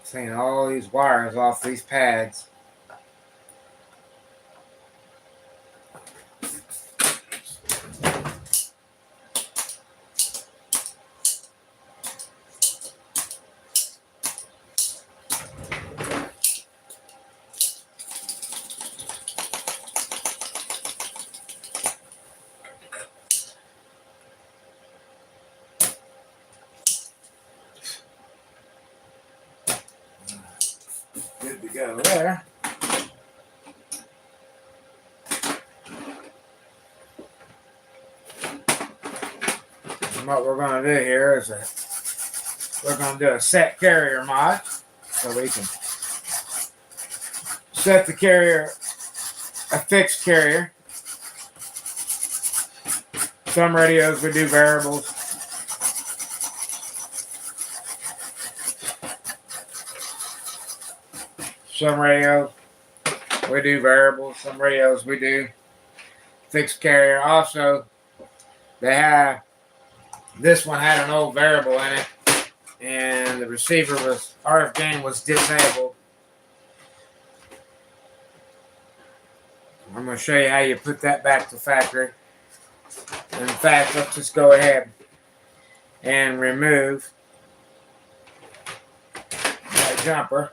Clean all these wires off these pads. Good to go there. And what we're going to do here is we're going to do a set carrier mod, so we can set the carrier, a fixed carrier. Some radios we do variables. Some radios we do variables. Some radios we do fixed carrier. Also, this one had an old variable in it, and the receiver was RF gain was disabled. I'm going to show you how you put that back to factory. In fact, let's just go ahead and remove that jumper.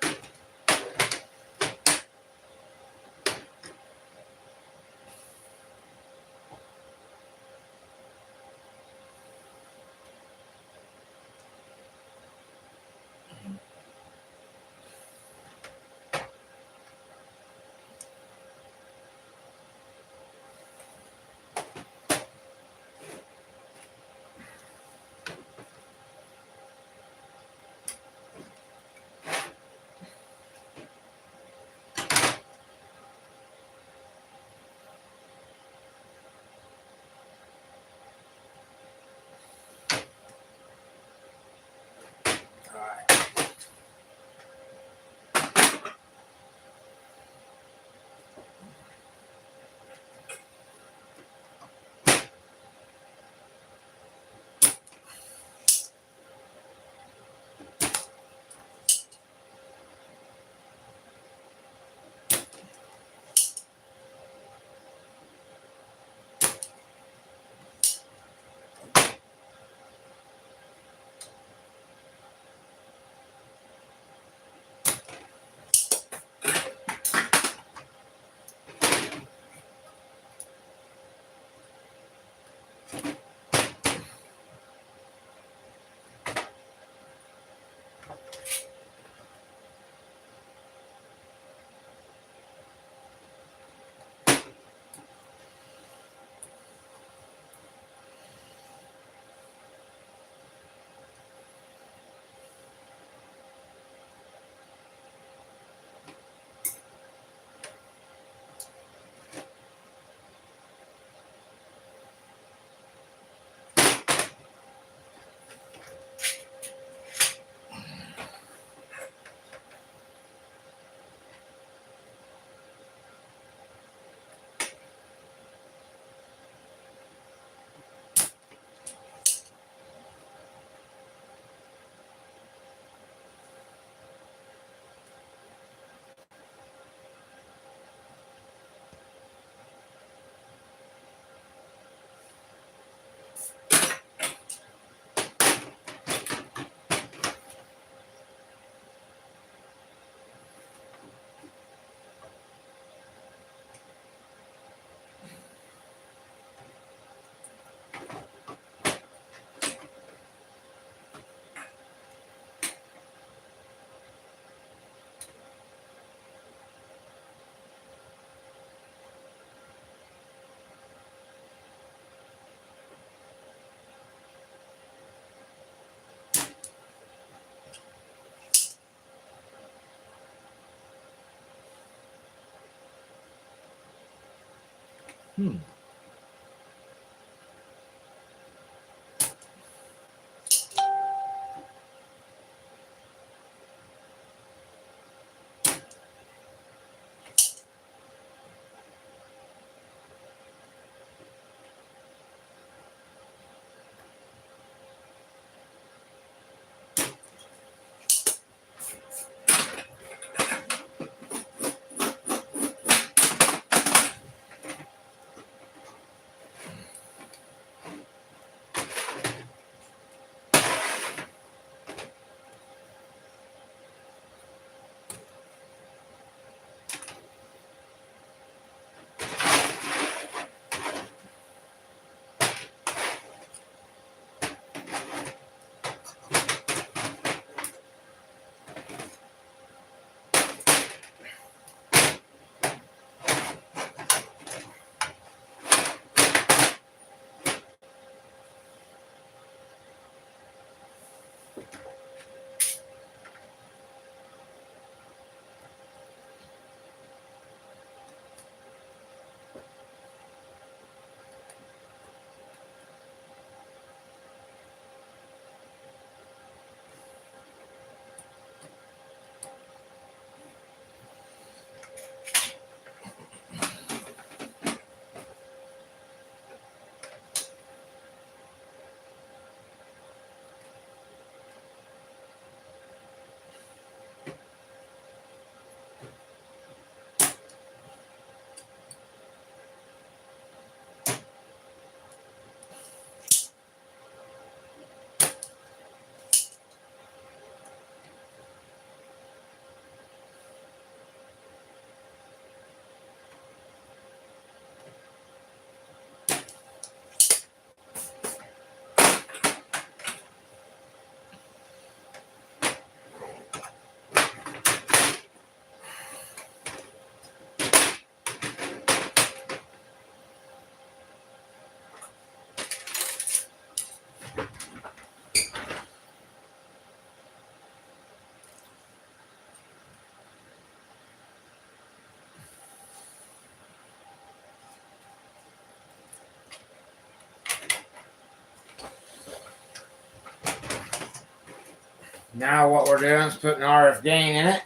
Now what we're doing is putting RF gain in it,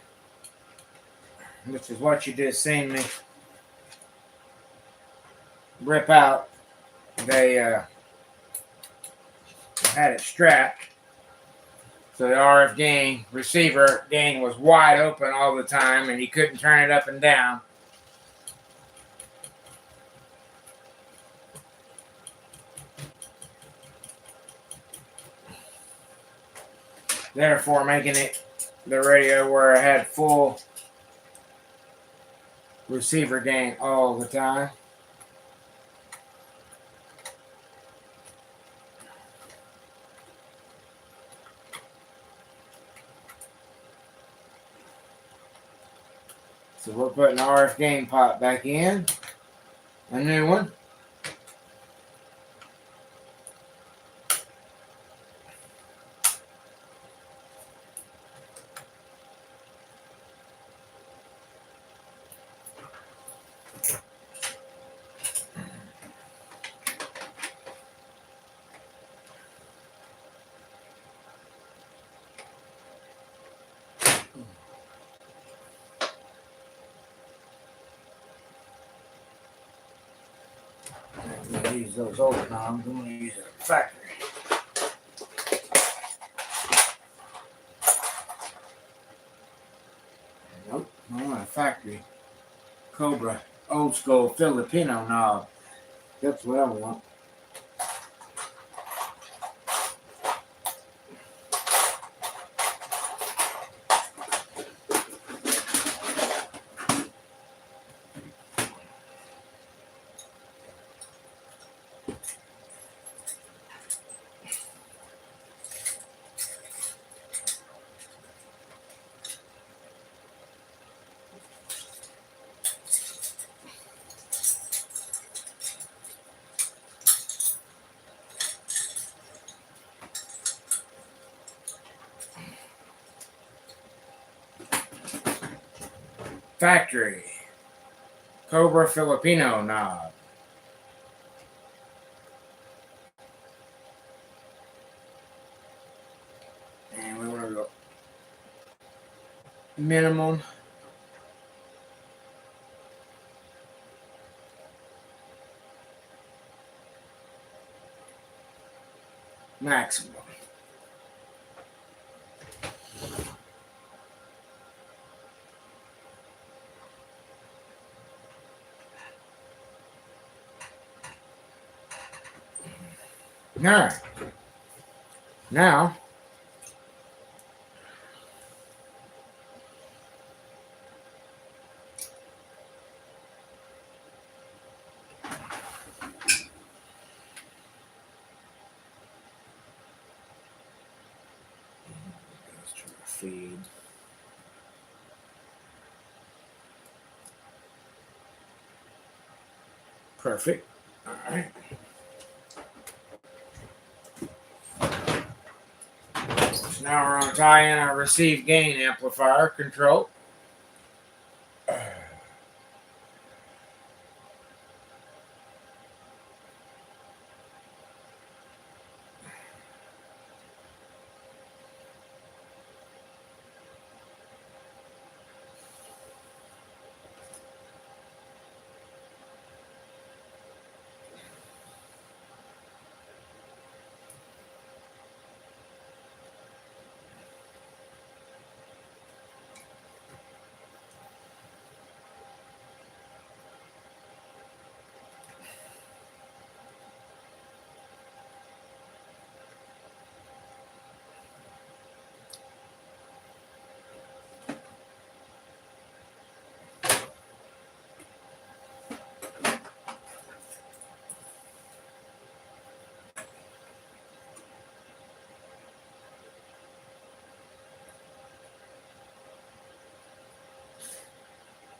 which is what you just seen me rip out. They had it strapped, so the RF gain receiver gain was wide open all the time, and you couldn't turn it up and down. Therefore, making it the radio where I had full receiver gain all the time. So we're putting the RF gain pot back in, a new one. I'm going to use those old knobs. I'm going to use a factory. Nope, I want a factory Cobra old school Filipino knob. That's what I want. Factory Cobra Filipino knob. And we want to go minimum. Maximum. All right. Now, let's try to feed. Perfect. All right. So now we're going to tie in our receive gain amplifier control.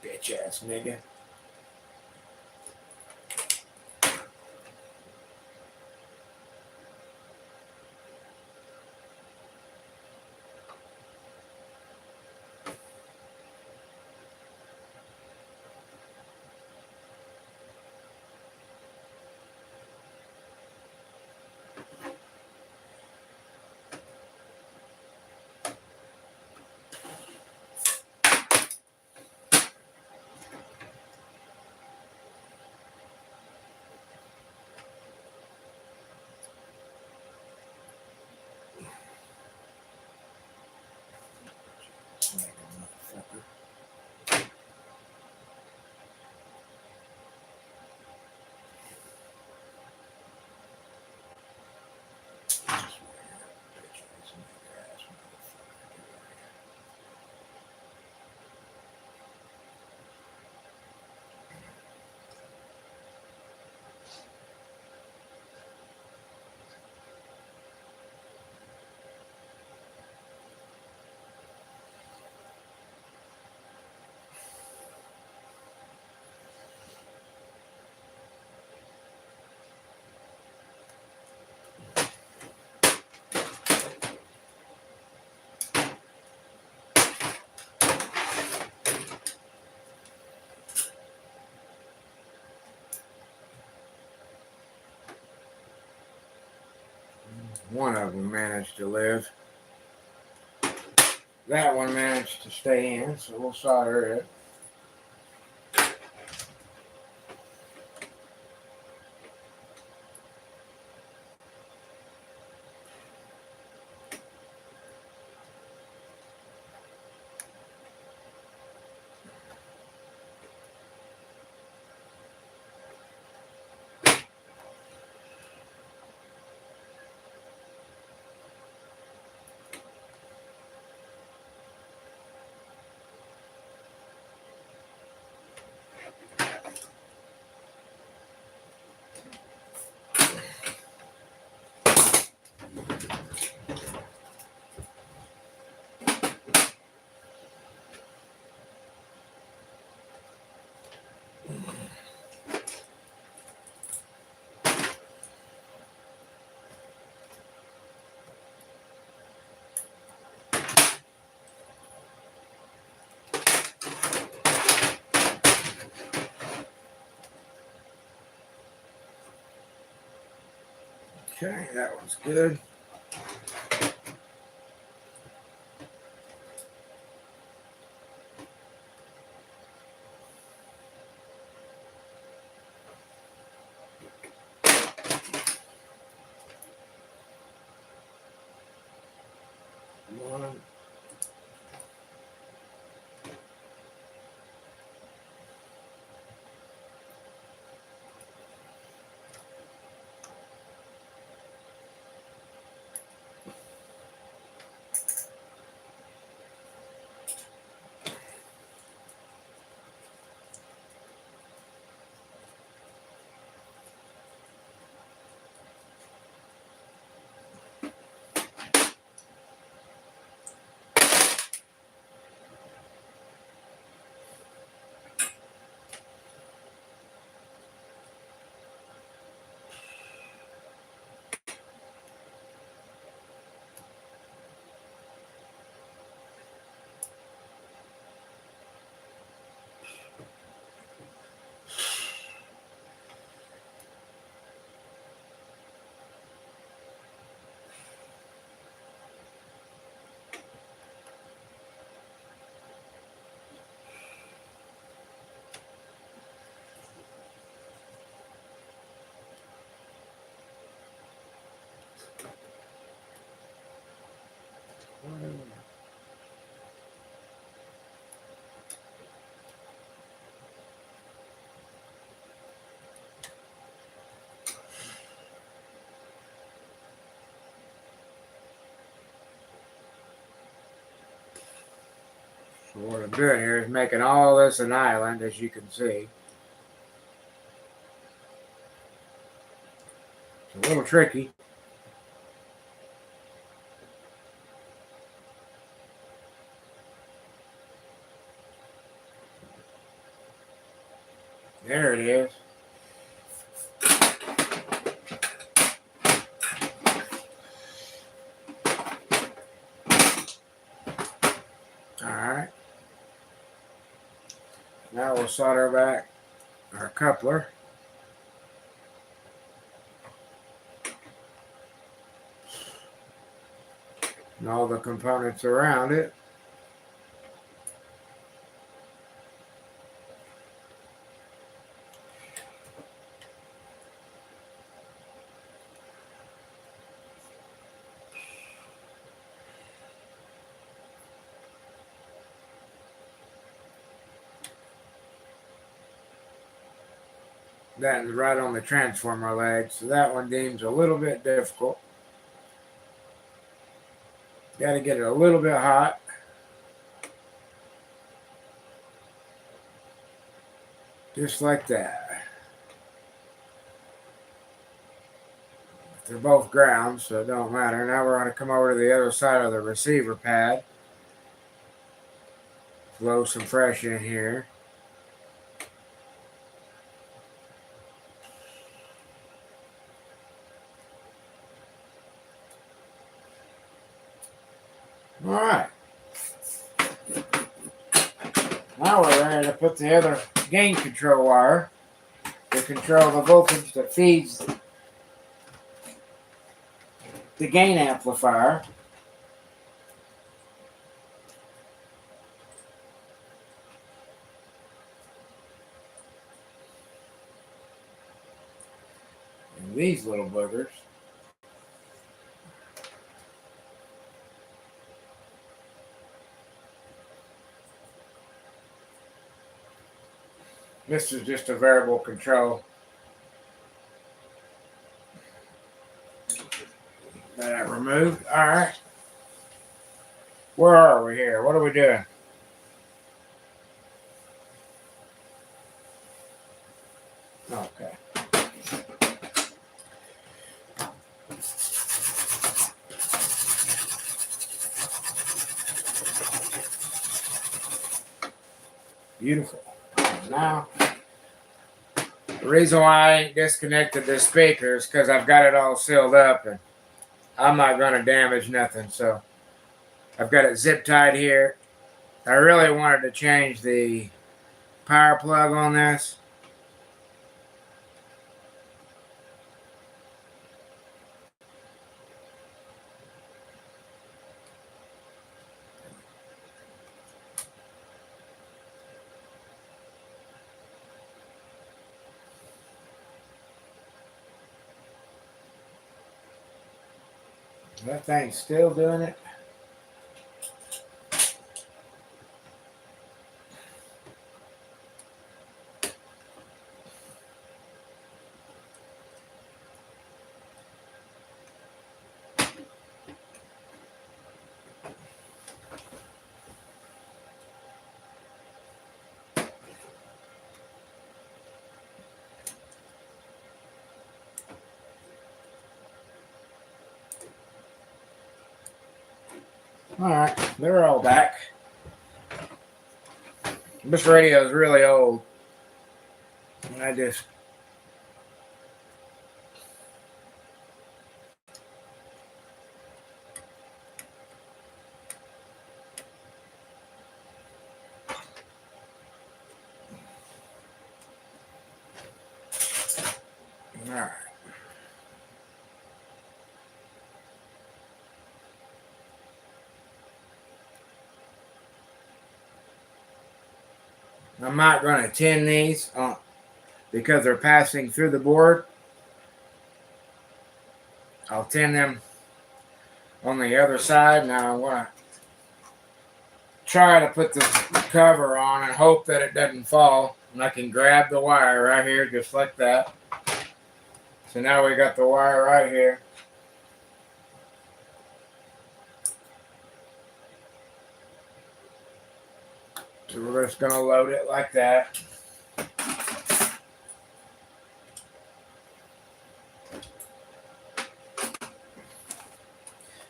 Bitch ass nigga. One of them managed to live. That one managed to stay in, so we'll solder it. Okay, that one's good. One. So what I'm doing here is making all this an island, as you can see. It's a little tricky. There it is. Alright. Now we'll solder back our coupler. And all the components around it. That is right on the transformer leg, so that one seems a little bit difficult. Got to get it a little bit hot. Just like that. They're both ground, so it don't matter. Now we're going to come over to the other side of the receiver pad. Blow some fresh in here. All right. Now we're ready to put the other gain control wire to control the voltage that feeds the gain amplifier. And these little boogers. This is just a variable control that I removed. All right. Where are we here? What are we doing? Okay. Beautiful. Now, the reason why I ain't disconnected this speaker is because I've got it all sealed up and I'm not going to damage nothing. So I've got it zip tied here. I really wanted to change the power plug on this. That thing's still doing it. All right, they're all back. This radio is really old. I just all right. I'm not going to tin these because they're passing through the board. I'll tin them on the other side. Now I want to try to put the cover on and hope that it doesn't fall. And I can grab the wire right here just like that. So now we got the wire right here. So we're just going to load it like that.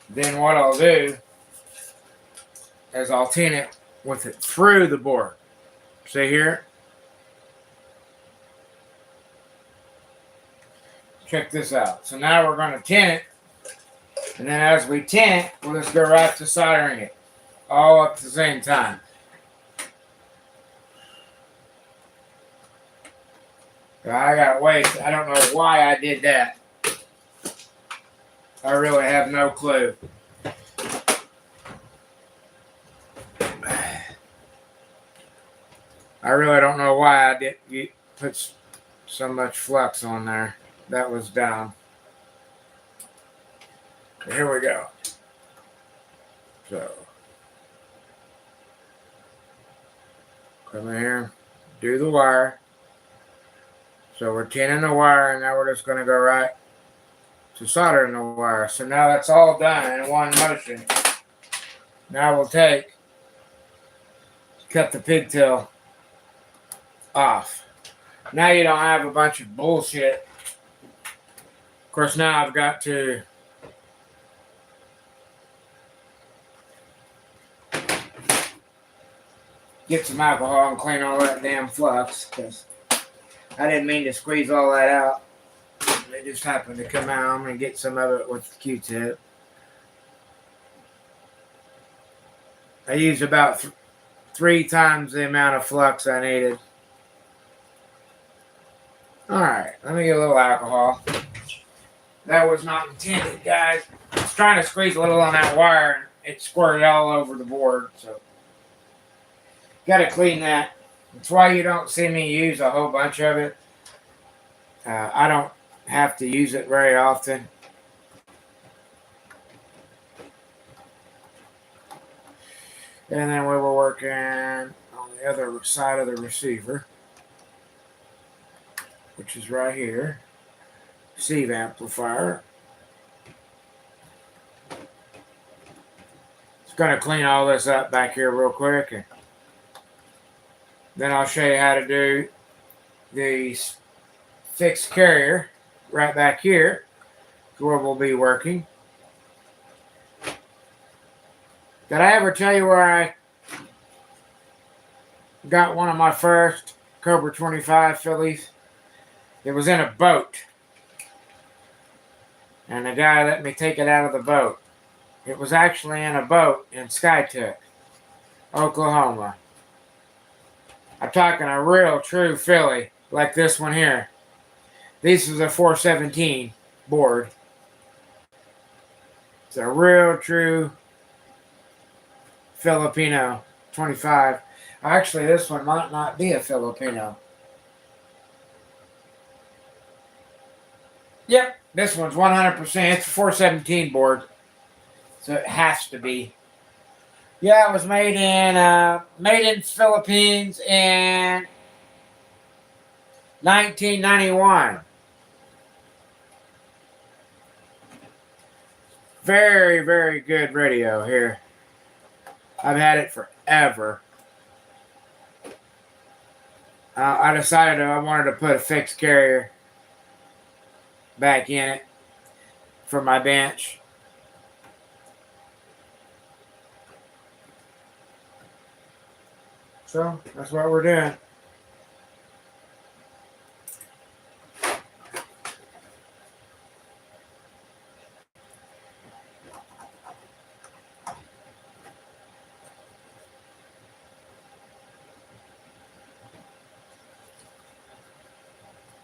Then what I'll do is I'll tin it with it through the board. See here? Check this out. So now we're going to tin it. And then as we tin it, we'll just go right to soldering it. All at the same time. I got waste. I don't know why I did that. I really have no clue. I really don't know why I did put so much flux on there. That was dumb. Here we go. So, come in here, do the wire. So we're tinning the wire, and now we're just going to go right to soldering the wire. So now that's all done in one motion. Now we'll cut the pigtail off. Now you don't have a bunch of bullshit. Of course, now I've got to get some alcohol and clean all that damn flux, because I didn't mean to squeeze all that out. It just happened to come out. I'm going to get some of it with the Q-tip. I used about 3 times the amount of flux I needed. Alright, let me get a little alcohol. That was not intended, guys. I was trying to squeeze a little on that wire, and it squirted all over the board. So, got to clean that. That's why you don't see me use a whole bunch of it. I don't have to use it very often. And then we were working on the other side of the receiver, which is right here. Receive amplifier. Just going to clean all this up back here real quick, and then I'll show you how to do the fixed carrier right back here, where we'll be working. Did I ever tell you where I got one of my first Cobra 25 Phillies? It was in a boat. And the guy let me take it out of the boat. It was actually in a boat in Skytook, Oklahoma. I'm talking a real true Philly, like this one here. This is a 417 board. It's a real true Filipino 25. Actually, this one might not be a Filipino. Yep, this one's 100%. It's a 417 board, so it has to be. Yeah, it was made in Philippines in 1991. Very, very good radio here. I've had it forever. I decided I wanted to put a fixed carrier back in it for my bench. So that's what we're doing.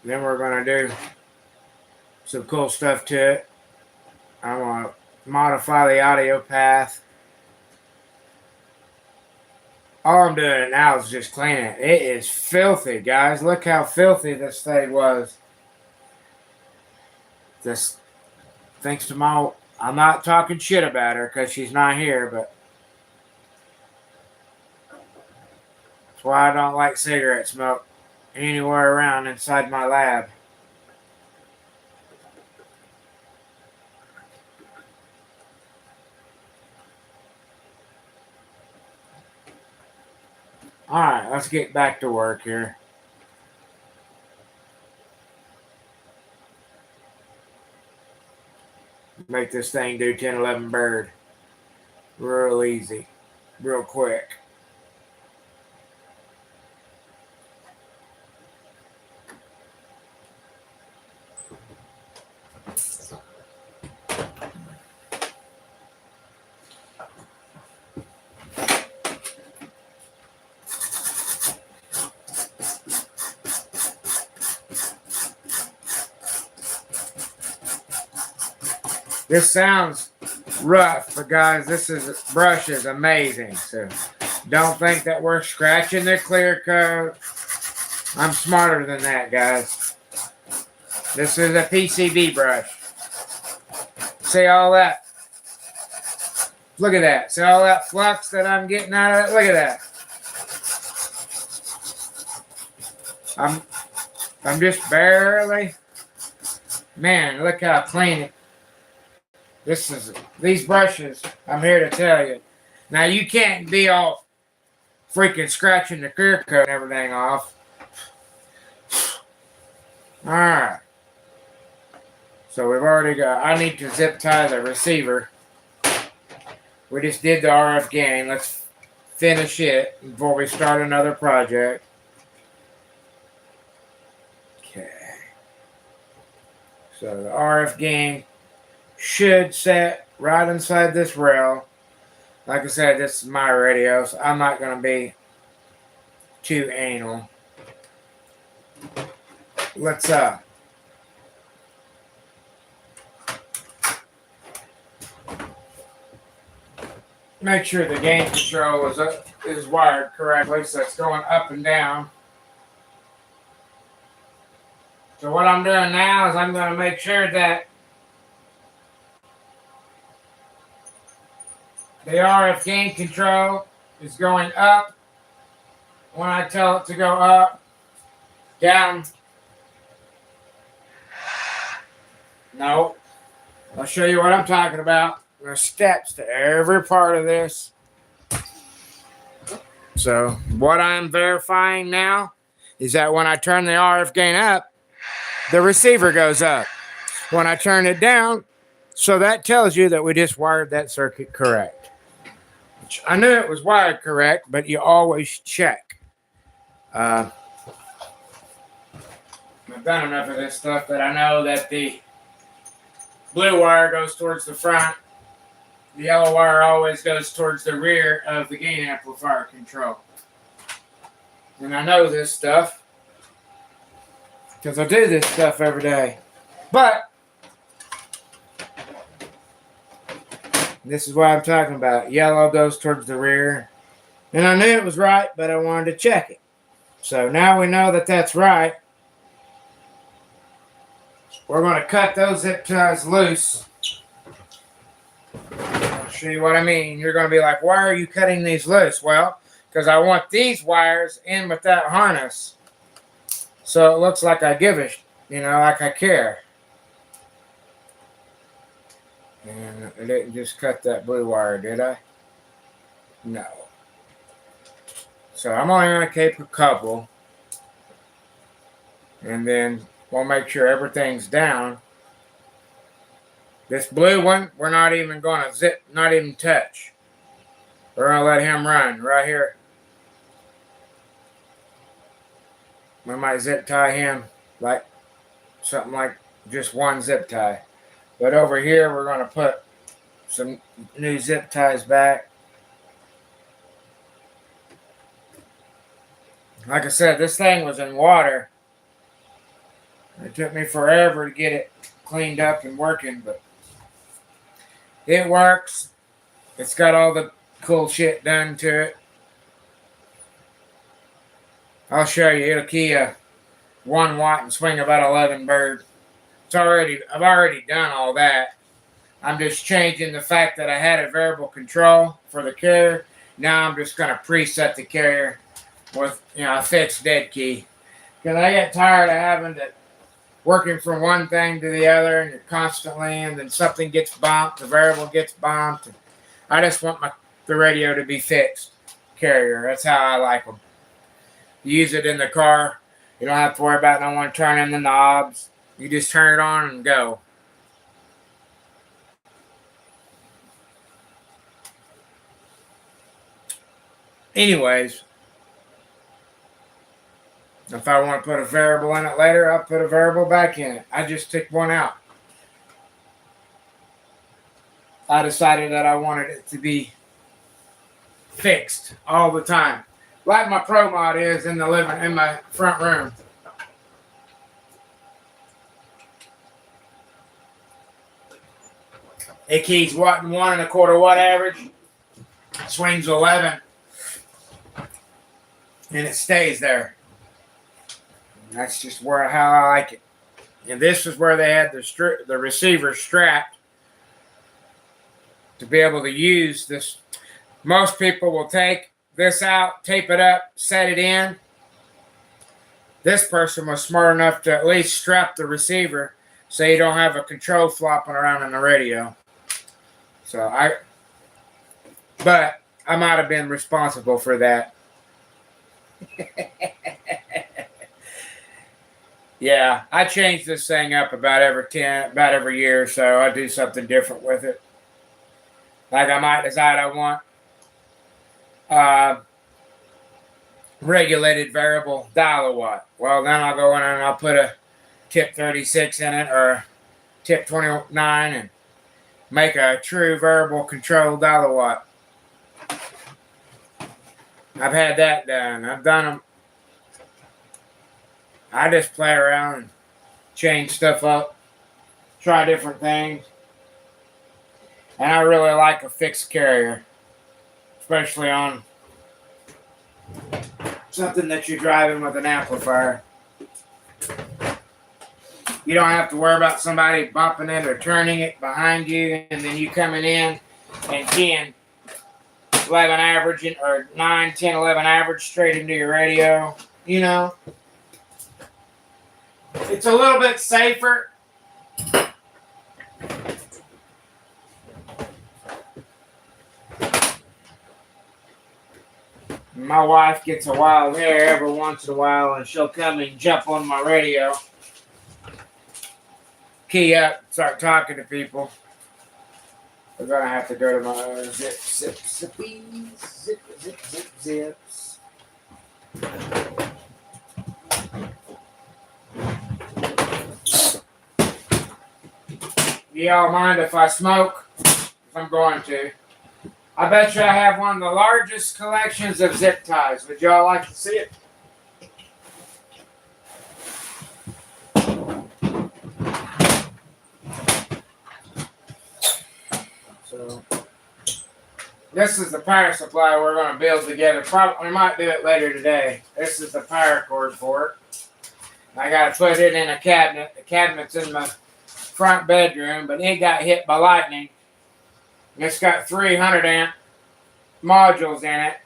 Then we're going to do some cool stuff to it. I want to modify the audio path. All I'm doing now is just cleaning it. It is filthy, guys. Look how filthy this thing was. This, thanks to my I'm not talking shit about her because she's not here, but that's why I don't like cigarette smoke anywhere around inside my lab. Alright, let's get back to work here. Make this thing do 10, 11 bird. Real easy. Real quick. This sounds rough, but guys, brush is amazing. So don't think that we're scratching the clear coat. I'm smarter than that, guys. This is a PCB brush. See all that? Look at that. See all that flux that I'm getting out of it? Look at that. I'm just barely. Man, look how clean it. These brushes, I'm here to tell you. Now, you can't be all freaking scratching the clear coat and everything off. Alright. So we've already got, I need to zip tie the receiver. We just did the RF gain. Let's finish it before we start another project. Okay. So the RF gain should set right inside this rail. Like I said, this is my radio, so I'm not going to be too anal. Let's make sure the gain control is wired correctly, so it's going up and down. So what I'm doing now is I'm going to make sure that the RF gain control is going up when I tell it to go up, down. No. I'll show you what I'm talking about. There's steps to every part of this. So what I'm verifying now is that when I turn the RF gain up, the receiver goes up. When I turn it down, so that tells you that we just wired that circuit correct. Which I knew it was wired correct, but you always check. I've done enough of this stuff that I know that the blue wire goes towards the front. The yellow wire always goes towards the rear of the gain amplifier control. And I know this stuff because I do this stuff every day. But this is what I'm talking about. Yellow goes towards the rear. And I knew it was right, but I wanted to check it. So now we know that that's right. We're going to cut those zip ties loose. I'll show you what I mean. You're going to be like, why are you cutting these loose? Well, because I want these wires in with that harness. So it looks like I give a, like I care. And I didn't just cut that blue wire, did I? No. So I'm only going to keep a couple. And then we'll make sure everything's down. This blue one, we're not even going to not even touch. We're going to let him run right here. We might zip tie him like something like just one zip tie. But over here, we're going to put some new zip ties back. Like I said, this thing was in water. It took me forever to get it cleaned up and working, but it works. It's got all the cool shit done to it. I'll show you. It'll key a 1 watt and swing about 11 bird. I've already done all that. I'm just changing the fact that I had a variable control for the carrier. Now I'm just going to preset the carrier with, a fixed dead key. Because I get tired of having to working from one thing to the other, and you're constantly, and then something gets bumped, the variable gets bumped. I just want the radio to be fixed carrier. That's how I like them. Use it in the car. You don't have to worry about no one turning the knobs. You just turn it on and go. Anyways, if I want to put a variable in it later, I'll put a variable back in it. I just took one out. I decided that I wanted it to be fixed all the time, like my Pro Mod is in my front room. It keeps 1 1/4 watt average, swings 11, and it stays there. And that's just how I like it. And this is where they had the receiver strapped to be able to use this. Most people will take this out, tape it up, set it in. This person was smart enough to at least strap the receiver so you don't have a control flopping around in the radio. But I might have been responsible for that. Yeah, I change this thing up about every year or so. I do something different with it. Like I might decide I want regulated variable dial-a-watt. Well, then I'll go in and I'll put a tip 36 in it or tip 29 and make a true variable control dial-a-watt. I've had that done. I've done them. I just play around and change stuff up, try different things. And I really like a fixed carrier, especially on something that you're driving with an amplifier. You don't have to worry about somebody bumping it or turning it behind you, and then you coming in and 10, 11 average, or 9, 10, 11 average straight into your radio. It's a little bit safer. My wife gets a wild hair every once in a while, and she'll come and jump on my radio, key up, start talking to people. We're going to have to go to my zips. Do y'all mind if I smoke? If I'm going to. I bet you I have one of the largest collections of zip ties. Would y'all like to see it? So, this is the power supply we're going to build together. We might do it later today. This is the power cord for it. I got to put it in a cabinet. The cabinet's in my front bedroom, but it got hit by lightning. It's got 300 amp modules in it,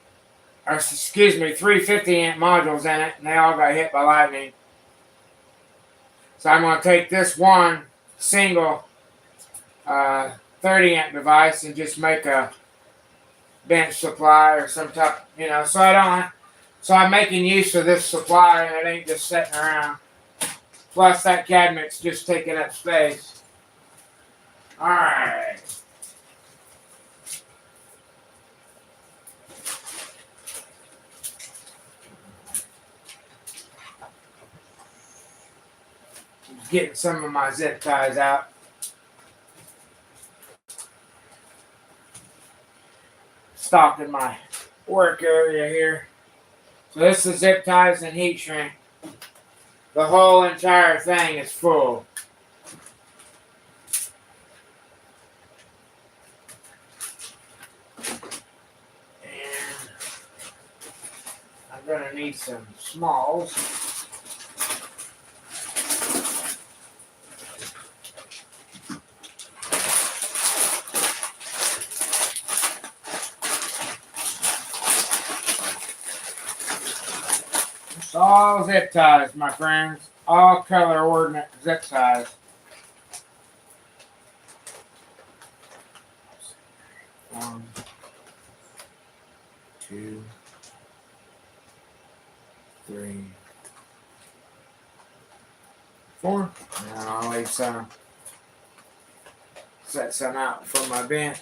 or 350 amp modules in it, and they all got hit by lightning. So I'm going to take this one single 30 amp device and just make a bench supply or some type, so I'm making use of this supply, and it ain't just sitting around. Plus that cabinet's just taking up space. All right. Getting some of my zip ties out. Stocked in my work area here. So this is zip ties and heat shrink. The whole entire thing is full. And I'm going to need some smalls. It's all zip ties, my friends. All color ordinate zip ties. One, two, three, four. And I'll leave some. Set some out from my bench.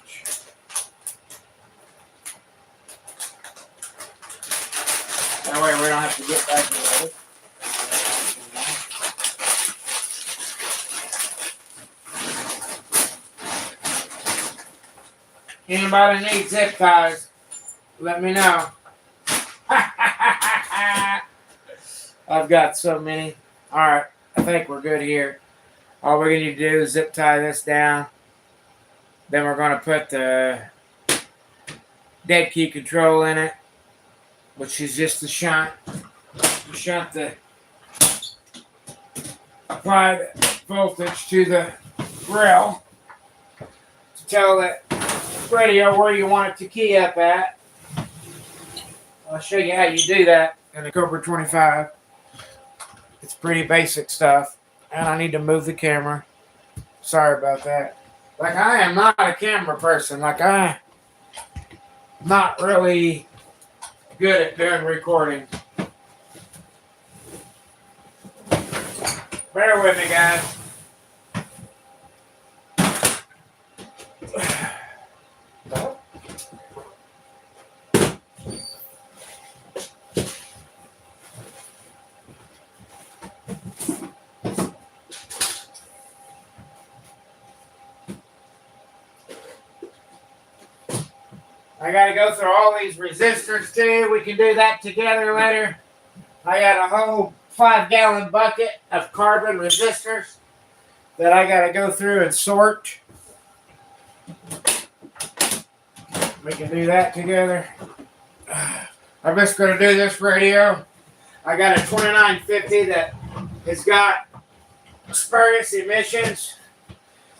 That way we don't have to get back into it. Anybody need zip ties, let me know. I've got so many. Alright, I think we're good here. All we're going to do is zip tie this down. Then we're going to put the dead key control in it, which is just the shunt. You shunt the apply the voltage to the grill to tell that radio where you want it to key up at. I'll show you how you do that in the Cobra 25. It's pretty basic stuff. And I need to move the camera. Sorry about that. Like, I am not a camera person. Like, I'm not really good at doing recording. Bear with me, guys. I gotta go through all these resistors too. We can do that together later. I got a whole 5-gallon bucket of carbon resistors that I gotta go through and sort. We can do that together. I'm just gonna do this radio. I got a 2950 that has got spurious emissions.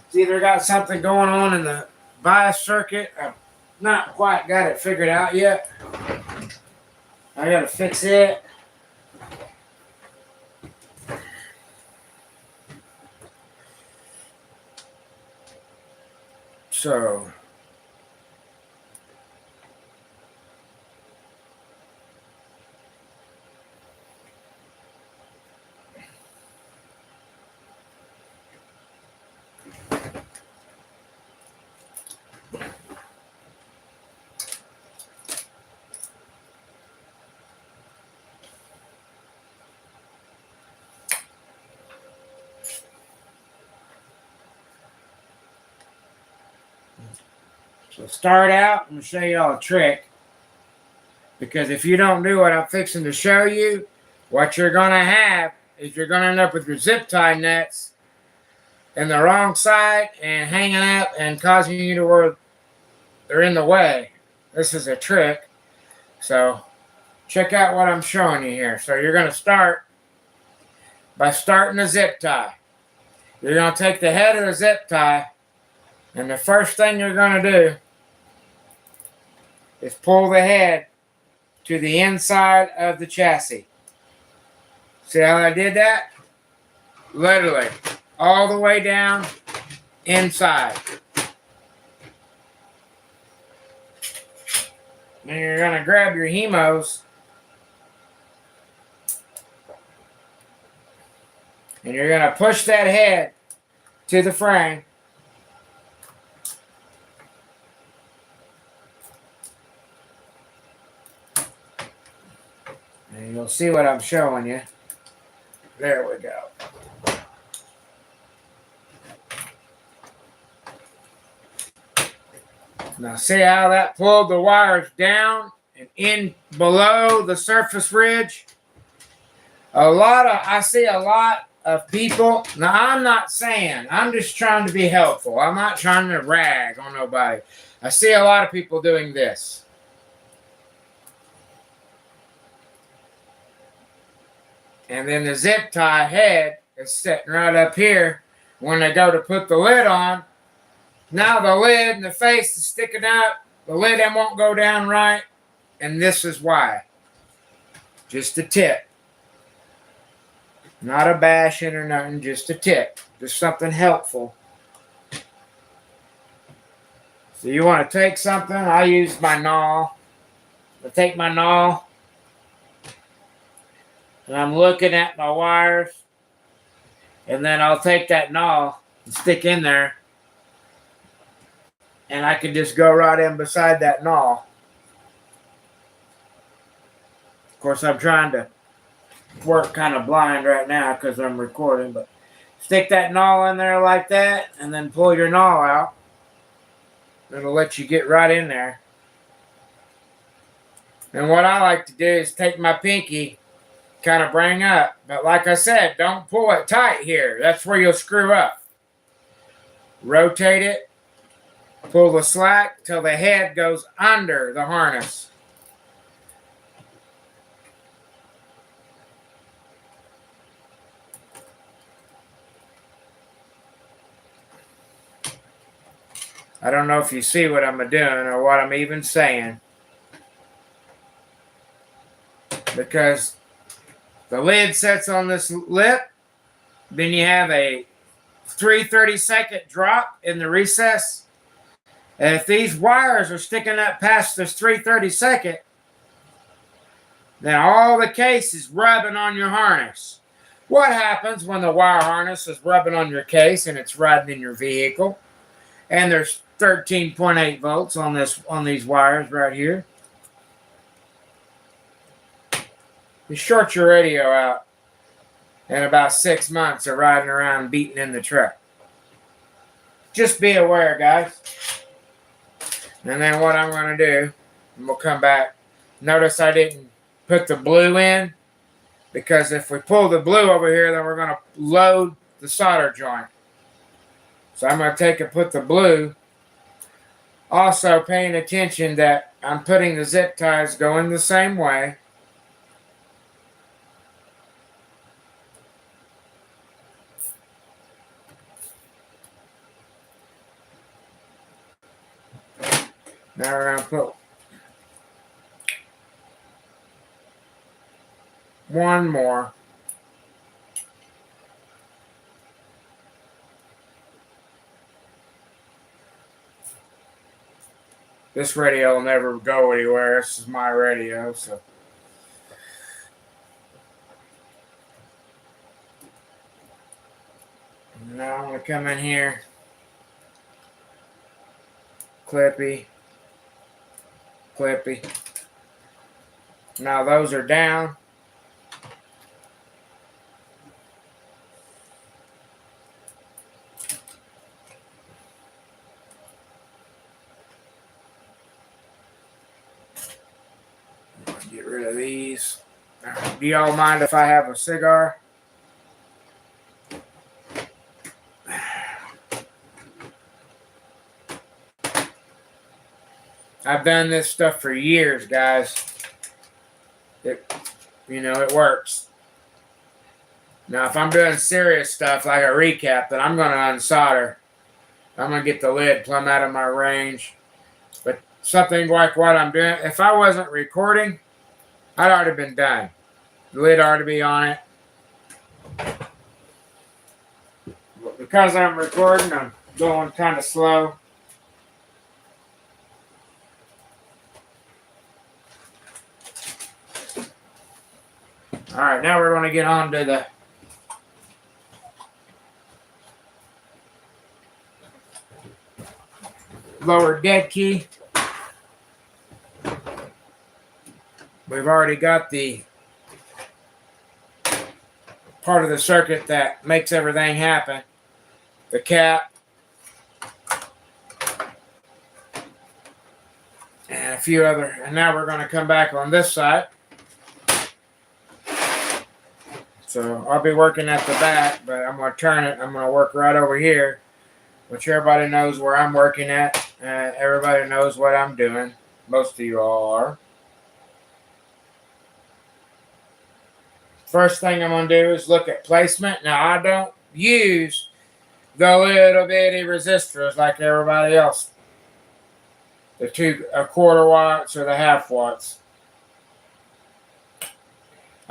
It's either got something going on in the bias circuit. I've not quite got it figured out yet. I gotta fix it. So start out, I'm going to show you all a trick. Because if you don't do what I'm fixing to show you, what you're going to have is you're going to end up with your zip tie nuts in the wrong side and hanging up and causing you to where they're in the way. This is a trick. So check out what I'm showing you here. So you're going to start by starting the zip tie. You're going to take the head of the zip tie, and the first thing you're going to do is pull the head to the inside of the chassis. See how I did that? Literally, all the way down inside. Then you're going to grab your hemos and you're going to push that head to the frame. And you'll see what I'm showing you. There we go. Now see how that pulled the wires down and in below the surface ridge? I see a lot of people. Now I'm not saying, I'm just trying to be helpful. I'm not trying to rag on nobody. I see a lot of people doing this. And then the zip tie head is sitting right up here. When they go to put the lid on, now the lid and the face is sticking up. The lid won't go down right. And this is why. Just a tip. Not a bashing or nothing, just a tip. Just something helpful. So you want to take something, I use my nail. I take my nail and I'm looking at my wires, and then I'll take that nail and stick in there, and I can just go right in beside that nail. Of course, I'm trying to work kind of blind right now because I'm recording, but stick that nail in there like that, and then pull your nail out. It'll let you get right in there. And what I like to do is take my pinky, kind of bring up. But like I said, don't pull it tight here. That's where you'll screw up. Rotate it. Pull the slack till the head goes under the harness. I don't know if you see what I'm doing or what I'm even saying, because the lid sets on this lip, then you have a 3/32 drop in the recess, and if these wires are sticking up past this 3/32, then all the case is rubbing on your harness. What happens when the wire harness is rubbing on your case and it's riding in your vehicle, and there's 13.8 volts on these wires right here? You short your radio out in about 6 months of riding around beating in the truck. Just be aware, guys. And then what I'm going to do, and we'll come back. Notice I didn't put the blue in, because if we pull the blue over here, then we're going to load the solder joint. So I'm going to take and put the blue. Also paying attention that I'm putting the zip ties going the same way. Now we're going to put one more. This radio will never go anywhere. This is my radio, so. Now I'm going to come in here. Clippy. Clippy. Now those are down. Get rid of these. Do y'all mind if I have a cigar? I've done this stuff for years, guys. It works. Now, if I'm doing serious stuff like a recap, then I'm going to unsolder. I'm going to get the lid plumb out of my range. But something like what I'm doing, if I wasn't recording, I'd already been done. The lid ought to be on it. But because I'm recording, I'm going kind of slow. All right, now we're going to get on to the lower dead key. We've already got the part of the circuit that makes everything happen. The cap. And a few other. And now we're going to come back on this side. So I'll be working at the back, but I'm going to turn it. I'm going to work right over here, which everybody knows where I'm working at. Everybody knows what I'm doing. Most of you all are. First thing I'm going to do is look at placement. Now, I don't use the little bitty resistors like everybody else. The 2 1/4 watts or the 1/2 watts.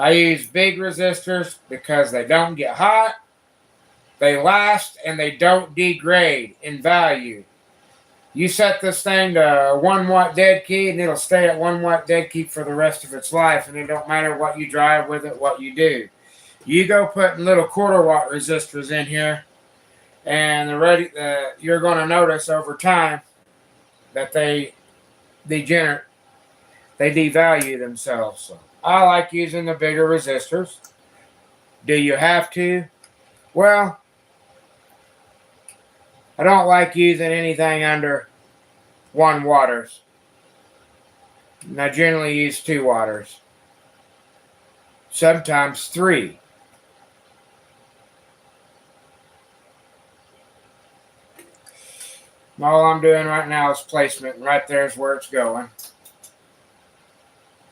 I use big resistors because they don't get hot, they last, and they don't degrade in value. You set this thing to 1 watt dead key and it'll stay at 1 watt dead key for the rest of its life, and it don't matter what you drive with it, what you do. You go putting little 1/4 watt resistors in here, and you're going to notice over time that they degenerate, they devalue themselves. So I like using the bigger resistors. Do you have to? Well, I don't like using anything under 1 watters. And I generally use 2 watters. Sometimes 3. All I'm doing right now is placement, and right there's where it's going.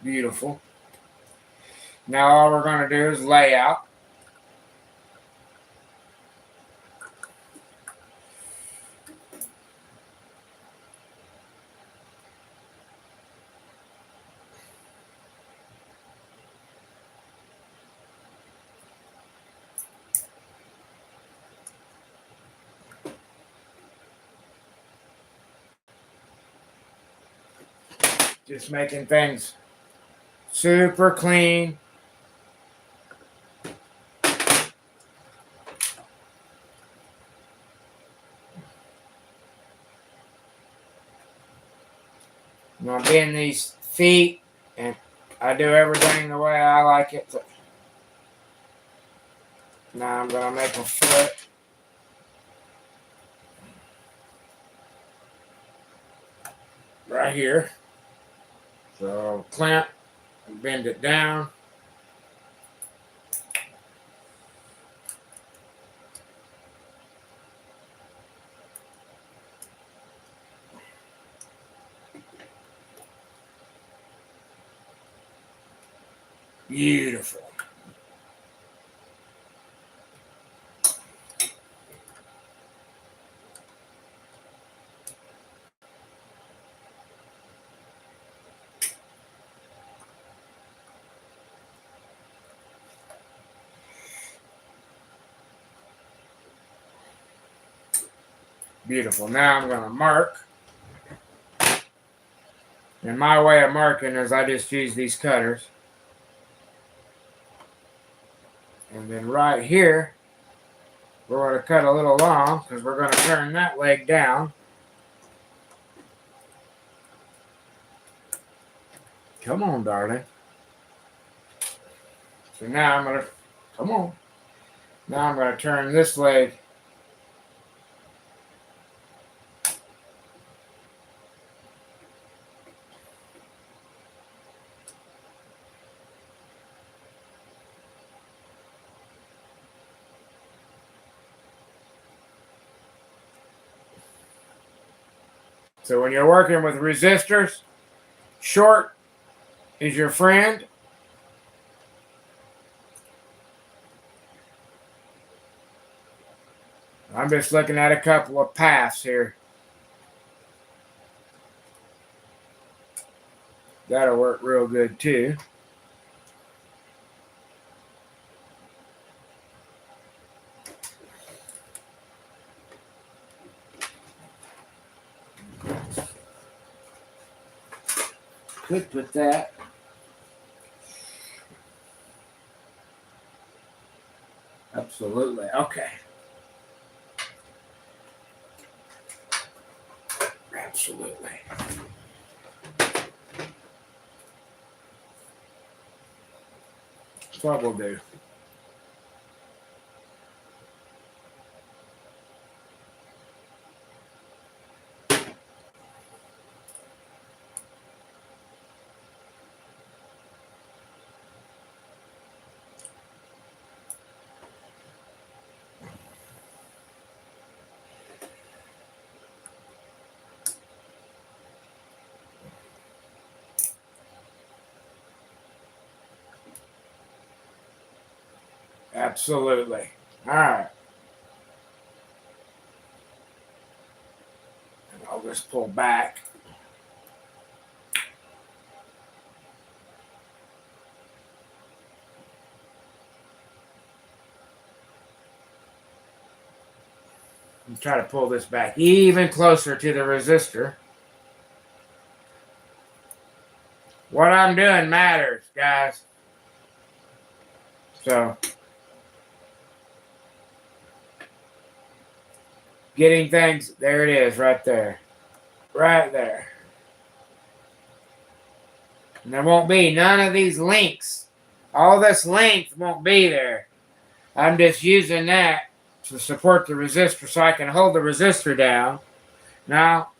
Beautiful. Now all we're going to do is lay out. Just making things super clean. I'm bend these feet, and I do everything the way I like it. Now I'm going to make a foot. Right here. So clamp and bend it down. Beautiful. Beautiful. Now I'm going to mark. And my way of marking is I just use these cutters. And then right here, we're going to cut a little long because we're going to turn that leg down. Come on, darling. So now I'm going to, come on. Now I'm going to turn this leg. So when you're working with resistors, short is your friend. I'm just looking at a couple of paths here. That'll work real good too. Could put that. Absolutely. Okay. Absolutely. That's what we'll do. Absolutely. All right. And I'll just pull back. And try to pull this back even closer to the resistor. What I'm doing matters, guys. So, getting things, there it is, right there. Right there. And there won't be none of these links. All this length won't be there. I'm just using that to support the resistor so I can hold the resistor down. Now,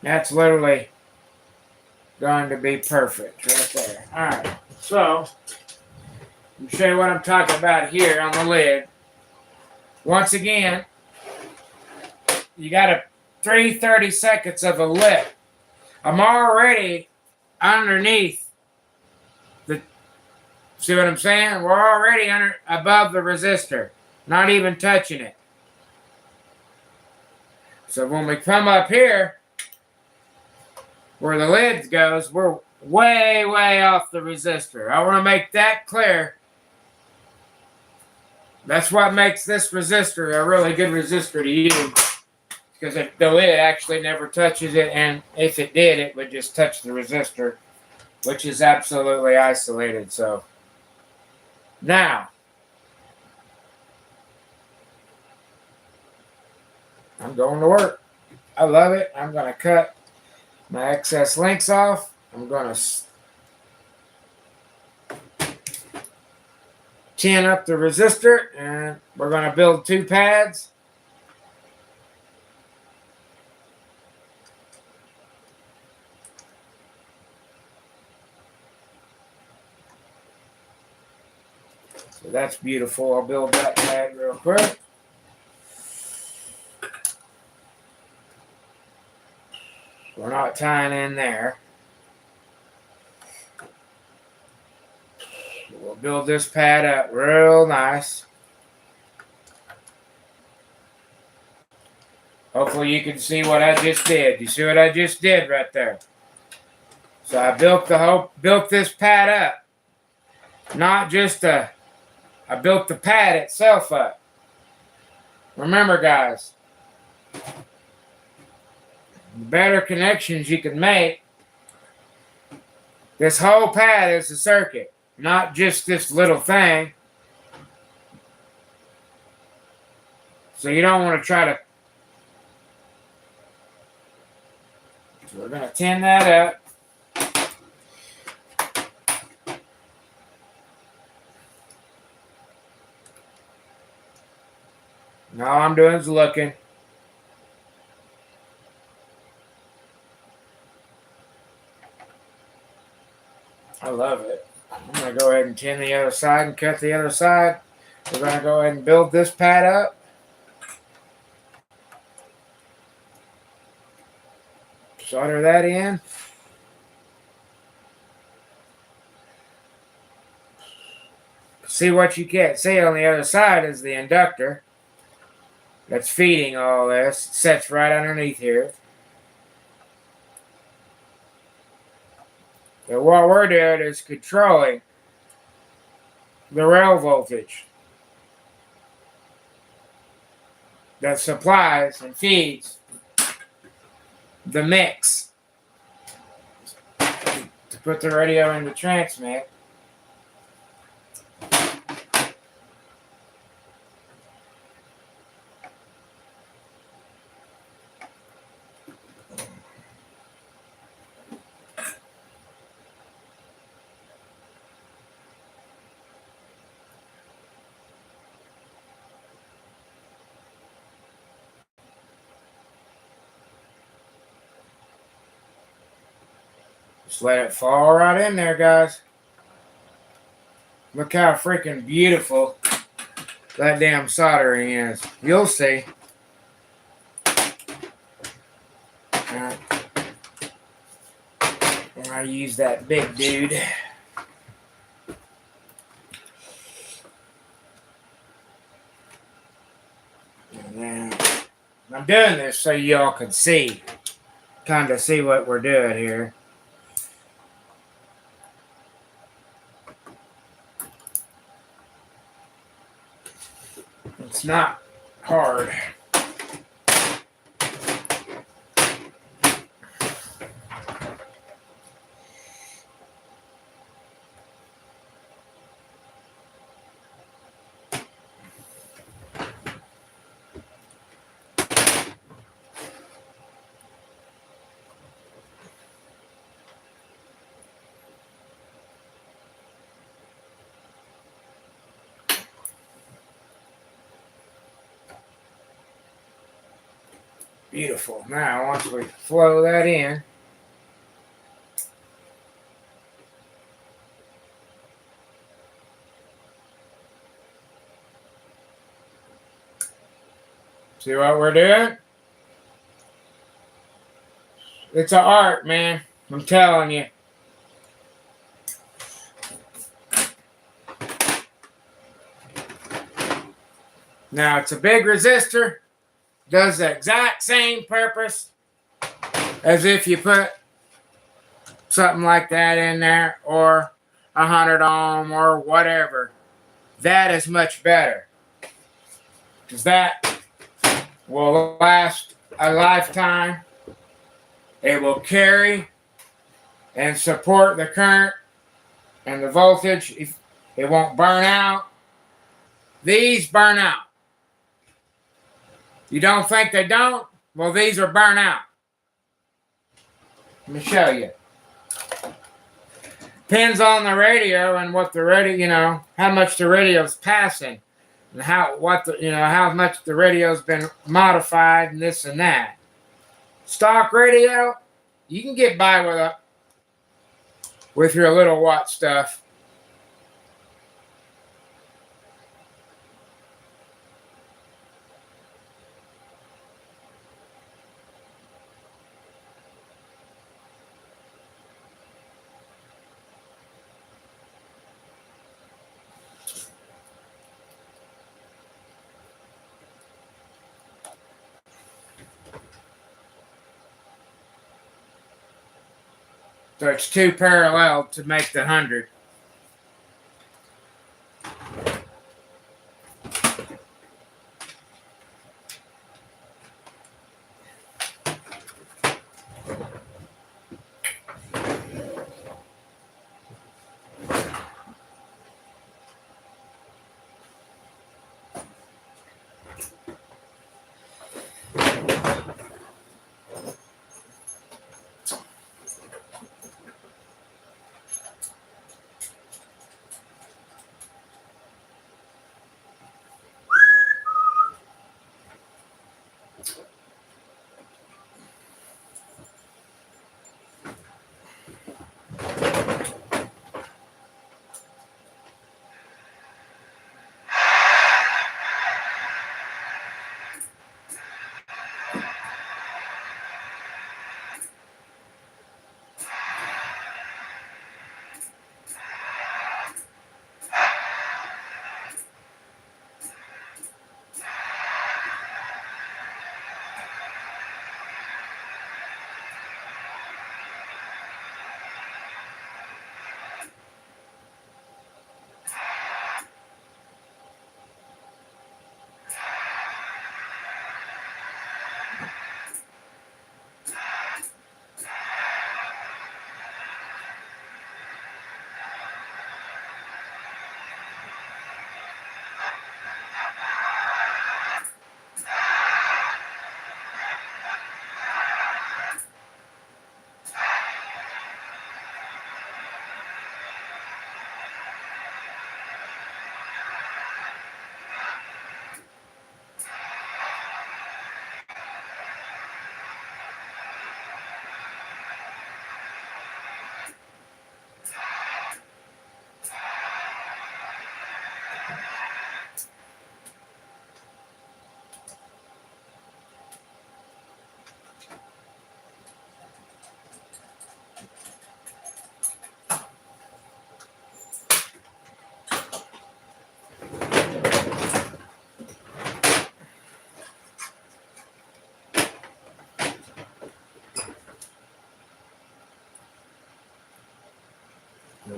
that's literally going to be perfect right there. Alright, so I'll show you what I'm talking about here on the lid. Once again, you got a 3/30 seconds of a lip. I'm already underneath the, see what I'm saying? We're already above the resistor, not even touching it. So when we come up here, where the lid goes, we're way, way off the resistor. I want to make that clear. That's what makes this resistor a really good resistor to use. Because the lid actually never touches it, and if it did, it would just touch the resistor, which is absolutely isolated. So, now, I'm going to work. I love it. I'm going to cut my excess links off. I'm going to tin up the resistor, and we're going to build 2 pads. So that's beautiful. I'll build that pad real quick. We're not tying in there. We'll build this pad up real nice. Hopefully you can see what I just did. You see what I just did right there? So I built this pad up. Not just I built the pad itself up. Remember, guys, the better connections you can make, this whole pad is a circuit, not just this little thing. So you don't want to try to. So we're going to tin that up. Now all I'm doing is looking. I love it. I'm going to go ahead and tin the other side and cut the other side. We're going to go ahead and build this pad up. Solder that in. See, what you can't see on the other side is the inductor that's feeding all this. It sits right underneath here. And what we're doing is controlling the rail voltage that supplies and feeds the mix to put the radio into transmit. Just let it fall right in there, guys. Look how freaking beautiful that damn soldering is. You'll see. Alright. I use that big dude. And then I'm doing this so y'all can see. Kind of see what we're doing here. It's not hard. Beautiful. Now, once we flow that in, see what we're doing? It's an art, man. I'm telling you. Now, it's a big resistor. Does the exact same purpose as if you put something like that in there, or 100 ohm or whatever. That is much better, because that will last a lifetime. It will carry and support the current and the voltage. It won't burn out. These burn out. You don't think they don't? Well, these are burnt out. Let me show you. Depends on the radio and what the radio, how much the radio's passing, and how much the radio's been modified and this and that. Stock radio, you can get by with your little watt stuff. So it's two parallel to make the 100.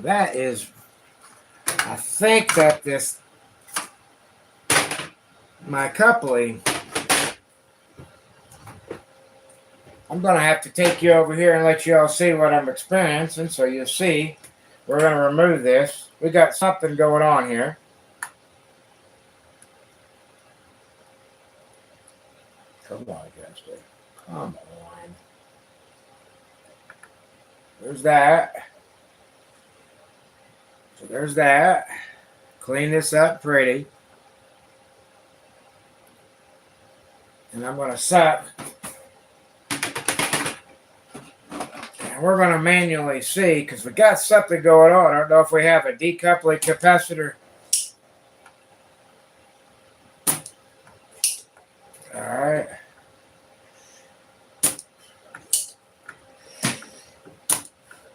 That is, I think that this my coupling, I'm going to have to take you over here and let you all see what I'm experiencing. So you'll see, we're going to remove this. We got something going on here. Come on, Justin. Come on. There's that. So there's that. Clean this up pretty. And I'm going to suck. And we're going to manually see, because we got something going on. I don't know if we have a decoupling capacitor. All right.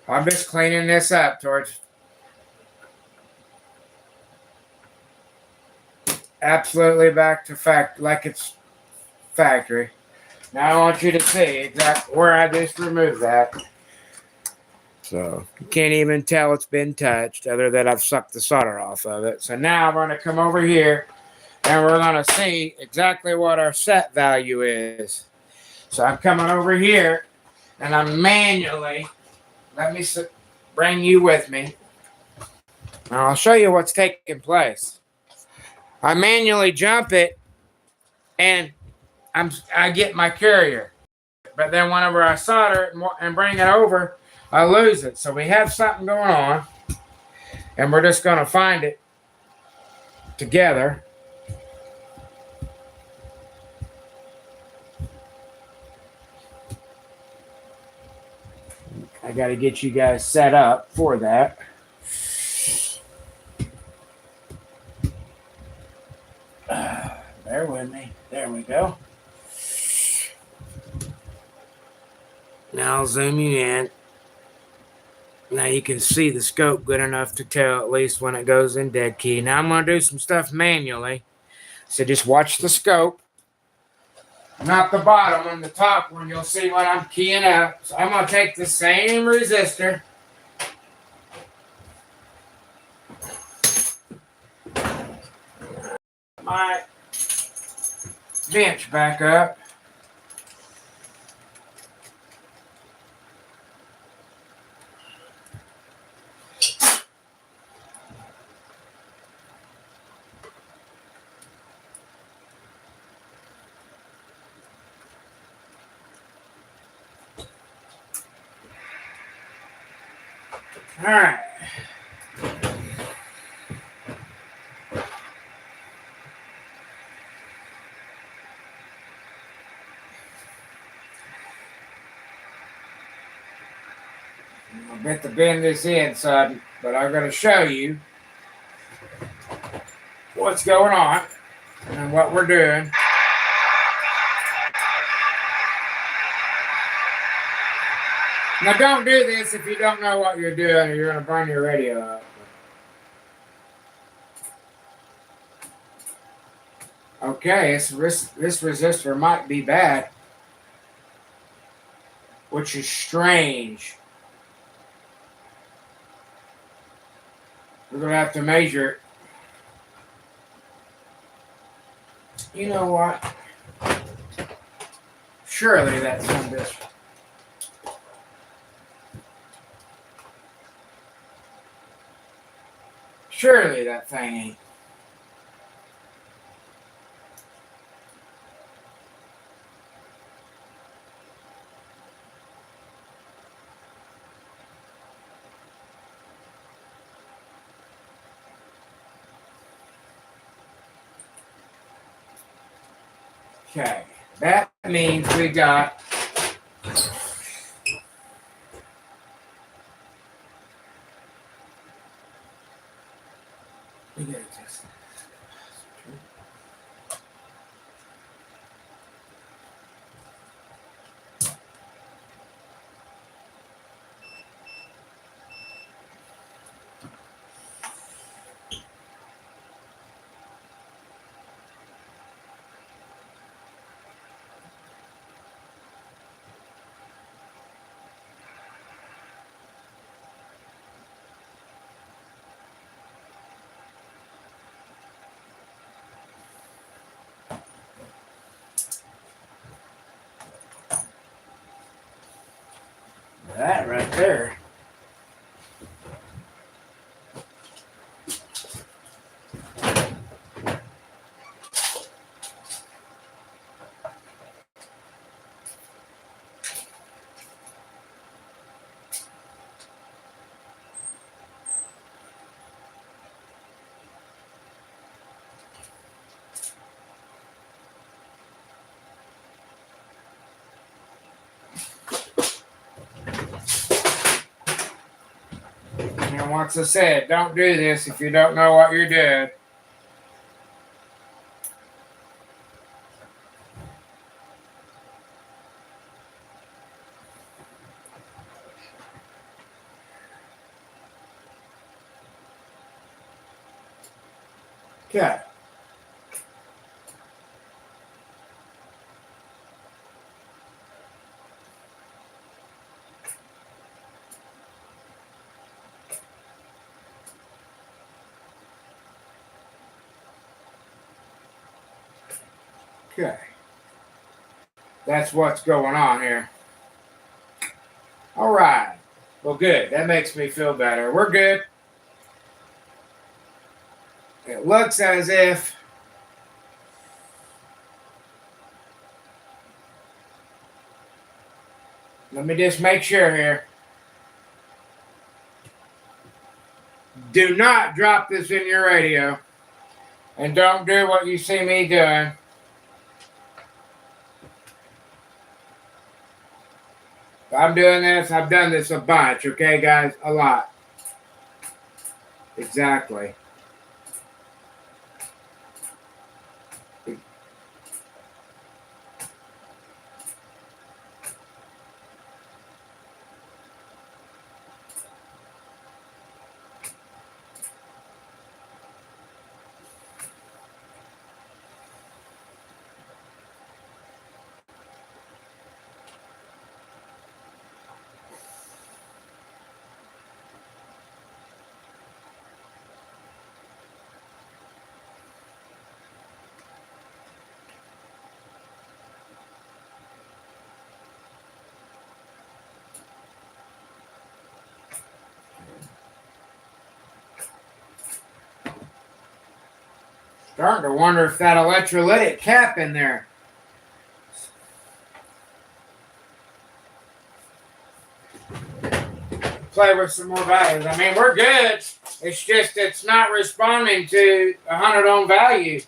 I'm just cleaning this up towards absolutely back to like it's factory. Now I want you to see exactly where I just removed that. So you can't even tell it's been touched other than I've sucked the solder off of it. So now I'm going to come over here and we're going to see exactly what our set value is. So I'm coming over here and I'm manually, let me bring you with me. And I'll show you what's taking place. I manually jump it and I get my carrier. But then whenever I solder it and bring it over, I lose it. So we have something going on and we're just going to find it together. I got to get you guys set up for that. Bear with me. There we go. Now I'll zoom you in. Now you can see the scope good enough to tell at least when it goes in dead key. Now I'm going to do some stuff manually. So just watch the scope. Not the bottom and the top one. You'll see what I'm keying up. So I'm going to take the same resistor. My bench back up. All right. I'll bet to bend this in, son, but I'm going to show you what's going on and what we're doing. Now, don't do this if you don't know what you're doing or you're going to burn your radio up. Okay, this resistor might be bad, which is strange. We're going to have to measure it. You know what? Surely that's some bitch. Surely that thing ain't. Okay, that means we got this. That right there. And once I said, don't do this if you don't know what you're doing. Okay. Okay. That's what's going on here. All right. Well, good. That makes me feel better. We're good. It looks as if let me just make sure here. Do not drop this in your radio. And don't do what you see me doing. I'm doing this. I've done this a bunch. Okay, guys? A lot. Exactly. Starting to wonder if that electrolytic cap in there. Play with some more values. I mean, we're good. It's just it's not responding to 100 ohm value.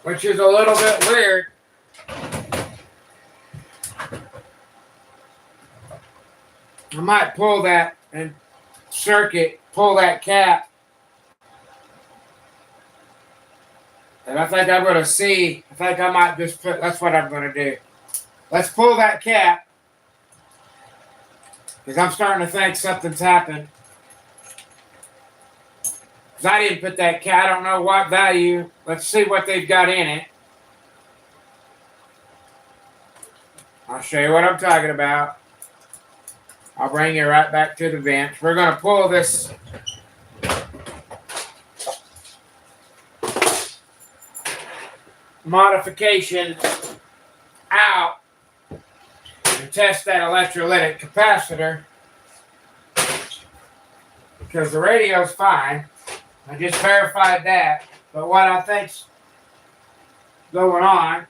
Which is a little bit weird. I might pull that and circuit, pull that cap. And I think I'm going to see, I think I might just put, that's what I'm going to do. Let's pull that cap. Because I'm starting to think something's happened. Because I didn't put that cap, I don't know what value. Let's see what they've got in it. I'll show you what I'm talking about. I'll bring you right back to the bench. We're going to pull this modification out and test that electrolytic capacitor because the radio's fine. I just verified that. But what I think's going on,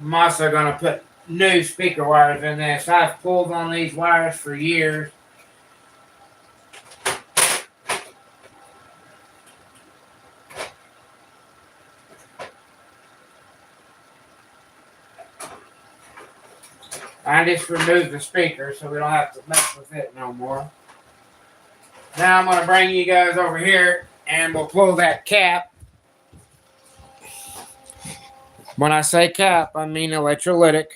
I'm also going to put new speaker wires in this. I've pulled on these wires for years. I just removed the speaker so we don't have to mess with it no more. Now I'm going to bring you guys over here and we'll pull that cap. When I say cap, I mean electrolytic.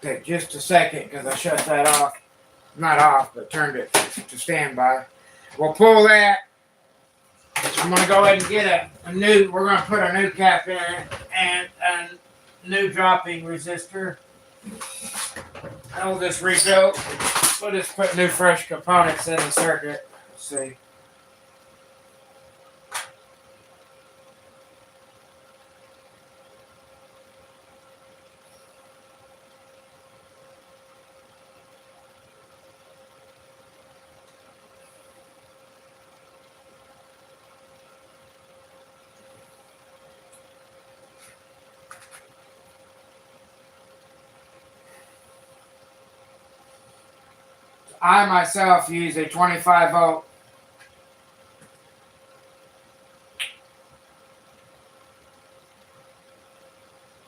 Take just a second because I shut that off. Not off, but turned it to standby. We'll pull that. I'm going to go ahead and get we're going to put a new cap in it and a new dropping resistor. And we'll just rebuild. We'll just put new fresh components in the circuit. Let's see. I myself use a 25 volt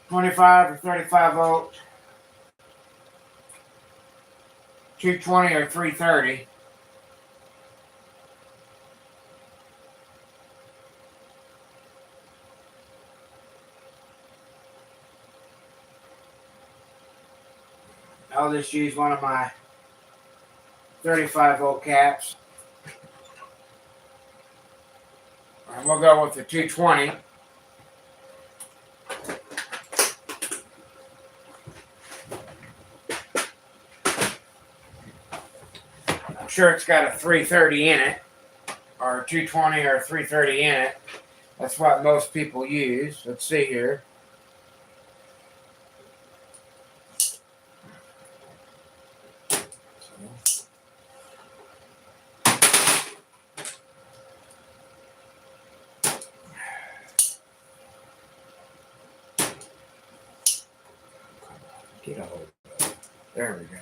25 or 35 volt 220 or 330. I'll just use one of my 35 volt caps. And we'll go with the 220. I'm sure it's got a 330 in it, or a 220 or a 330 in it. That's what most people use. Let's see here. Get a hold of it. There we go.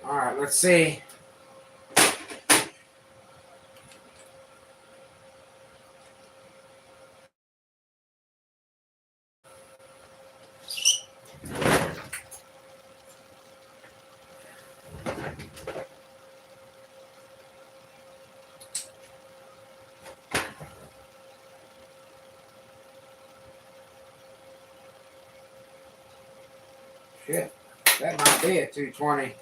All right, let's see. Shit, that might be a 220.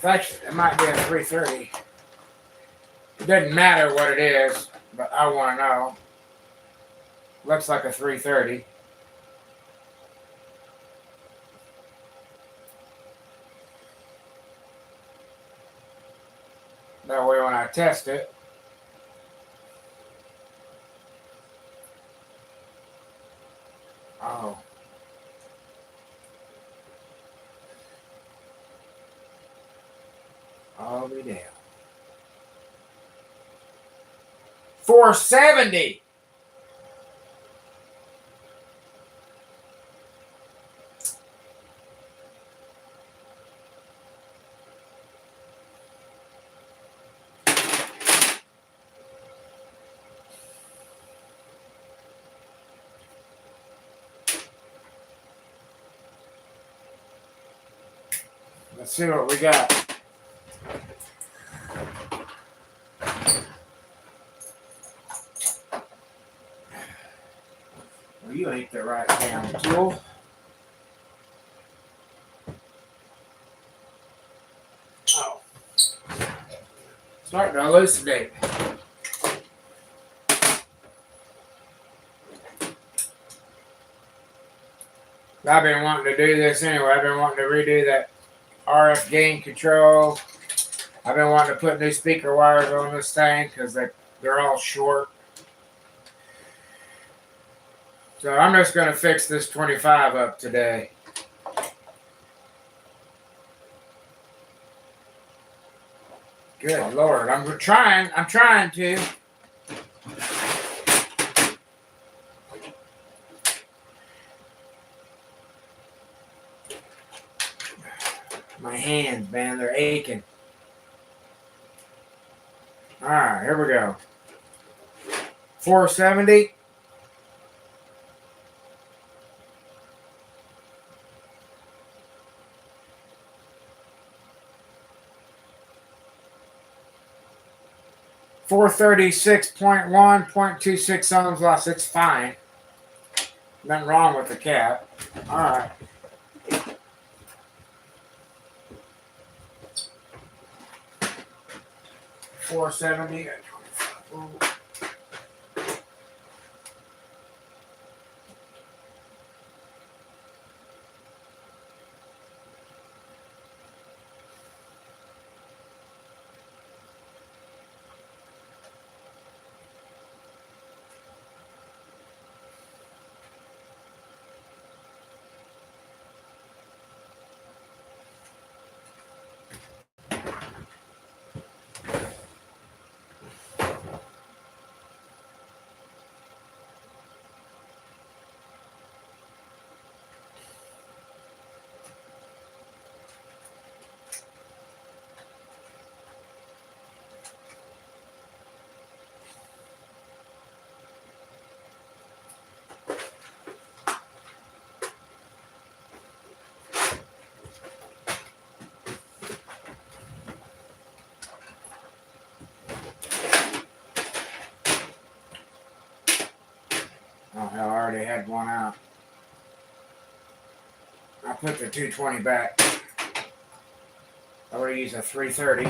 Actually, it might be a 330. It doesn't matter what it is, but I want to know. Looks like a 330. That way when I test it, oh. I'll be damned. 470. Let's see what we got. Well, you ain't the right damn tool. Oh. Starting to elucidate. I've been wanting to do this anyway. I've been wanting to redo that RF gain control. I've been wanting to put new speaker wires on this thing because they're all short. So I'm just going to fix this 25 up today. Good Lord, I'm trying to. My hands, man. They're aching. All right, here we go. 470. .436.1, 0.26 ohms loss. It's fine. Nothing wrong with the cap. All right. .470. Oh, hell, I already had one out. I put the 220 back. I would use a 330.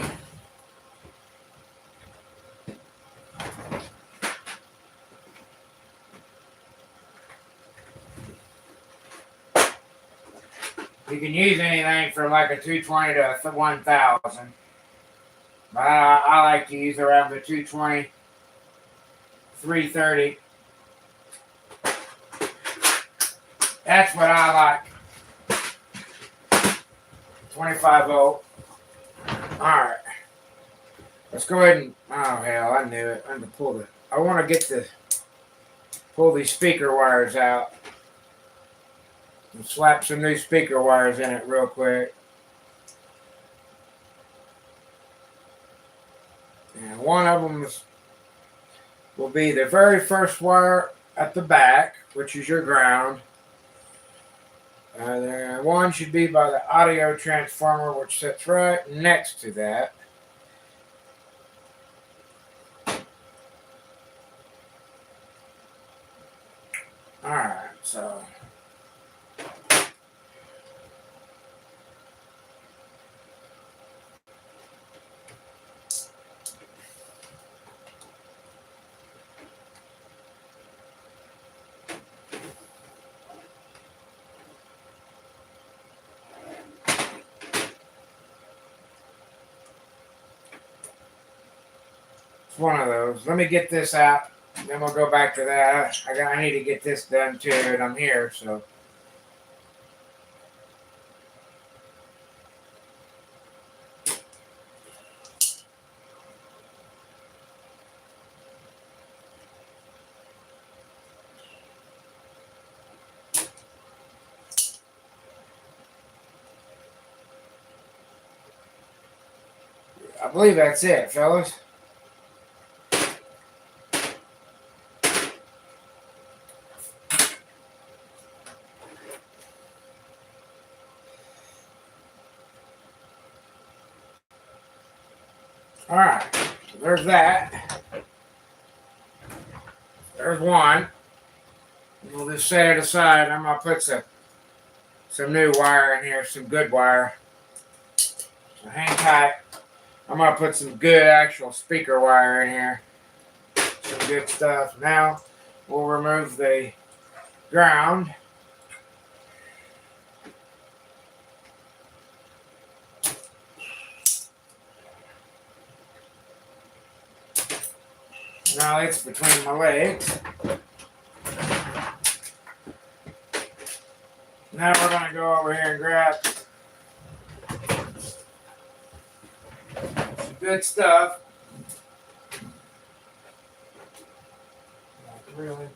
You can use anything from like a 220 to 1000. But I like to use around the 220, 330. That's what I like. 25 volt. Alright. Let's go ahead and, oh hell, I knew it. I'm gonna I want to pull these speaker wires out. And slap some new speaker wires in it real quick. And one of them will be the very first wire at the back, which is your ground. Then one should be by the audio transformer, which sits right next to that. Alright, so one of those. Let me get this out. Then we'll go back to that. I need to get this done too, and I'm here, so. I believe that's it, fellas. Alright, so there's that. There's one. We'll just set it aside. I'm going to put some new wire in here, some good wire. So hang tight. I'm going to put some good actual speaker wire in here. Some good stuff. Now, we'll remove the ground. Now it's between my legs. Now we're going to go over here and grab some good stuff. Not really.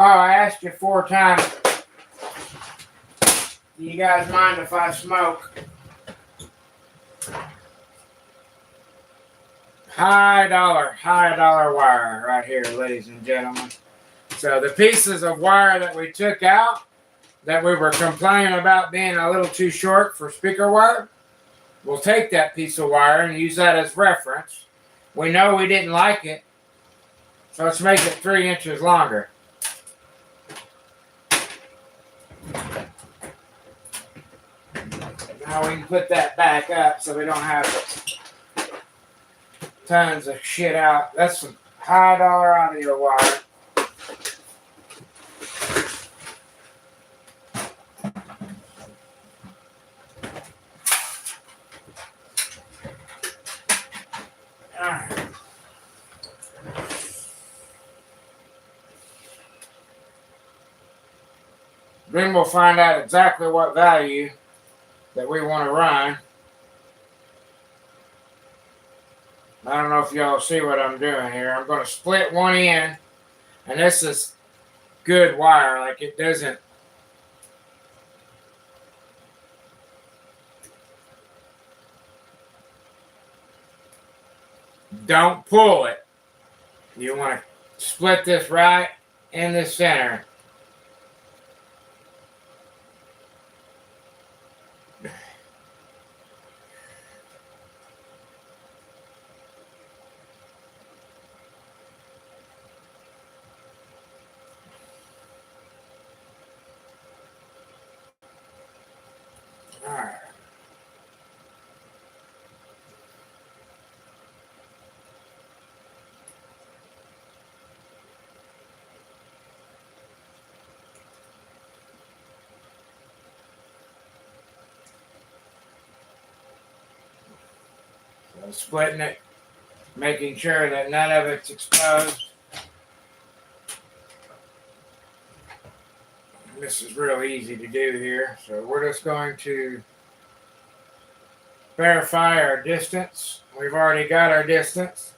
Oh, I asked you 4 times. Do you guys mind if I smoke? High dollar wire right here, ladies and gentlemen. So the pieces of wire that we took out, that we were complaining about being a little too short for speaker wire, we'll take that piece of wire and use that as reference. We know we didn't like it, so let's make it 3 inches longer. Now we can put that back up so we don't have tons of shit out. That's some high dollar audio wire. Alright. Then we'll find out exactly what value that we want to run. I don't know if y'all see what I'm doing here. I'm going to split one end, and this is good wire, like it doesn't. Don't pull it. You want to split this right in the center. All right. So splitting it, making sure that none of it's exposed. This is real easy to do here. So we're just going to verify our distance. We've already got our distance.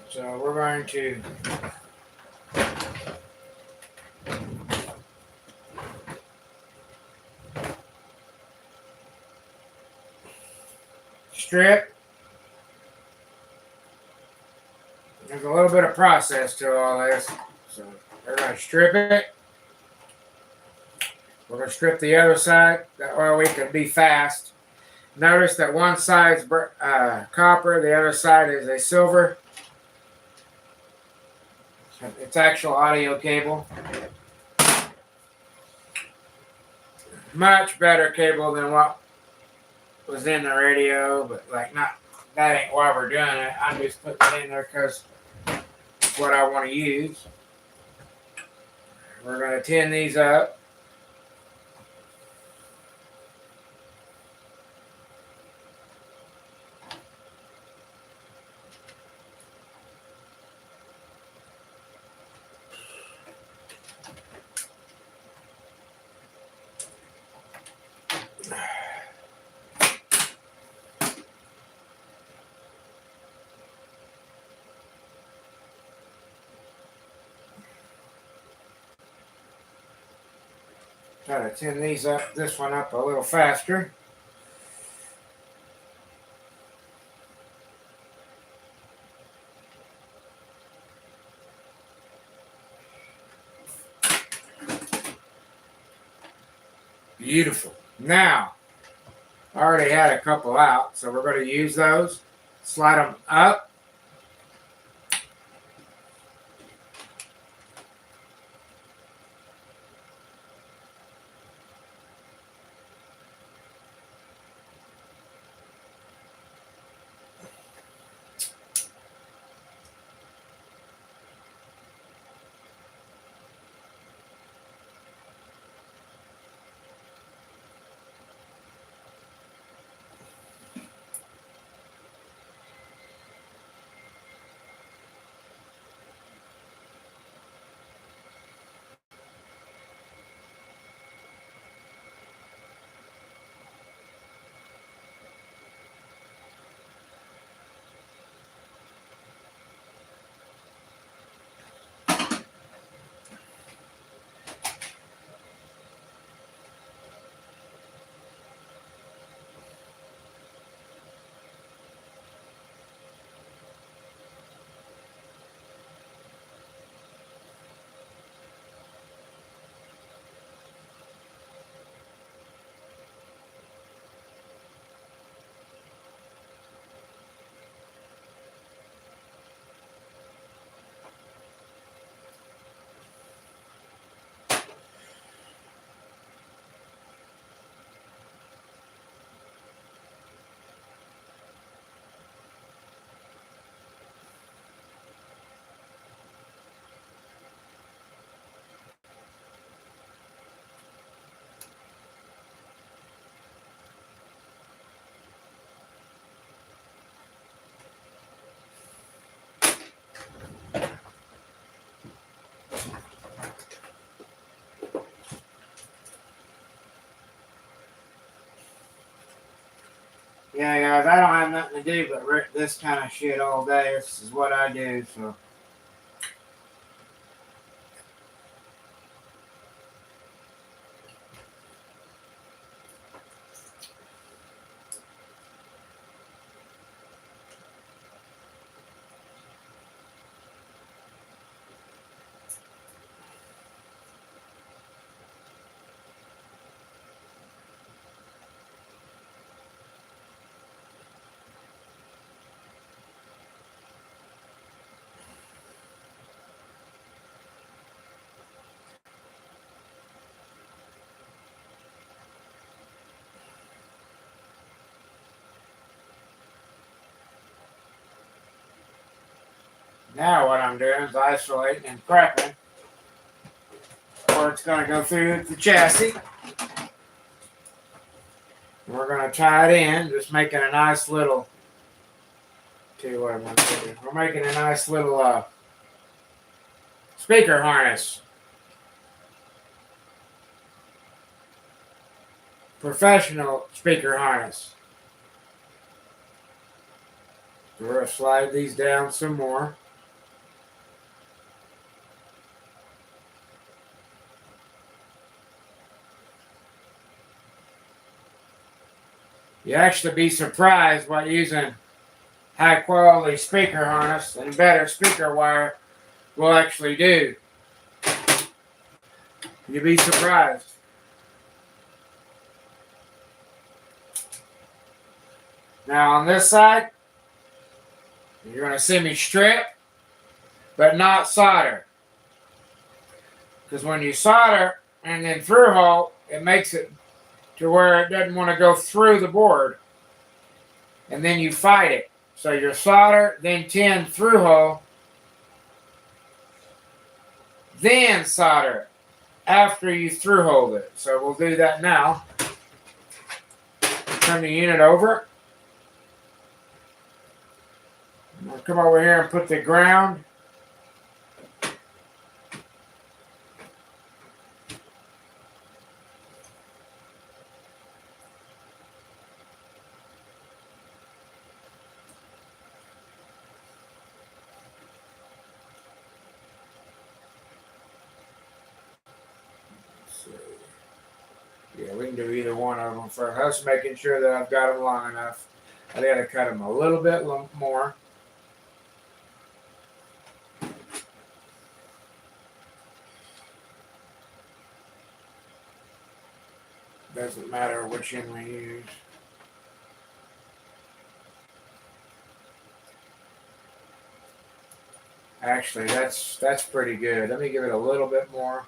So we're going to strip. There's a little bit of process to all this. So we're going to strip it. We're going to strip the other side. That way we can be fast. Notice that one side's copper, the other side is a silver. It's actual audio cable. Much better cable than what was in the radio, but like not, that ain't why we're doing it. I'm just putting it in there because it's what I want to use. We're going to tin these up. Try to tin these up, this one up a little faster. Beautiful. Now, I already had a couple out, so we're going to use those. Slide them up. Yeah, guys, I don't have nothing to do but rip this kind of shit all day. This is what I do, so. Now what I'm doing is isolating and prepping where it's going to go through the chassis. And we're going to tie it in, just making a nice little, tell you what I'm going to do. We're making a nice little speaker harness. Professional speaker harness. We're going to slide these down some more. You actually be surprised what using high quality speaker harness and better speaker wire will actually do. You'd be surprised. Now on this side, you're going to see me strip, but not solder. Because when you solder and then through hole, it makes it to where it doesn't want to go through the board. And then you fight it. So you solder, then tin through hole, then solder after you through hole it. So we'll do that now. Turn the unit over. We'll come over here and put the ground. Yeah, we can do either one of them first. I was making sure that I've got them long enough. I got to cut them a little bit more. Doesn't matter which end we use. Actually, that's pretty good. Let me give it a little bit more.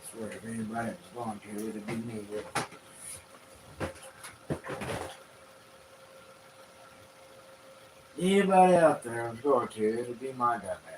I swear, if anybody was going to, it'd be me. Anybody out there was going to, it'd be my dumbass.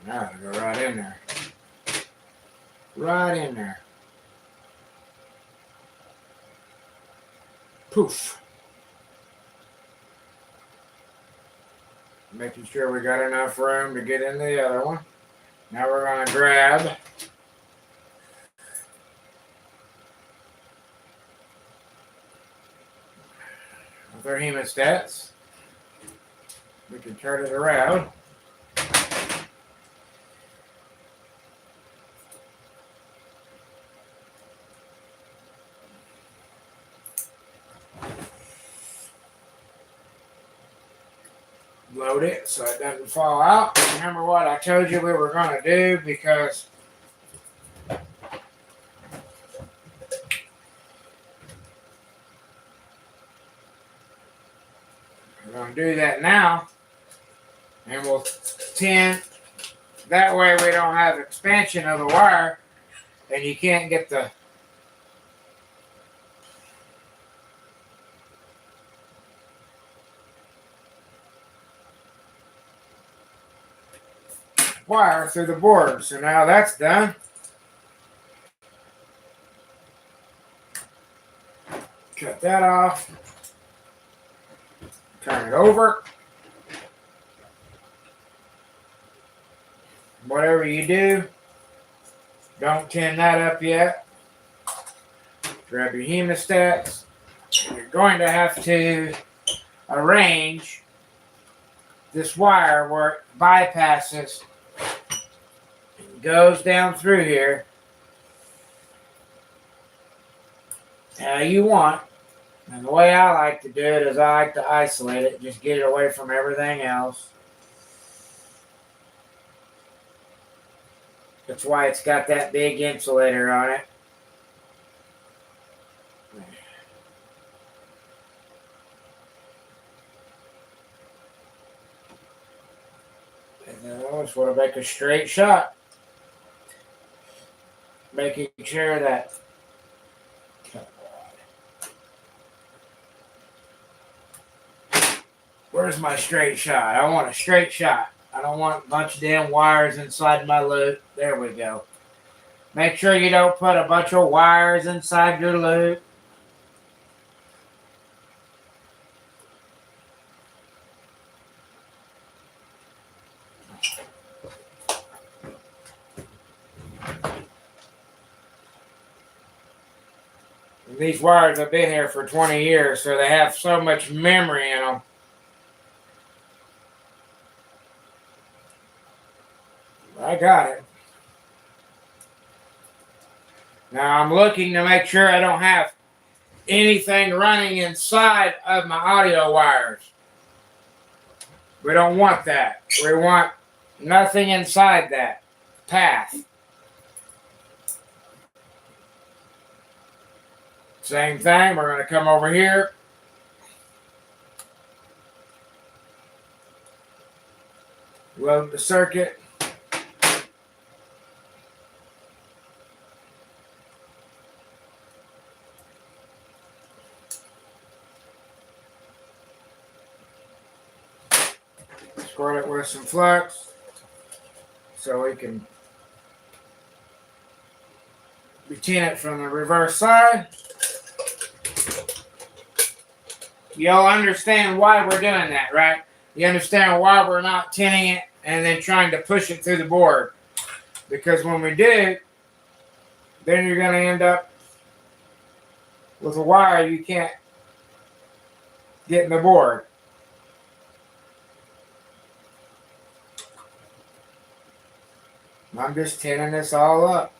Now it'll go right in there. Right in there. Poof. Making sure we got enough room to get in the other one. Now we're going to grab with our hemostats. We can turn it around. Load it so it doesn't fall out. Remember what I told you we were going to do, because we're going to do that now, and we'll tin. That way we don't have expansion of the wire and you can't get the wire through the board. So now that's done. Cut that off. Turn it over. Whatever you do, don't tin that up yet. Grab your hemostats. You're going to have to arrange this wire where it bypasses and goes down through here how you want. And the way I like to do it is I like to isolate it, just get it away from everything else. That's why it's got that big insulator on it. And then I just want to make a straight shot. Making sure that where's my straight shot? I want a straight shot. I don't want a bunch of damn wires inside my loop. There we go. Make sure you don't put a bunch of wires inside your loop. And these wires have been here for 20 years, so they have so much memory in them. I got it. Now I'm looking to make sure I don't have anything running inside of my audio wires. We don't want that. We want nothing inside that path. Same thing, we're going to come over here. Load the circuit. Squirt it with some flux so we can retain it from the reverse side. You'll understand why we're doing that, right? You understand why we're not tinning it and then trying to push it through the board. Because when we do, then you're going to end up with a wire you can't get in the board. I'm just tinning this all up.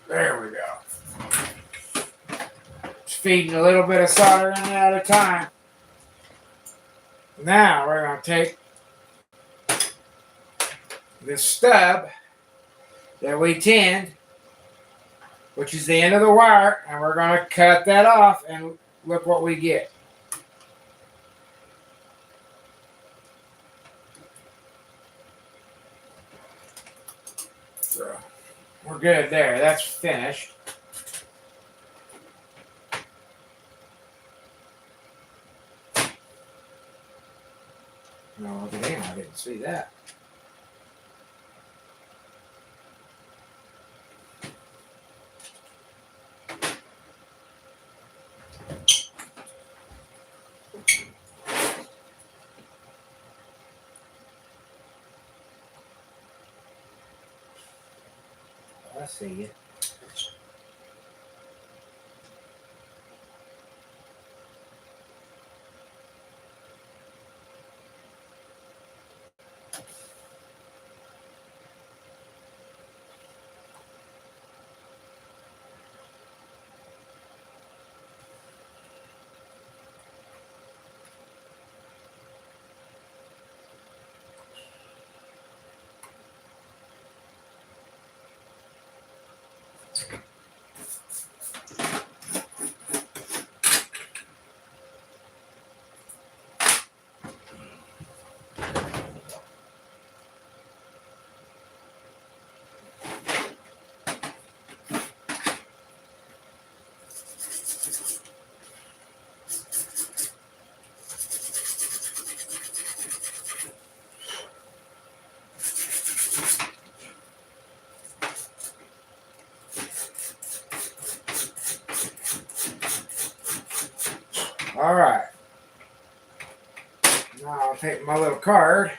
There we go. Just feeding a little bit of solder in at a time. Now we're going to take this stub that we tinned, which is the end of the wire, and we're going to cut that off and look what we get. So we're good there. That's finished. No, look at him. I didn't see that. I see you. All right. Now I'll take my little card.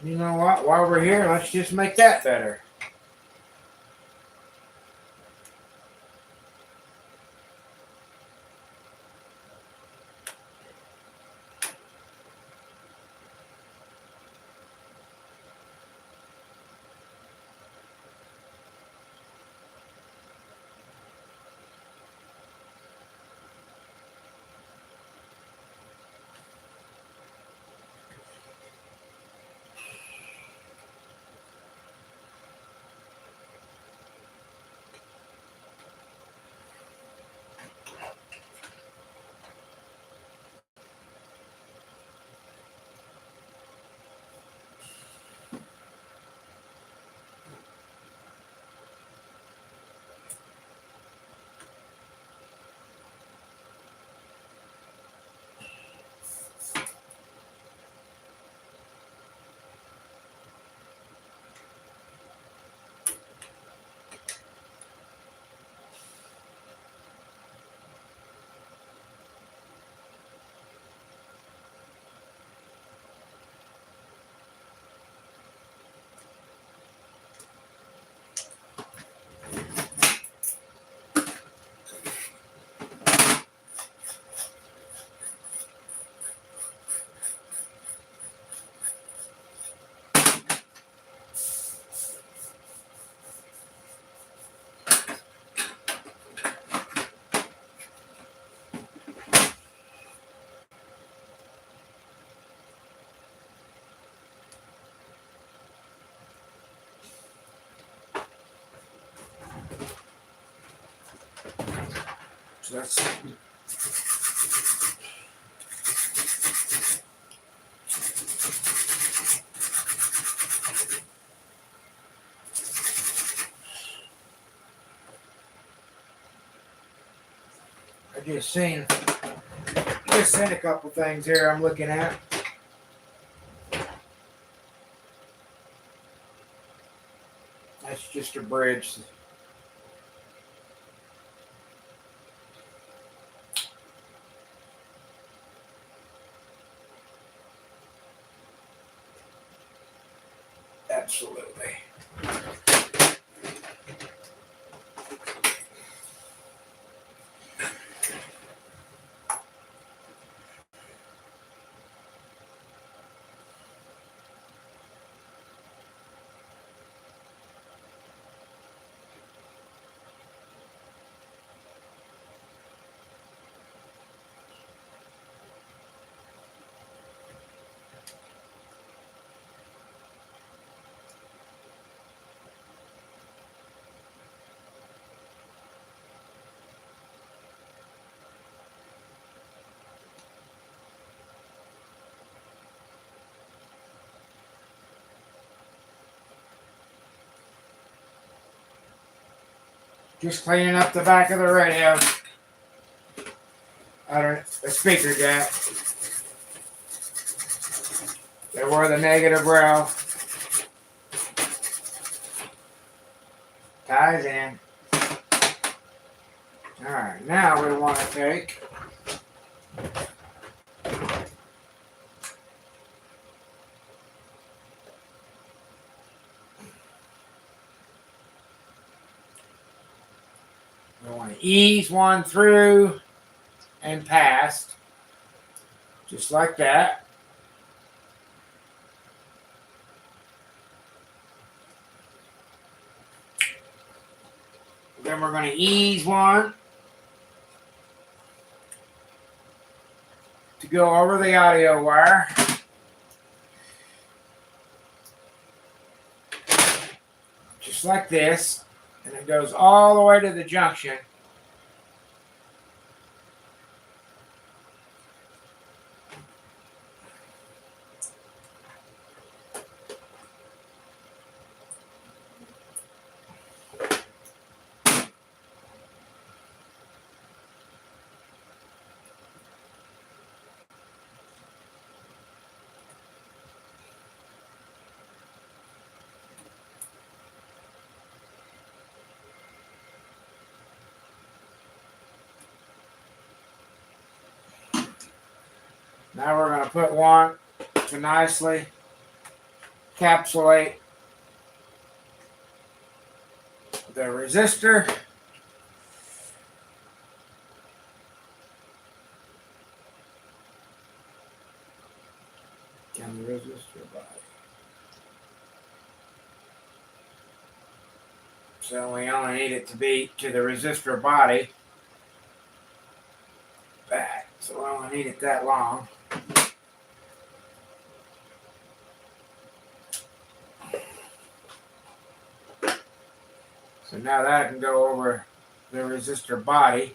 You know what? While we're here, let's just make that better. So that's I just seen a couple things here I'm looking at. That's just a bridge. Absolutely. Just cleaning up the back of the radio. The speaker jack. They were the negative rail. Ties in. Alright, now we want to take we want to ease one through and past. Just like that. Then we're going to ease one to go over the audio wire. Just like this. And it goes all the way to the junction. Now we're going to put one to nicely encapsulate the resistor. And the resistor body. So we only need it to be to the resistor body back. So we only need it that long. So now that can go over the resistor body.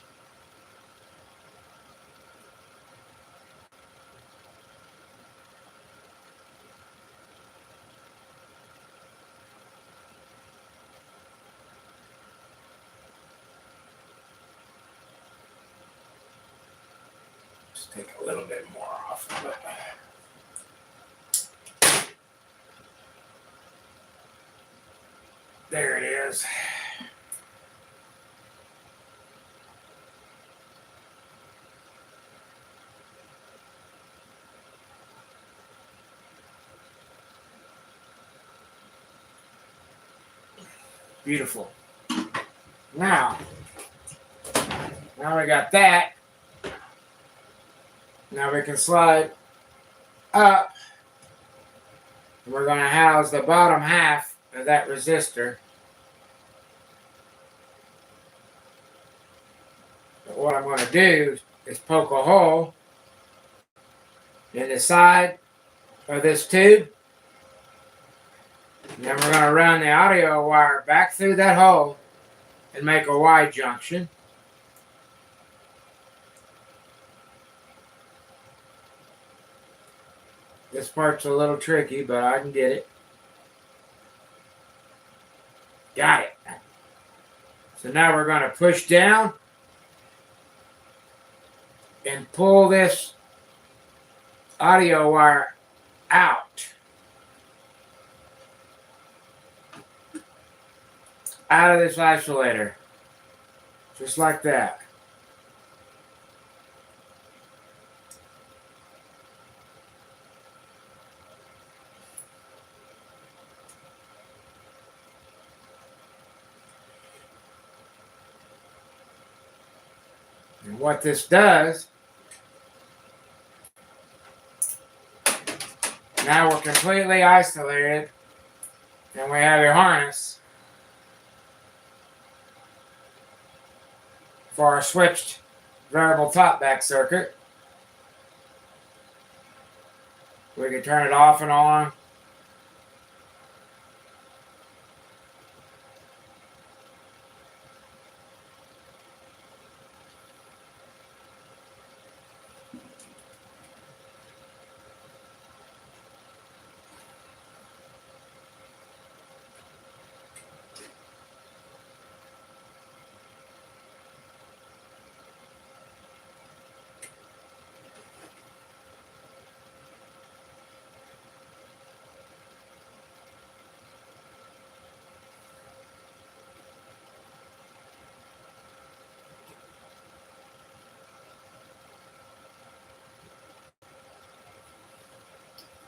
Just take a little bit more off of it. There it is. Beautiful. Now we got that. Now we can slide up. We're going to house the bottom half of that resistor. But what I'm going to do is poke a hole in the side of this tube. And then we're going to run the audio wire back through that hole and make a Y junction. This part's a little tricky, but I can get it. Got it. So now we're going to push down and pull this audio wire out of this isolator. Just like that. what this does, now we're completely isolated and we have a harness for our switched variable top back circuit. We can turn it off and on.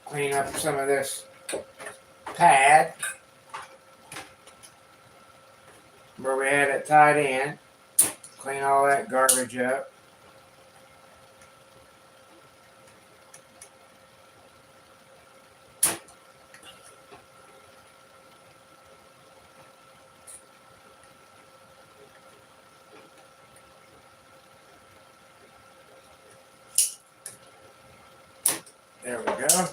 Clean up some of this pad where we had it tied in. Clean all that garbage up. There we go.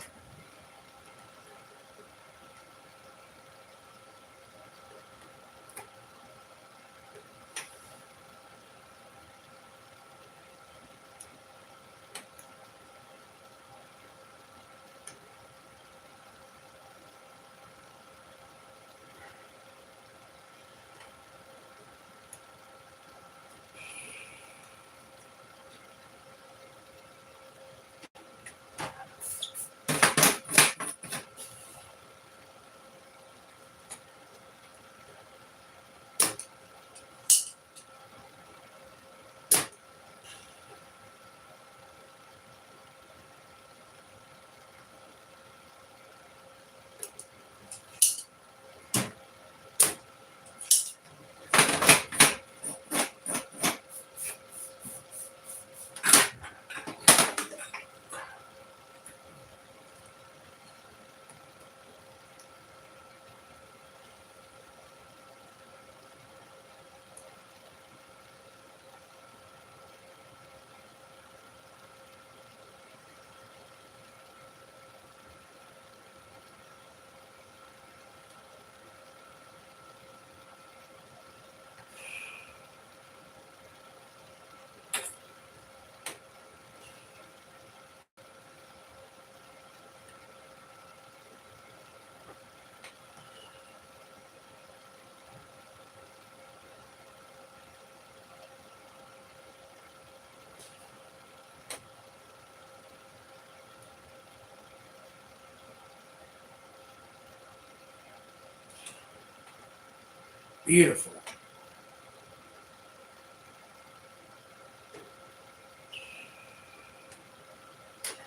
Beautiful.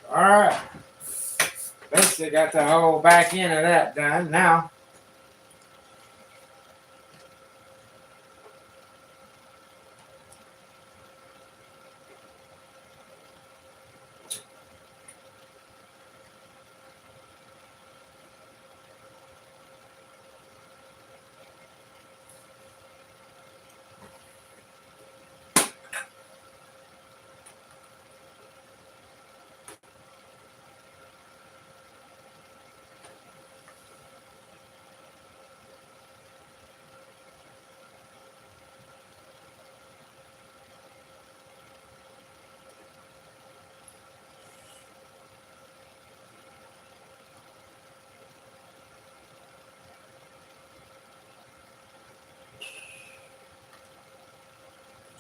All right. Basically got the whole back end of that done. Now,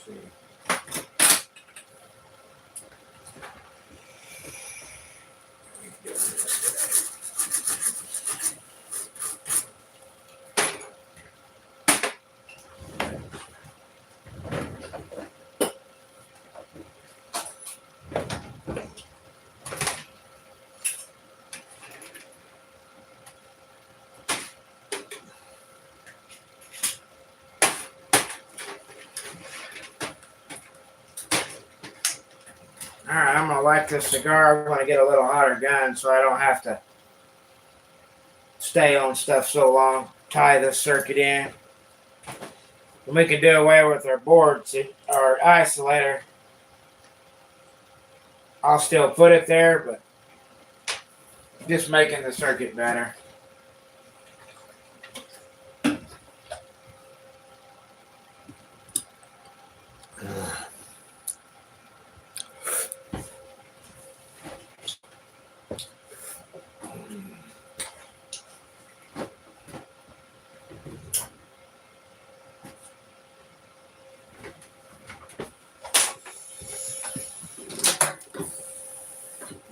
let's see. don't like this cigar. I want to get a little hotter gun so I don't have to stay on stuff so long. Tie this circuit in. And we can do away with our board, our isolator. I'll still put it there, but just making the circuit better.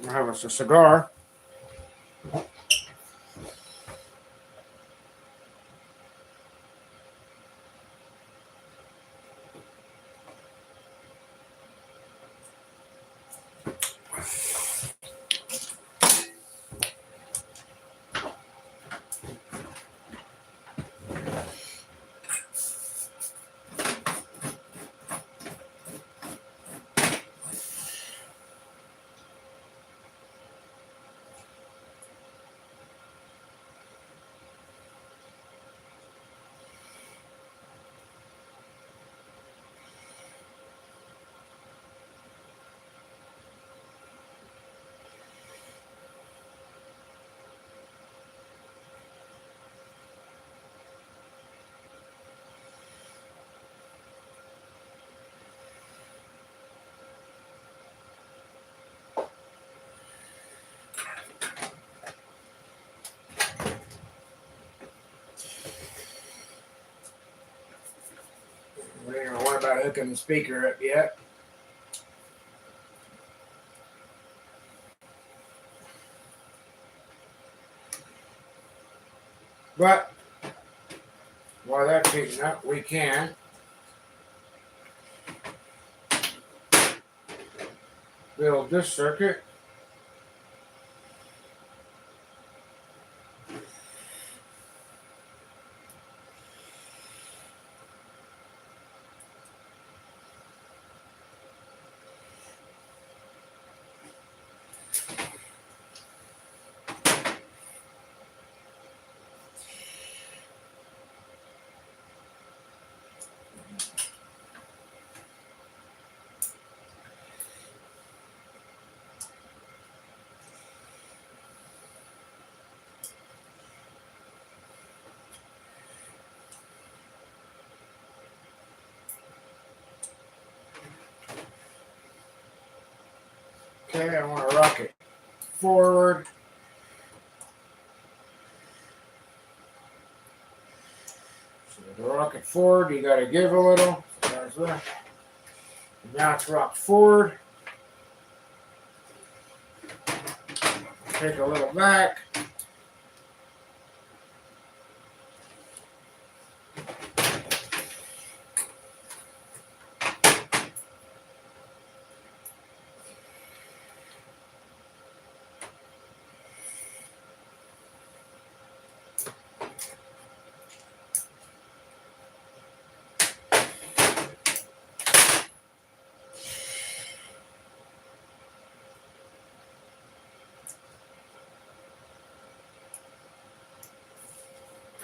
I have us a cigar. We ain't gonna worry about hooking the speaker up yet. But while that's heating up, we can build this circuit. Okay, I want to rock it forward. So to rock it forward, you got to give a little. So there's that. Now it's rocked forward. Take a little back.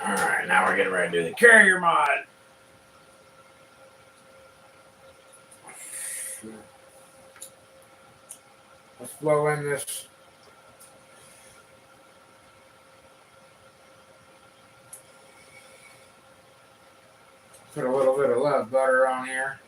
Alright, now we're getting ready to do the carrier mod. Let's blow in this. Put a little bit of love butter on here.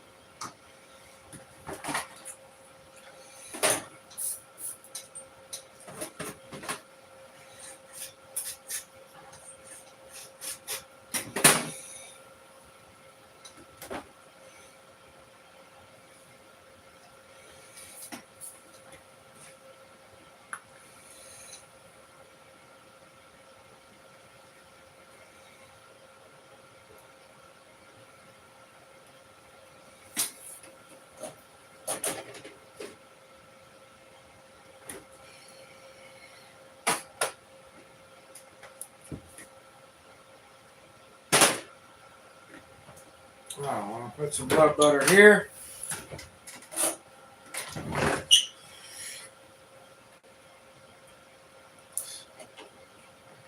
Oh, I want to put some blood butter here.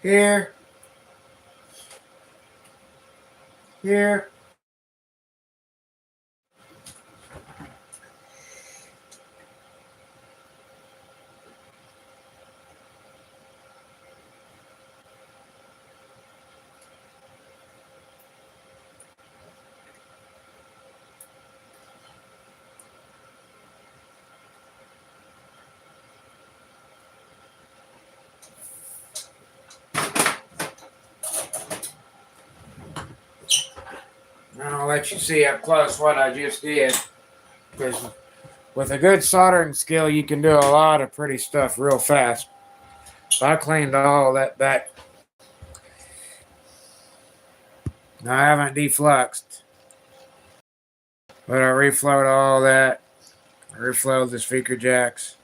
here, here. And I'll let you see up close what I just did. Because with a good soldering skill, you can do a lot of pretty stuff real fast. So I cleaned all that back. Now, I haven't defluxed, but I reflowed all that. I reflowed the speaker jacks.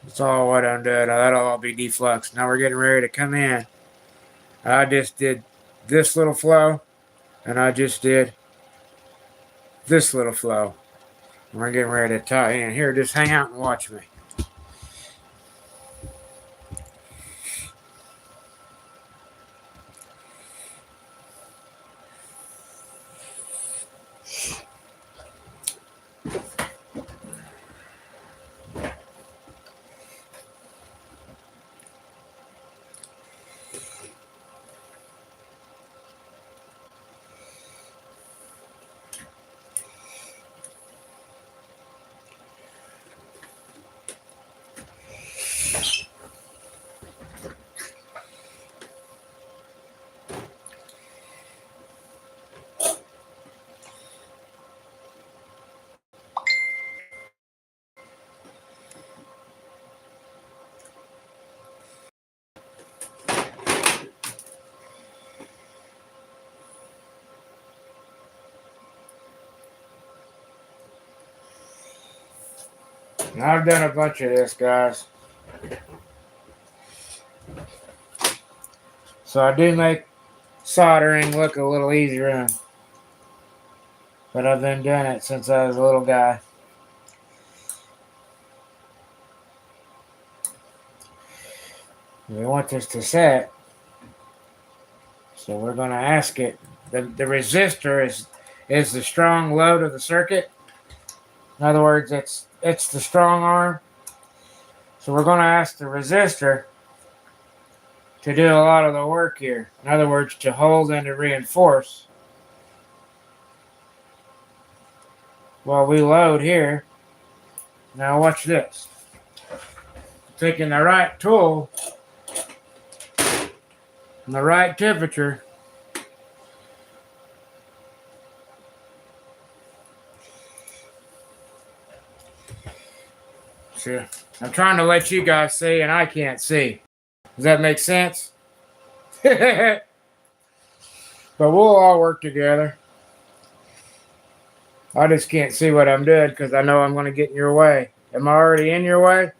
That's all what I'm doing. That'll all be defluxed. Now we're getting ready to come in. I just did this little flow, and I just did this little flow. We're getting ready to tie in. Here, just hang out and watch me. Now, I've done a bunch of this, guys. So I do make soldering look a little easier, but I've been doing it since I was a little guy. We want this to set, so we're going to ask it. The resistor is the strong load of the circuit. In other words, it's the strong arm. So we're going to ask the resistor to do a lot of the work here. In other words, to hold and to reinforce. While we load here. Now watch this. Taking the right tool and the right temperature. See, I'm trying to let you guys see and I can't see. Does that make sense? But we'll all work together. I just can't see what I'm doing because I know I'm going to get in your way. Am I already in your way?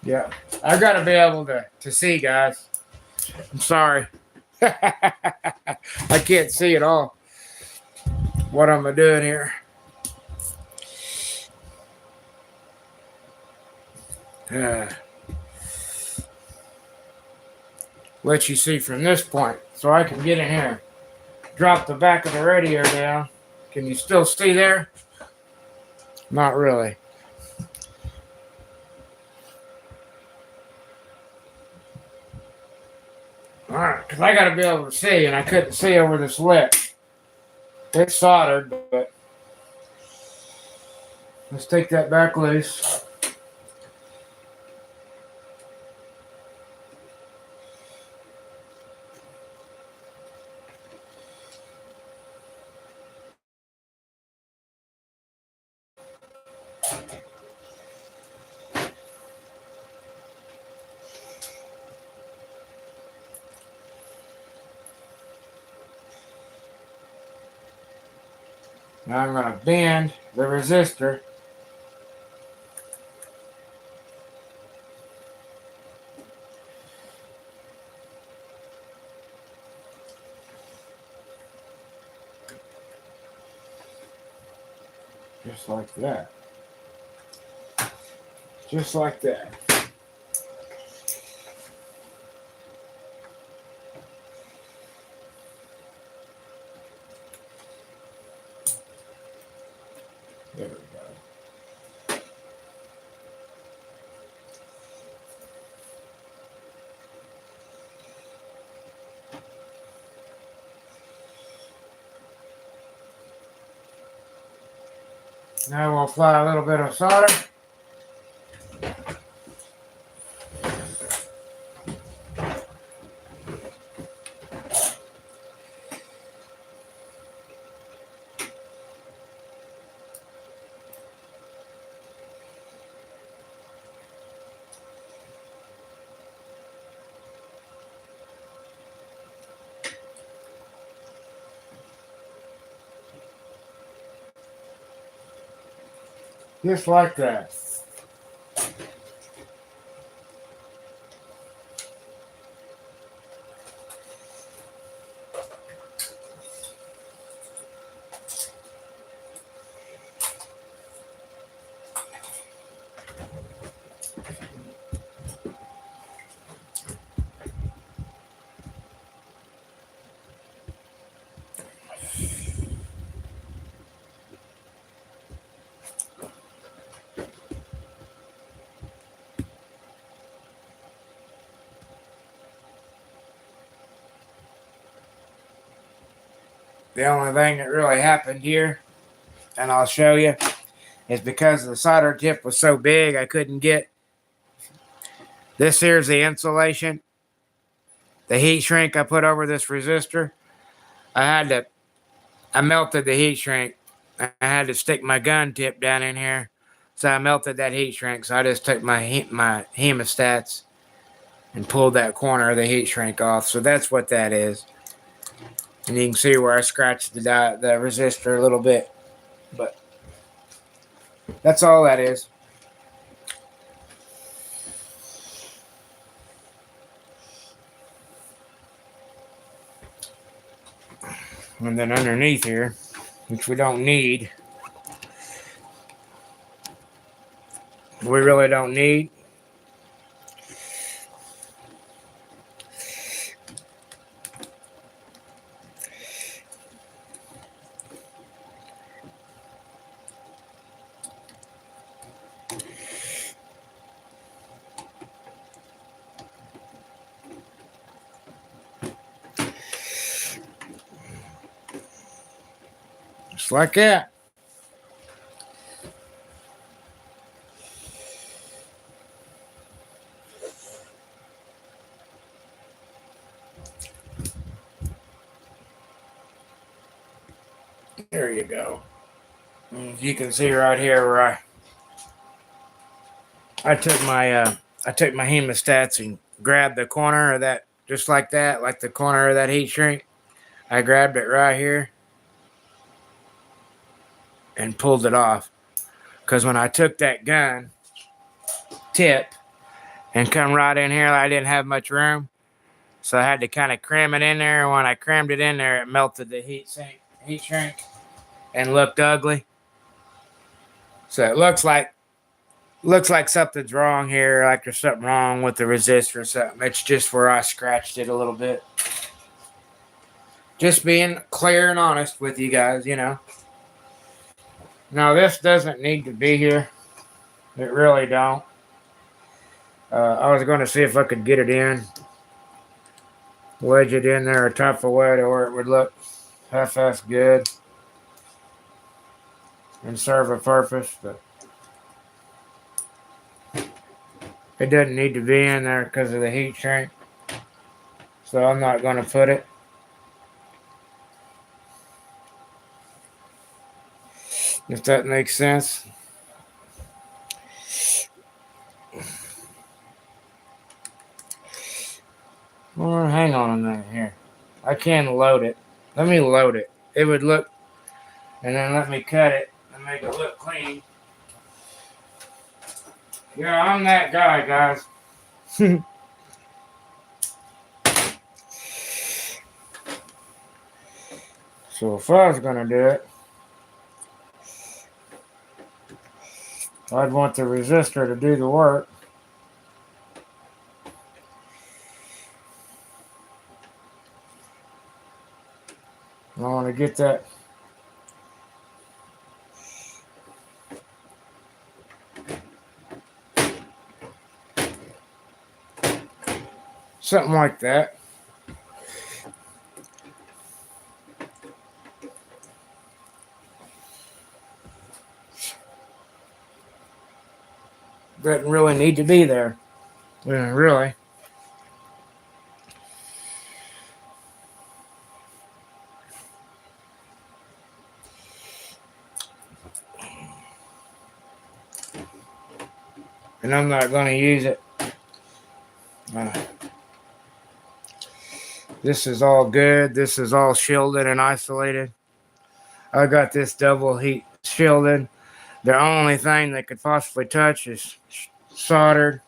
Yeah. I've got to be able to see, guys. I'm sorry. I can't see at all what I'm doing here. Let you see from this point so I can get in here. Drop the back of the radio down. Can you still see there? Not really. Alright, because I got to be able to see, and I couldn't see over this lip. It's soldered, but let's take that back loose. Now I'm going to bend the resistor. Just like that. Just like that. There we go. Now we'll apply a little bit of solder. Just like that. The only thing that really happened here, and I'll show you, is because the solder tip was so big I couldn't get. This here's the insulation. The heat shrink I put over this resistor. I melted the heat shrink. I had to stick my gun tip down in here. So I melted that heat shrink. So I just took my hemostats and pulled that corner of the heat shrink off. So that's what that is. And you can see where I scratched the resistor a little bit. But that's all that is. And then underneath here, which we don't need, we really don't need. Just like that. There you go. And you can see right here where I took my hemostats and grabbed the corner of that, just like that, like the corner of that heat shrink. I grabbed it right here and pulled it off. Because when I took that gun tip and come right in here, I didn't have much room. So I had to kind of cram it in there. And when I crammed it in there, it melted the heat shrink and looked ugly. So it looks like something's wrong here, like there's something wrong with the resistor or something. It's just where I scratched it a little bit. Just being clear and honest with you guys, you know. Now this doesn't need to be here. It really don't. I was going to see if I could get it in. Wedge it in there a type of way to where it would look half-assed good. And serve a purpose, but it doesn't need to be in there because of the heat shrink. So I'm not going to put it. If that makes sense. Well, hang on a minute here. I can load it. Let me load it. It would look, and then let me cut it and make it look clean. Yeah, I'm that guy, guys. So if I was going to do it, I'd want the resistor to do the work. I want to get that something like that. Doesn't really need to be there. Yeah, really. And I'm not going to use it. This is all good. This is all shielded and isolated. I got this double heat shielded. The only thing that could possibly touch is soldered.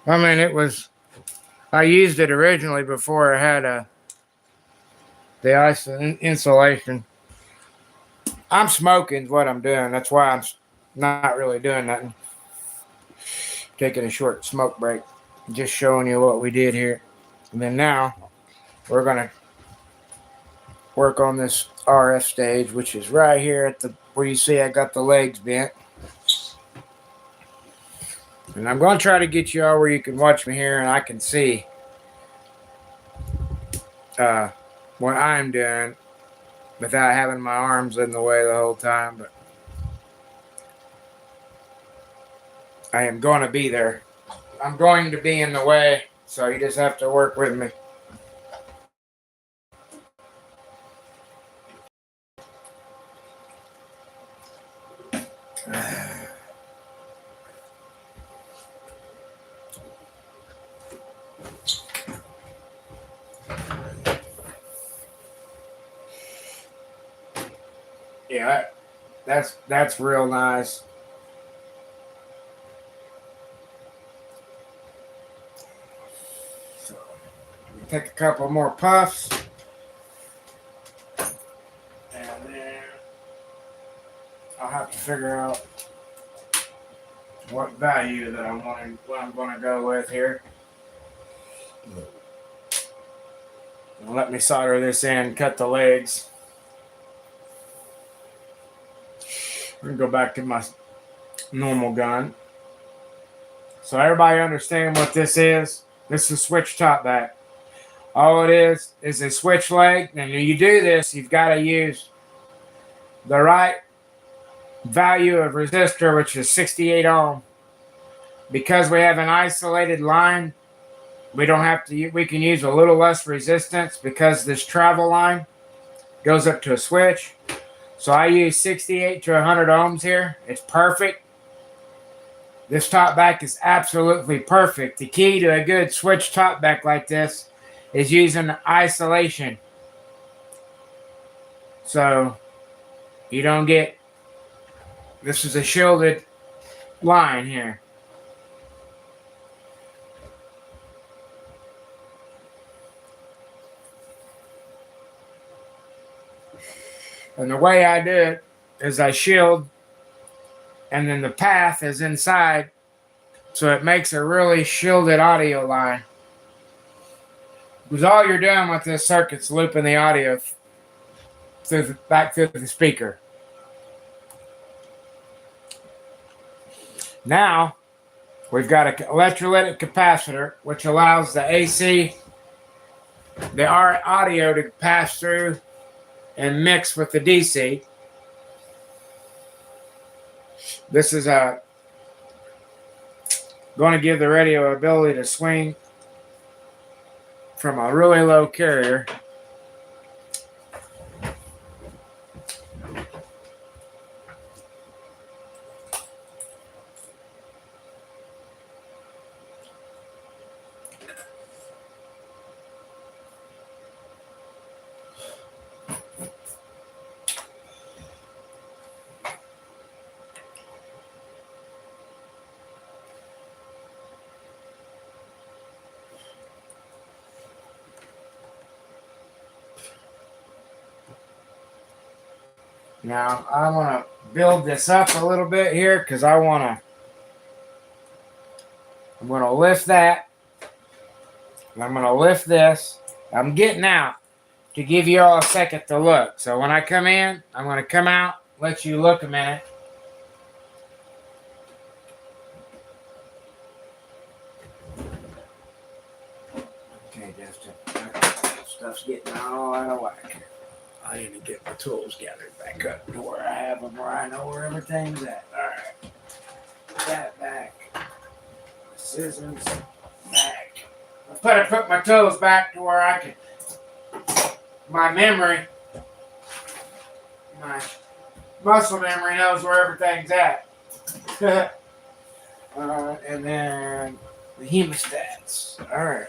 I mean, I used it originally before I had the insulation. I'm smoking is what I'm doing. That's why I'm not really doing nothing. Taking a short smoke break. Just showing you what we did here. And then now we're going to work on this RF stage, which is right here at the where you see I got the legs bent. And I'm going to try to get you all where you can watch me here and I can see what I'm doing without having my arms in the way the whole time. But I am going to be there. I'm going to be in the way, so you just have to work with me. Yeah, that's real nice. So, take a couple more puffs, and then I'll have to figure out what value that I'm going to go with here. Let me solder this in, cut the legs. I'm going to go back to my normal gun. So everybody understand what this is? This is a switch top back. All it is a switch leg. And when you do this, you've got to use the right value of resistor, which is 68 ohm. Because we have an isolated line, we can use a little less resistance because this travel line goes up to a switch. So I use 68 to 100 ohms here. It's perfect. This top back is absolutely perfect. The key to a good switch top back like this is using isolation. So you don't get, this is a shielded line here. And the way I do it is I shield, and then the path is inside, so it makes a really shielded audio line. Because all you're doing with this circuit's looping the audio back through the speaker. Now, we've got an electrolytic capacitor, which allows the AC, the audio to pass through and mix with the DC. This is going to give the radio ability to swing from a really low carrier Now, I want to build this up a little bit here because I'm going to lift that. And I'm going to lift this. I'm getting out to give you all a second to look. So when I come in, I'm going to come out, let you look a minute. Okay, Justin. Stuff's getting all out of whack here. I need to get my tools gathered back up to where I have them, where I know where everything's at. All right. Put that back. Scissors back. I put my toes back to where I can. My memory, my muscle memory knows where everything's at. And then the hemostats. All right.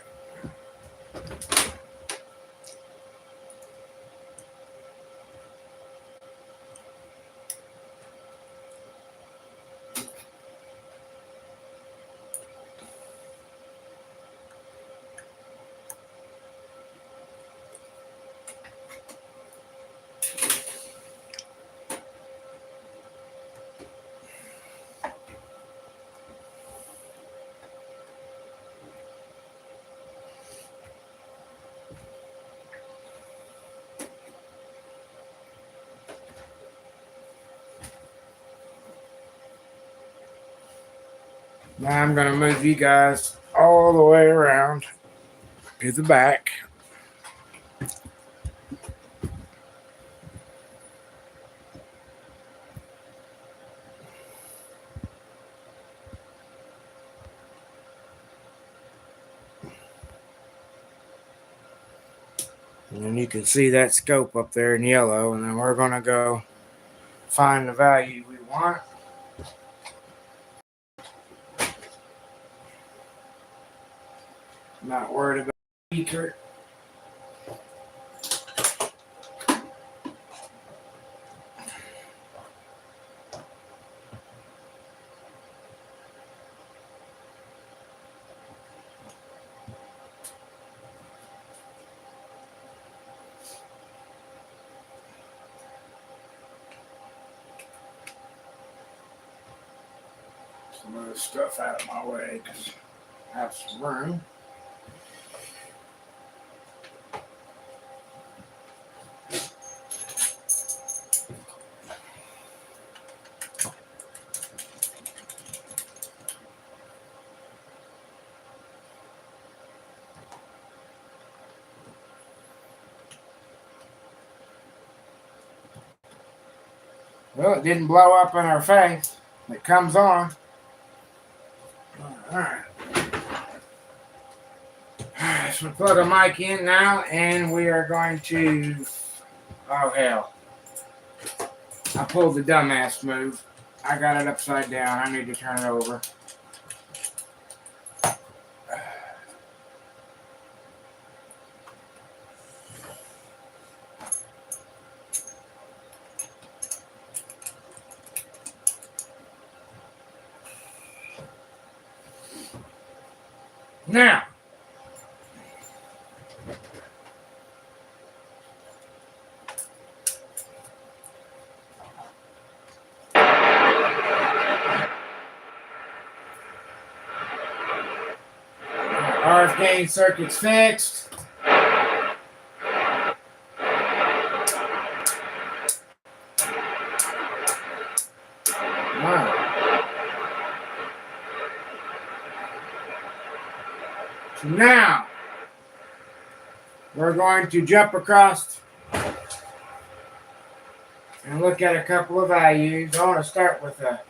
Now I'm going to move you guys all the way around to the back. And then you can see that scope up there in yellow. And then we're going to go find the value we want. Not worried about the beaker. Some of this stuff out of my way because I have some room. Well, it didn't blow up in our face. It comes on. All right. So we plug a mic in now, and we are going to. Oh hell! I pulled the dumbass move. I got it upside down. I need to turn it over. Now, RF gain circuit's fixed. Wow. So now, we're going to jump across and look at a couple of values. I want to start with a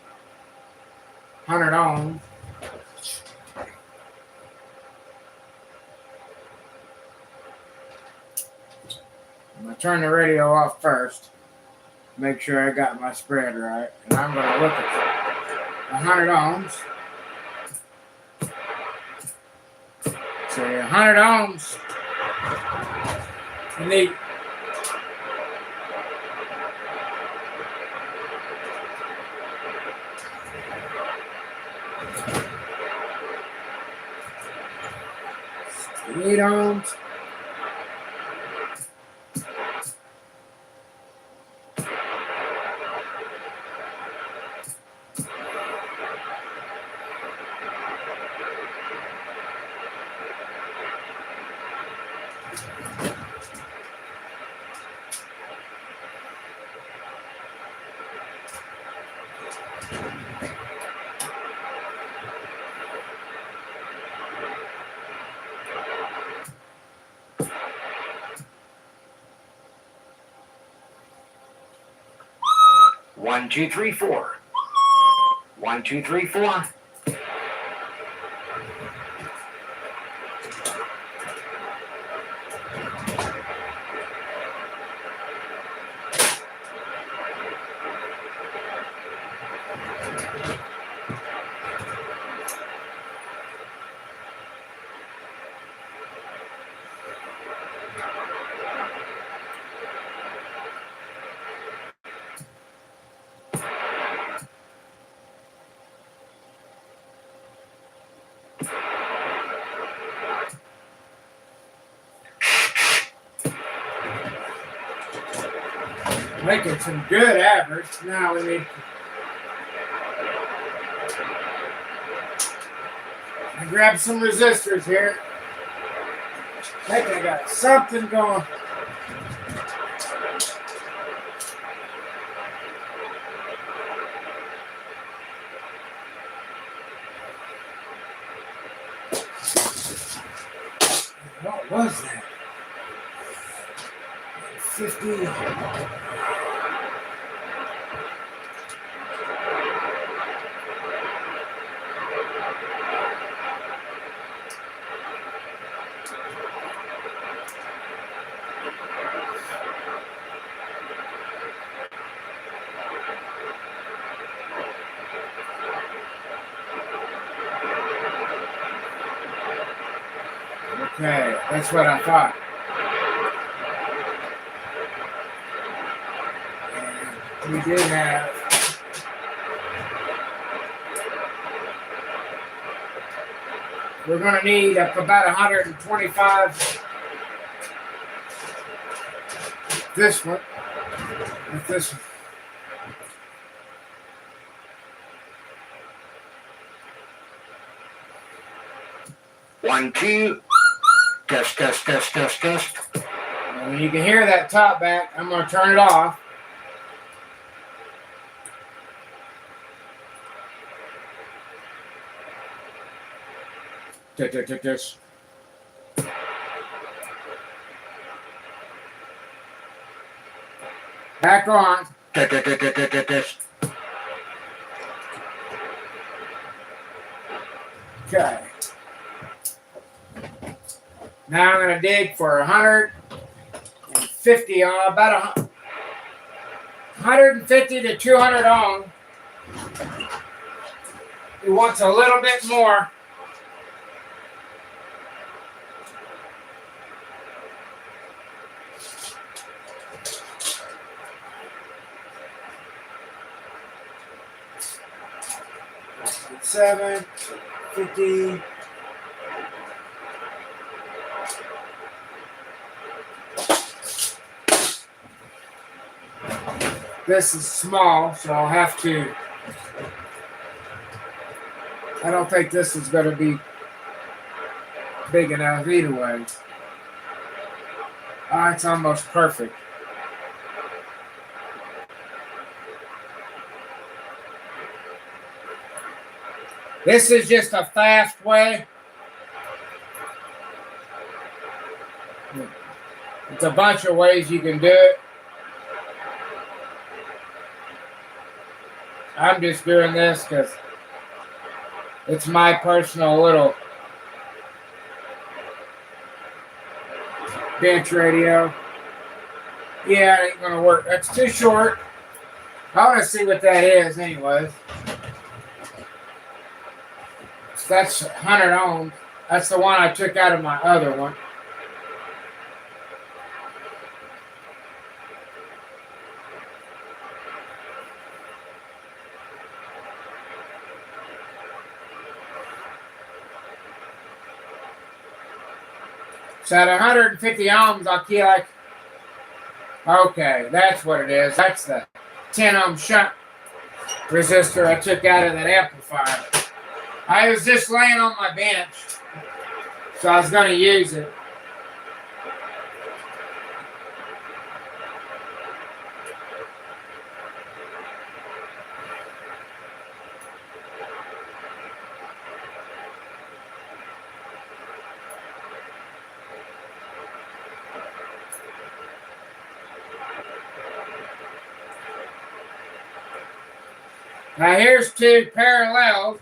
100 ohm. I'm going to turn the radio off first. Make sure I got my spread right. And I'm going to look at 100 ohms. So 100 ohms. You need eight ohms. 1, 2, 3, 4. 1, 2, 3, 4. Making some good average. Now we need to grab some resistors here. I think I got something going. What was that? 50. Okay, that's what I thought. And we did have we're going to need up about 125 this one with this one. One, two. Test, test, test, test, test. And when you can hear that top back, I'm going to turn it off. Test, test, test, test. Back on. Test, test, test, test, test, test. Okay. Now I'm going to dig for 150 on about 150 to 200 ohm. He wants a little bit more. Seven, 50. This is small, so I'll have to. I don't think this is going to be big enough either way. It's almost perfect. This is just a fast way. It's a bunch of ways you can do it. I'm just doing this because it's my personal little bench radio. Yeah, it ain't going to work. That's too short. I want to see what that is anyways. So that's 100 ohms. That's the one I took out of my other one. So at 150 ohms, I'll keep like, okay, that's what it is. That's the 10 ohm shunt resistor I took out of that amplifier. I was just laying on my bench, so I was going to use it. Now here's two parallels.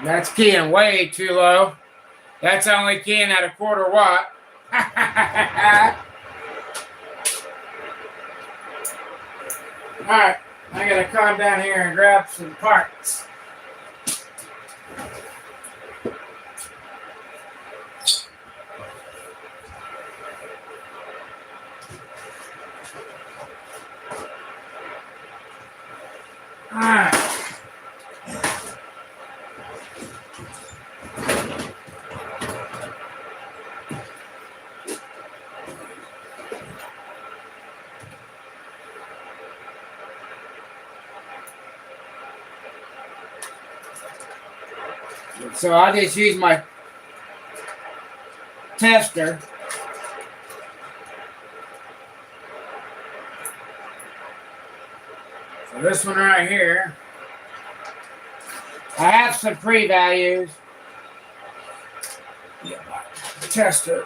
That's keying way too low. That's only keying at 1/4 watt. Alright, I gotta come down here and grab some parts. Alright. So I just use my tester. So this one right here, I have some pre-values. Tester.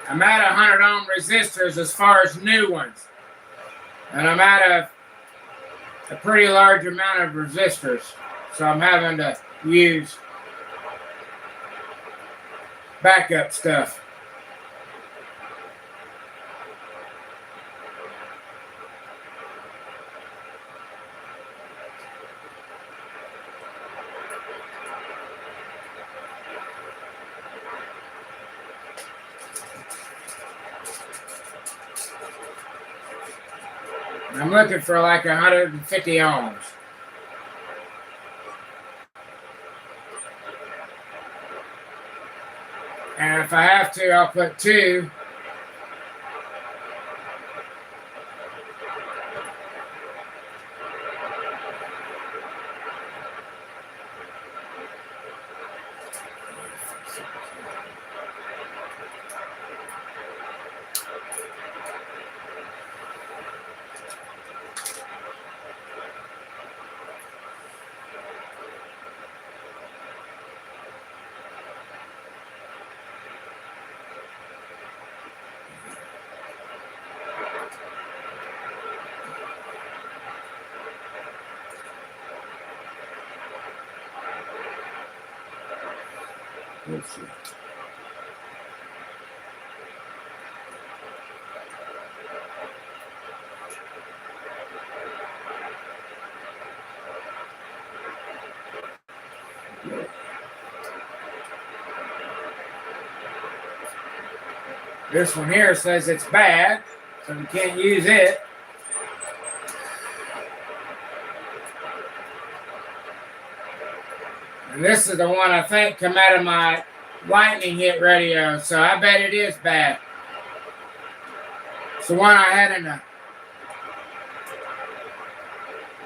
I'm at 100 ohm resistors as far as new ones. And I'm at a pretty large amount of resistors. So I'm having to use backup stuff. I'm looking for like 150 ohms. And if I have to, I'll put 2. Let's see. This one here says it's bad, so we can't use it. And this is the one I think come out of my lightning hit radio, so I bet it is bad. It's the one I had in the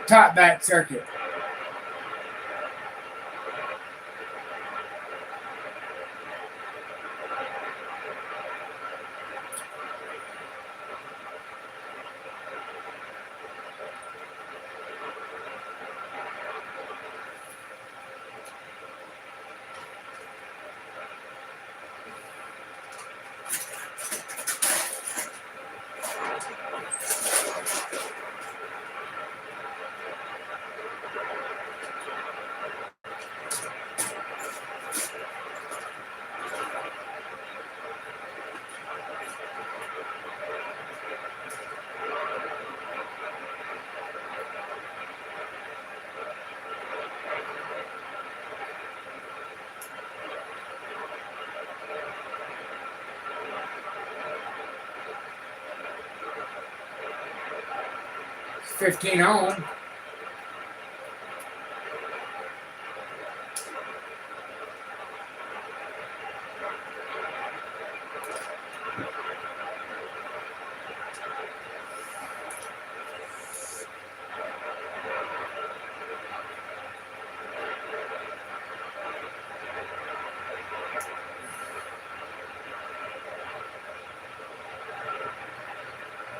top back circuit. It's 15 ohm.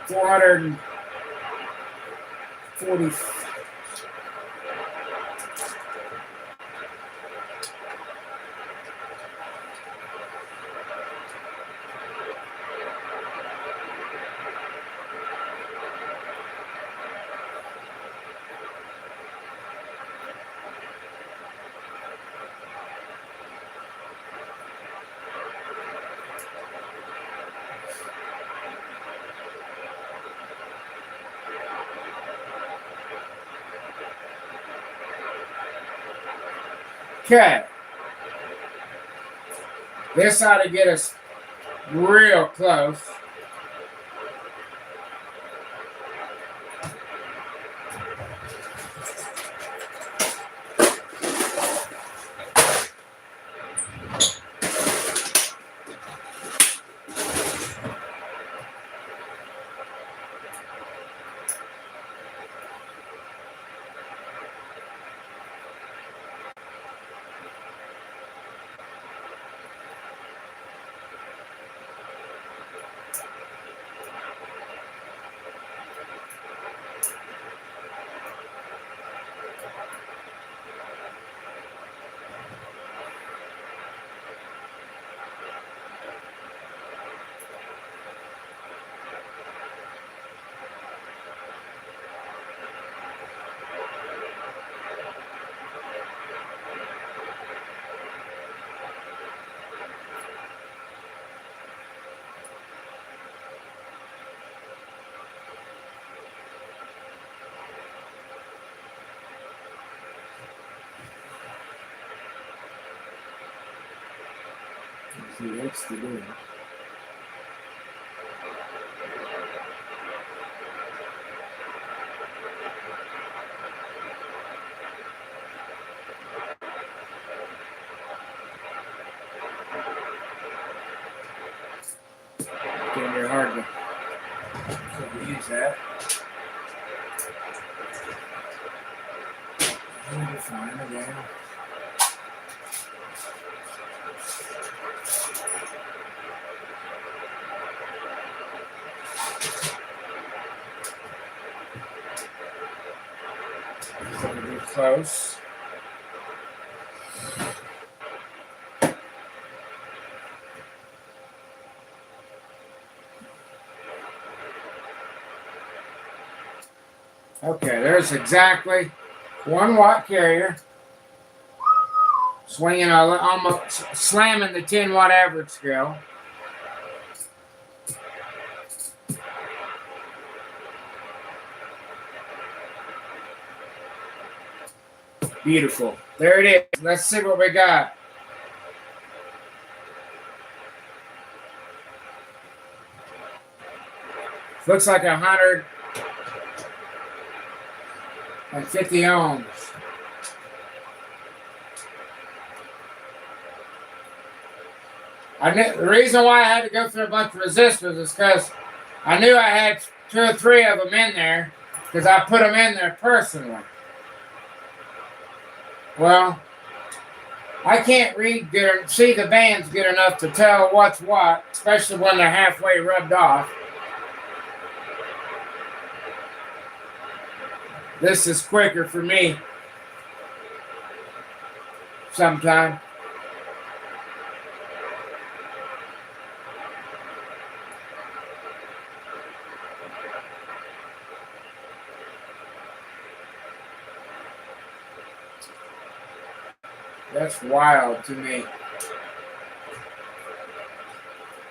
440. Okay. This ought to get us real close. He likes to do it. Getting very hard to use that. You'll be fine again. Close. Okay, there's exactly 1 watt carrier swinging almost slamming the 10 watt average scale. Beautiful. There it is. Let's see what we got. Looks like 150 ohms. The reason why I had to go through a bunch of resistors is because I knew I had 2 or 3 of them in there because I put them in there personally. Well, I can't read good, see the bands good enough to tell what's what, especially when they're halfway rubbed off. This is quicker for me sometimes. That's wild to me.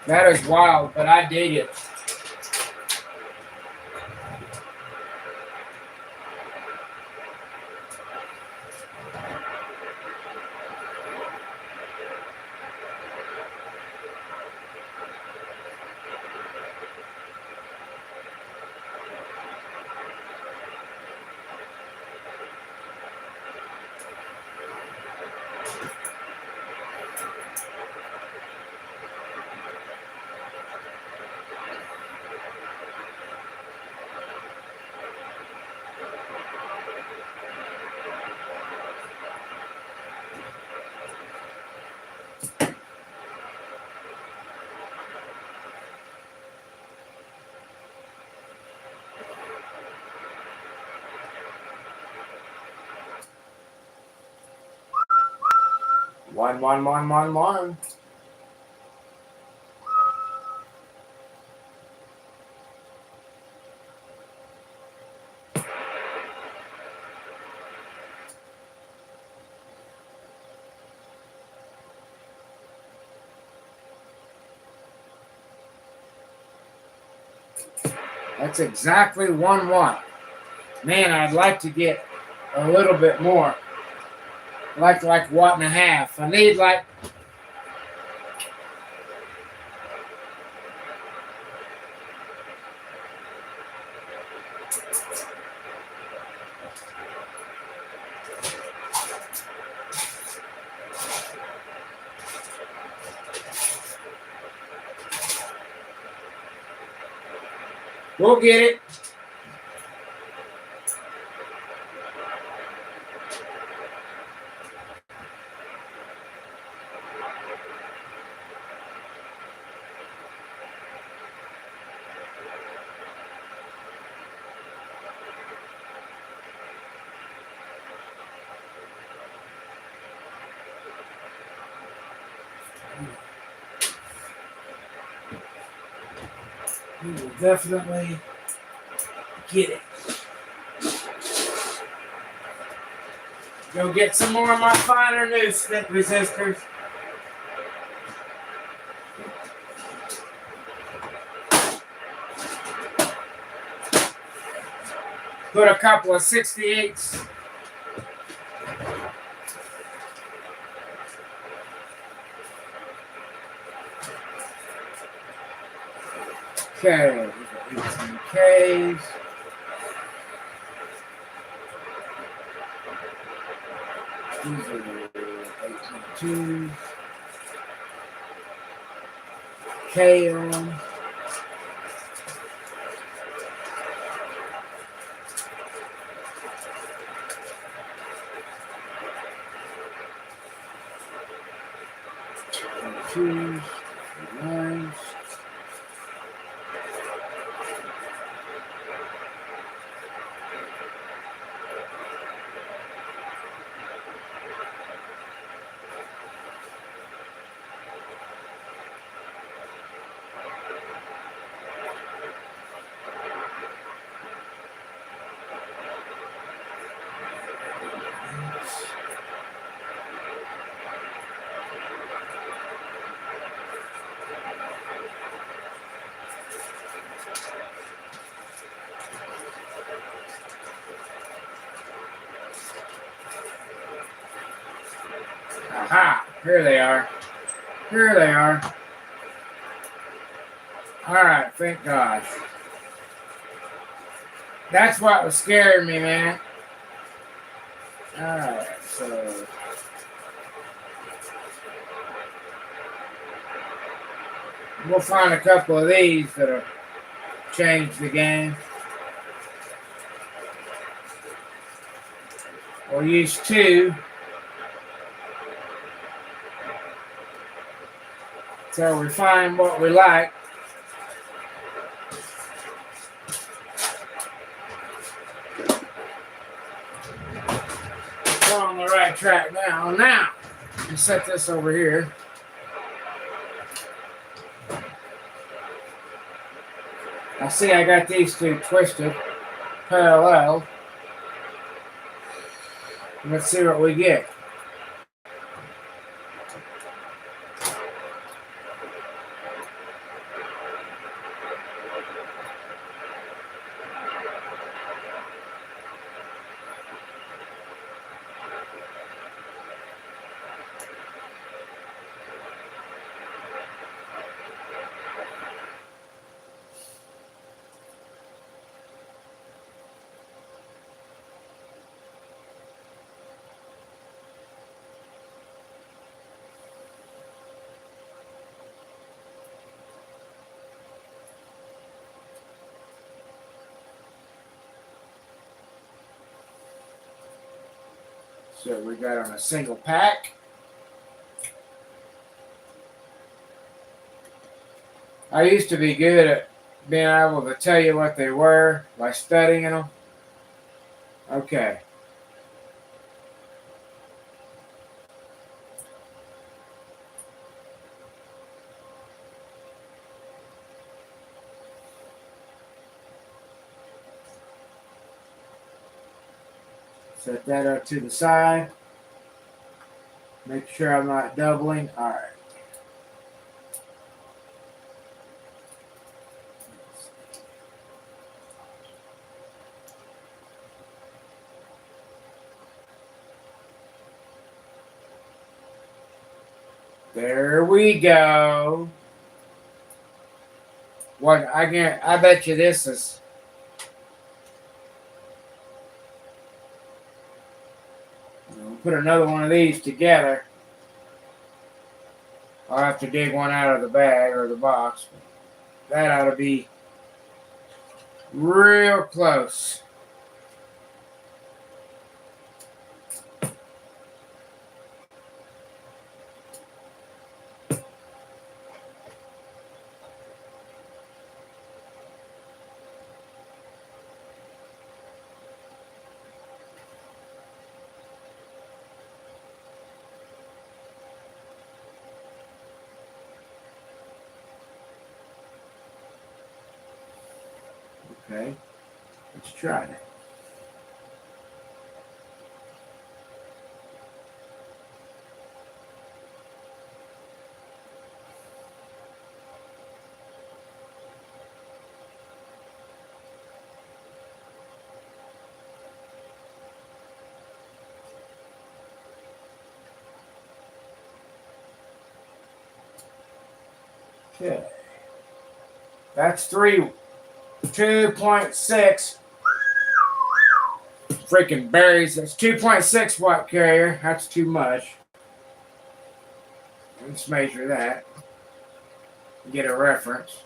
That is wild, but I dig it. One, one, one, one, one. That's exactly 1 watt. Man, I'd like to get a little bit more. Like 1.5 watts. I need like we'll get it. We will definitely get it. Go get some more of my finer new stick resistors. Put a couple of 68s. Okay, 18Ks. These are 18.2s. K on. Twos, nines. Aha! Here they are. Here they are. Alright, thank God. That's what was scaring me, man. Alright, so we'll find a couple of these that'll change the game. We'll use 2. So we find what we like. We're on the right track now. Now, let's set this over here. I see I got these 2 twisted parallel. Let's see what we get. So we got on a single pack. I used to be good at being able to tell you what they were by studying them. Okay. Set that up to the side. Make sure I'm not doubling. All right. There we go. What I bet you this is. Put another one of these together. I'll have to dig one out of the bag or the box. That ought to be real close. Okay, let's try it. Okay, that's 2.6 freaking berries. That's 2.6 watt carrier. That's too much. Let's measure that. Get a reference.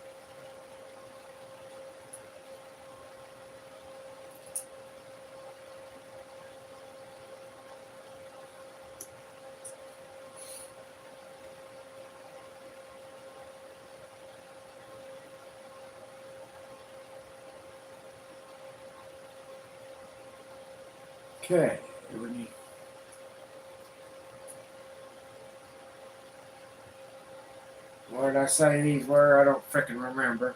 Okay. What did I say these were? I don't freaking remember.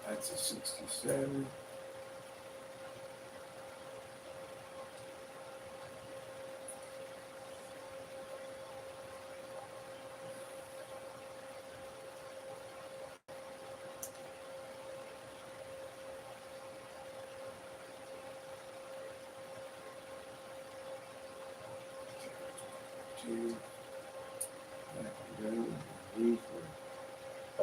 That's a 67. Two. These were. I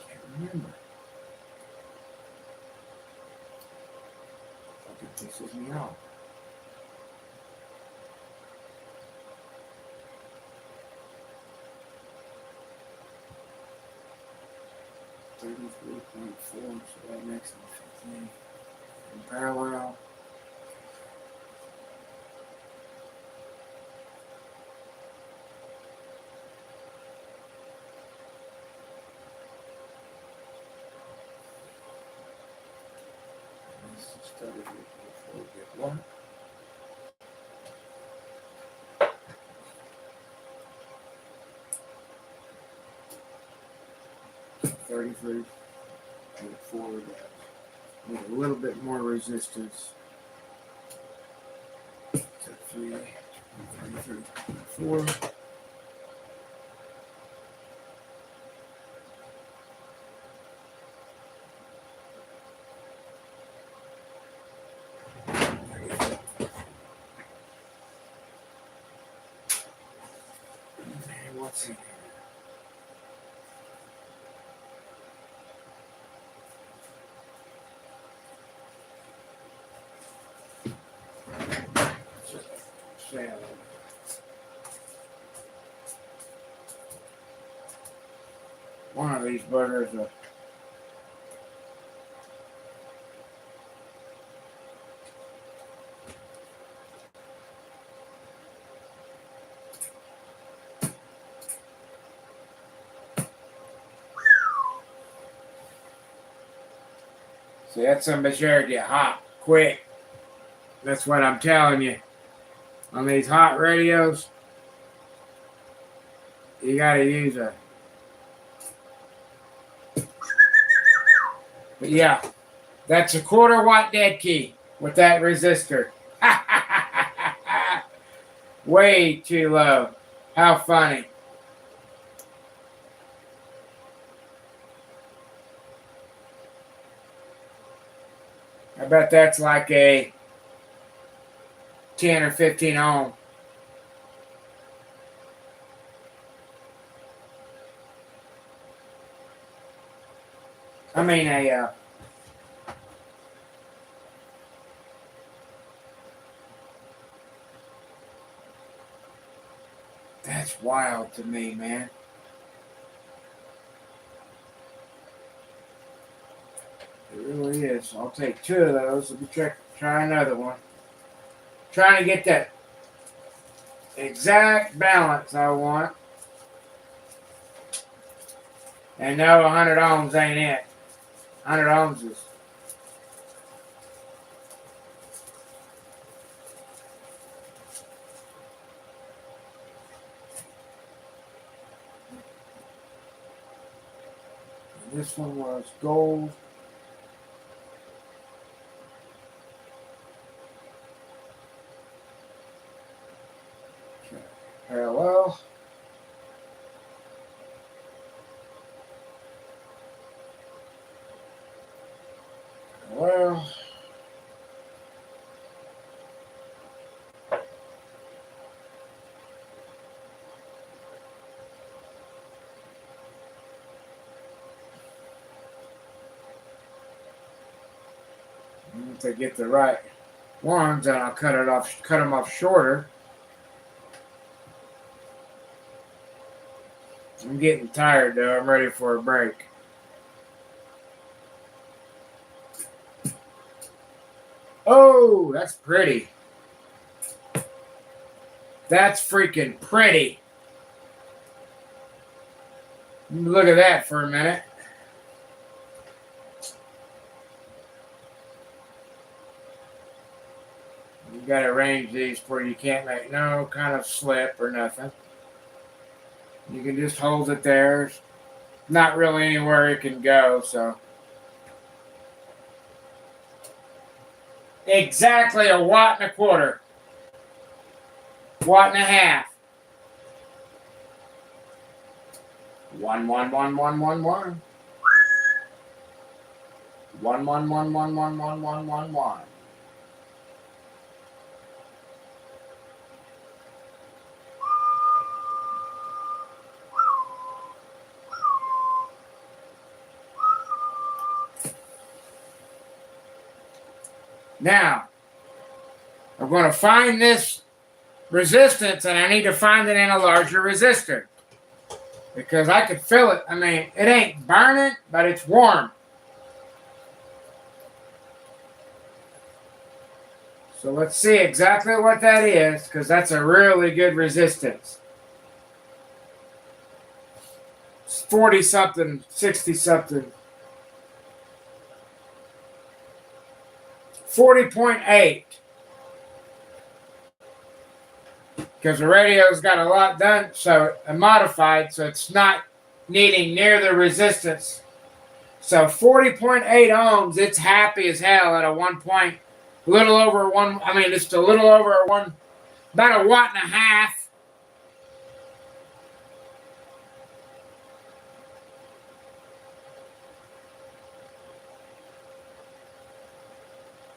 can't remember. Fucking pisses me off. .4, so that makes it 15. In parallel. This is started before we get one. .33 and forward with a little bit more resistance. To 3, 33, 4. What's in here? One of these buggers are see, that's some bitch there get hot. quick. That's what I'm telling you. On these hot radios, you gotta use a. But yeah, that's a 1/4 watt dead key with that resistor. Way too low. How funny. I bet that's like a 10 or 15 ohm. I mean that's wild to me, man. It really is. I'll take 2 of those. Let me try another one. Trying to get that exact balance I want. And no, 100 ohms ain't it. 100 ohms is. This one was gold. Okay. Parallel. Parallel. To get the right ones, and I'll cut them off shorter. I'm getting tired though. I'm ready for a break. Oh, that's pretty. That's freaking pretty. Look at that for a minute. You gotta arrange these where you can't make no kind of slip or nothing. You can just hold it there. Not really anywhere it can go, so. Exactly a 1.25 watts. 1.5. 1 1 1 1 1 1. 1 1 1 1 1 1 1 1 1. Now, I'm going to find this resistance, and I need to find it in a larger resistor. Because I could feel it. I mean, it ain't burning, but it's warm. So let's see exactly what that is, because that's a really good resistance. It's 40-something, 60-something. 40.8. Because the radio's got a lot done, so modified, so it's not needing near the resistance. So 40.8 ohms, it's happy as hell at a 1 point, little over 1, I mean, just a little over 1, about 1.5 watts.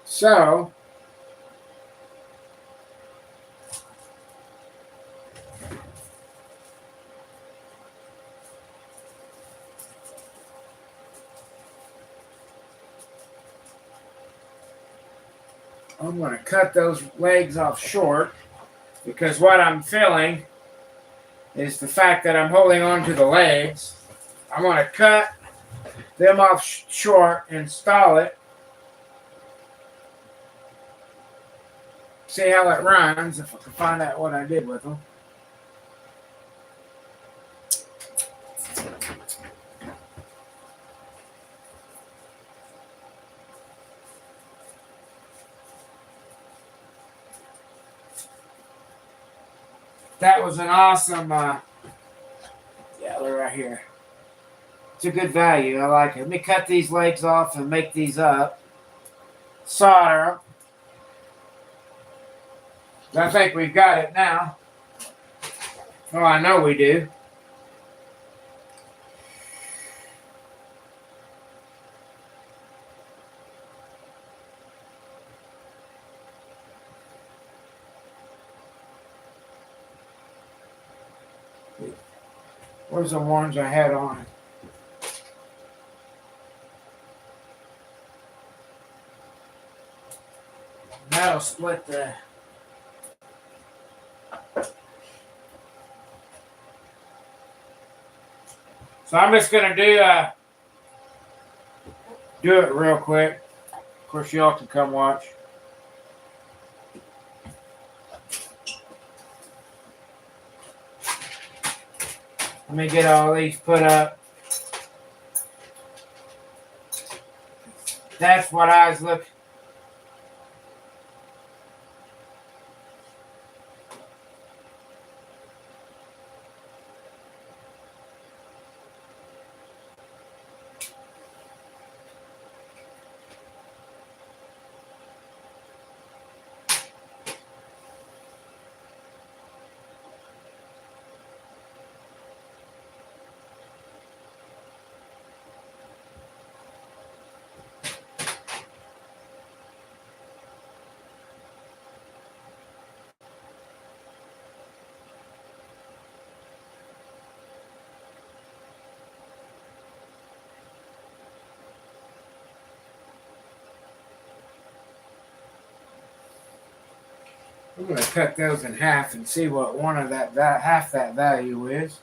So, I'm going to cut those legs off short, because what I'm feeling is the fact that I'm holding on to the legs. I'm going to cut them off short, install it, see how it runs, if I can find out what I did with them. That was an awesome, yeah, they're right here. It's a good value. I like it. Let me cut these legs off and make these up. Solder them. I think we've got it now. Oh, I know we do. Where's the ones I had on it? That'll split the... So I'm just going to do it real quick. Of course, y'all can come watch. Let me get all these put up. That's what I was looking. I'm going to cut those in half and see what one of that half that value is.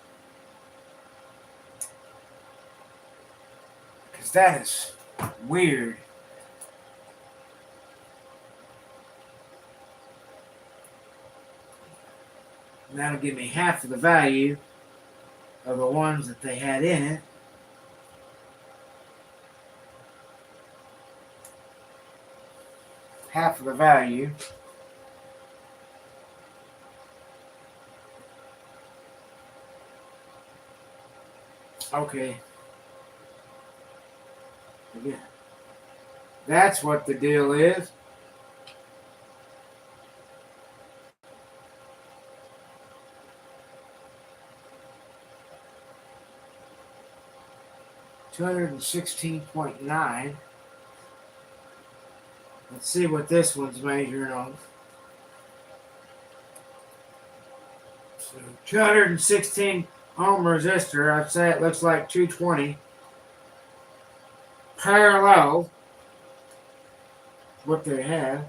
Because that is weird. And that'll give me half of the value of the ones that they had in it. Half of the value. Okay. Yeah. That's what the deal is. $216.9. Let's see what this one's measuring on. So 216 ohm resistor. I'd say it looks like 220. Parallel. What they have.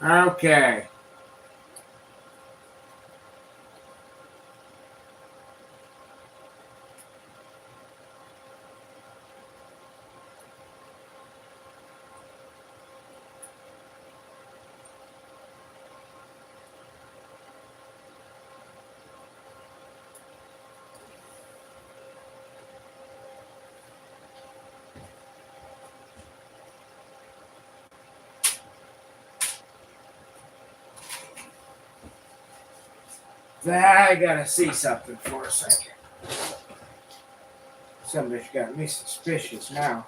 Okay. I gotta see something for a second. Somebody's got me suspicious now.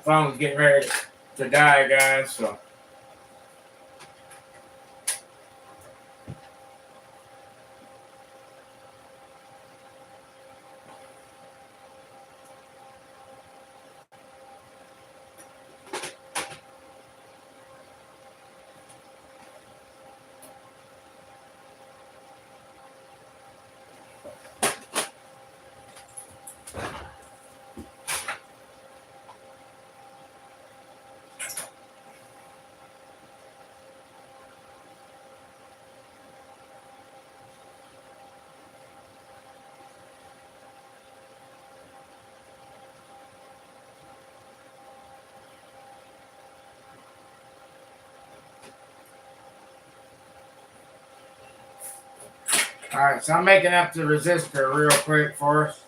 phone's getting ready to die, guys, so. Alright, so I'm making up the resistor real quick for us.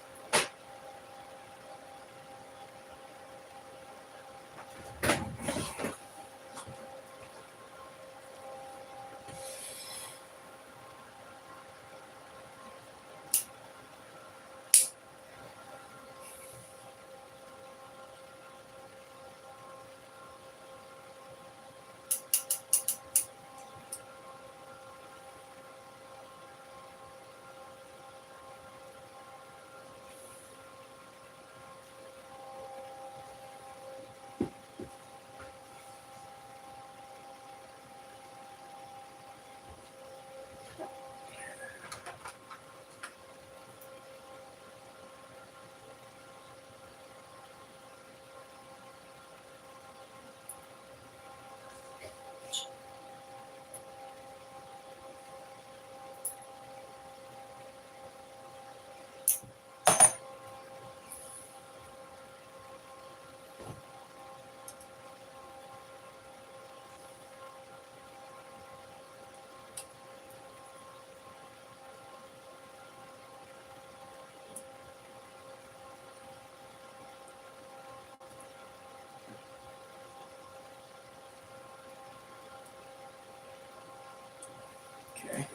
Okay.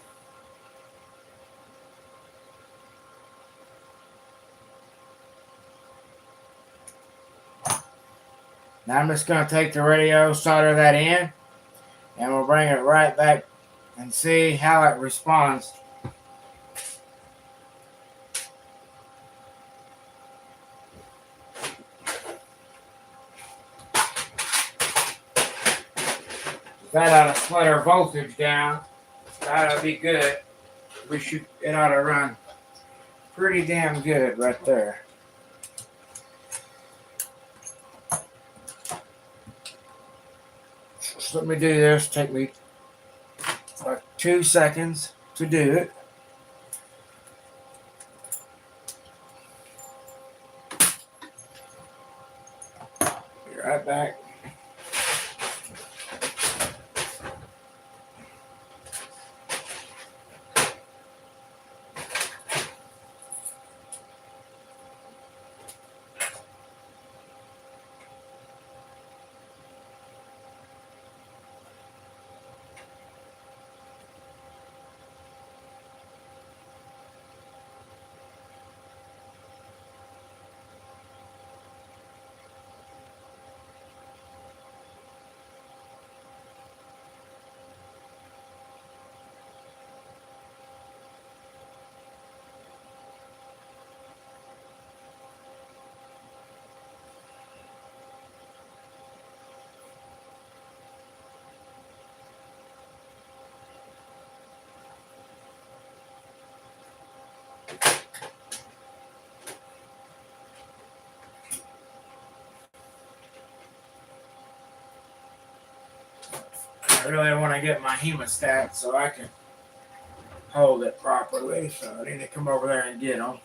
Now I'm just going to take the radio, solder that in, and we'll bring it right back and see how it responds. That ought to split our voltage down. That ought to be good. It ought to run pretty damn good right there. So let me do this. Take me like 2 seconds to do it. Be right back. I really want to get my hemostat so I can hold it properly, so I need to come over there and get them.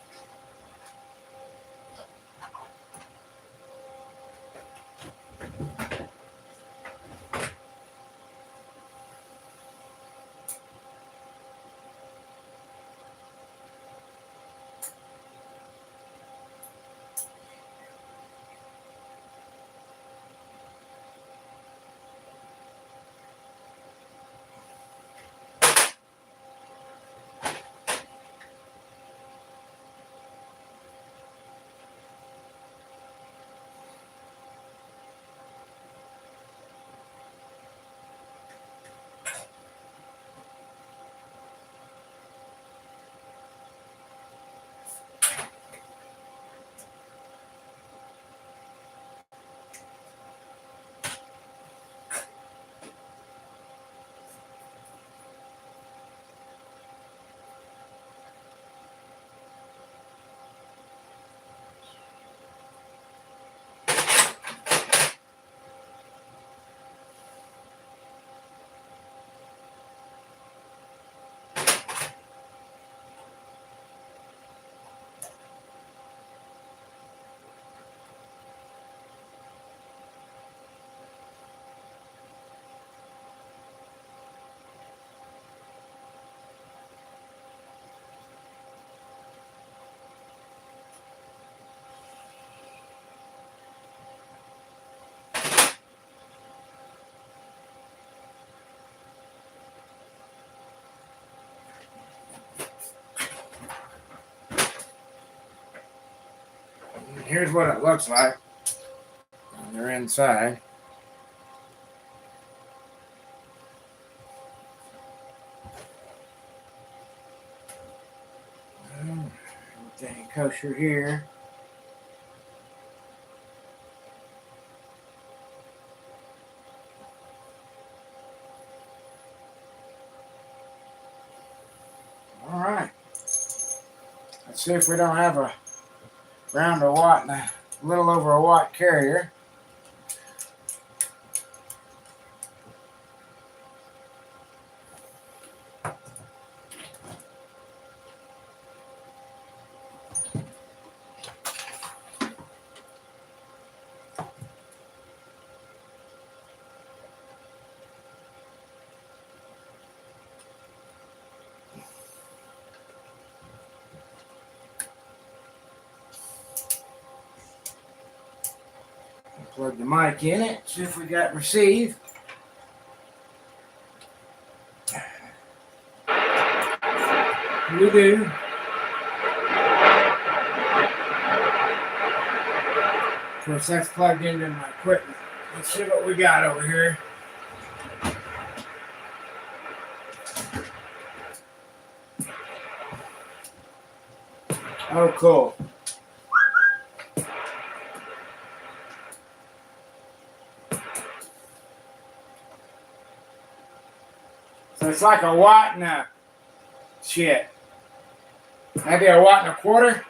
Here's what it looks like on their inside. Everything kosher here. All right. Let's see if we don't have around a watt and a little over a watt carrier. Plug the mic in it, see if we got receive. We do. Of course, that's plugged into my equipment. Let's see what we got over here. Oh, cool. So it's like a watt and a shit. Maybe a watt and a quarter.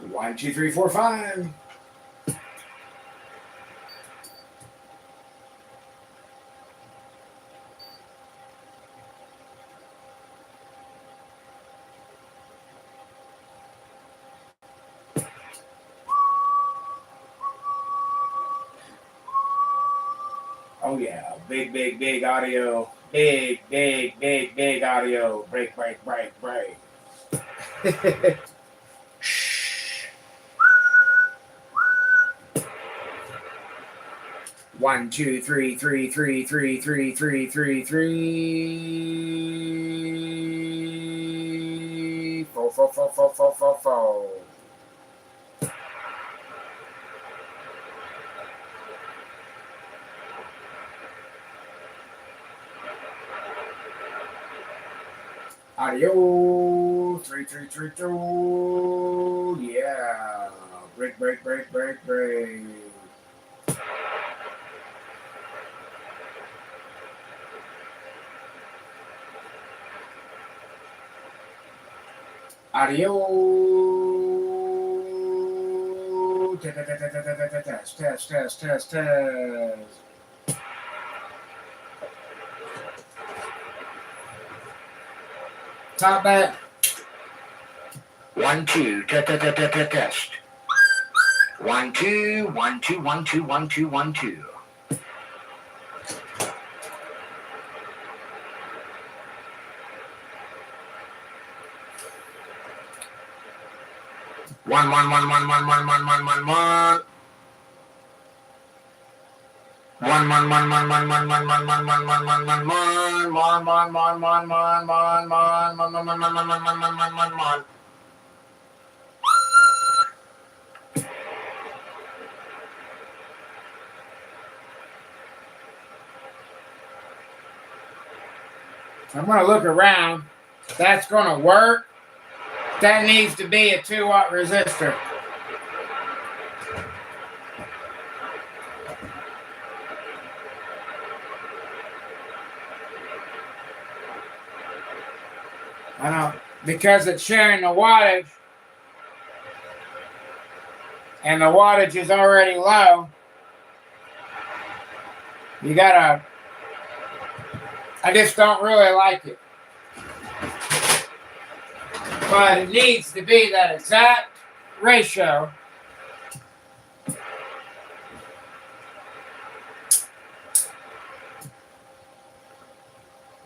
1, 2, 3, 4, 5. Oh yeah, big audio. Big audio. Break. One, two, three, 4. Audio 3. Yeah. Break. Audio. Test. Top back. 1, 2. Test. 1, 2. 1, 2. 1, 2. 1, 2. 1, 2. One. 1. I'm going to look around. That's going to work. That needs to be a 2 watt resistor. I know, because it's sharing the wattage, and the wattage is already low. You gotta, I just don't really like it. But it needs to be that exact ratio.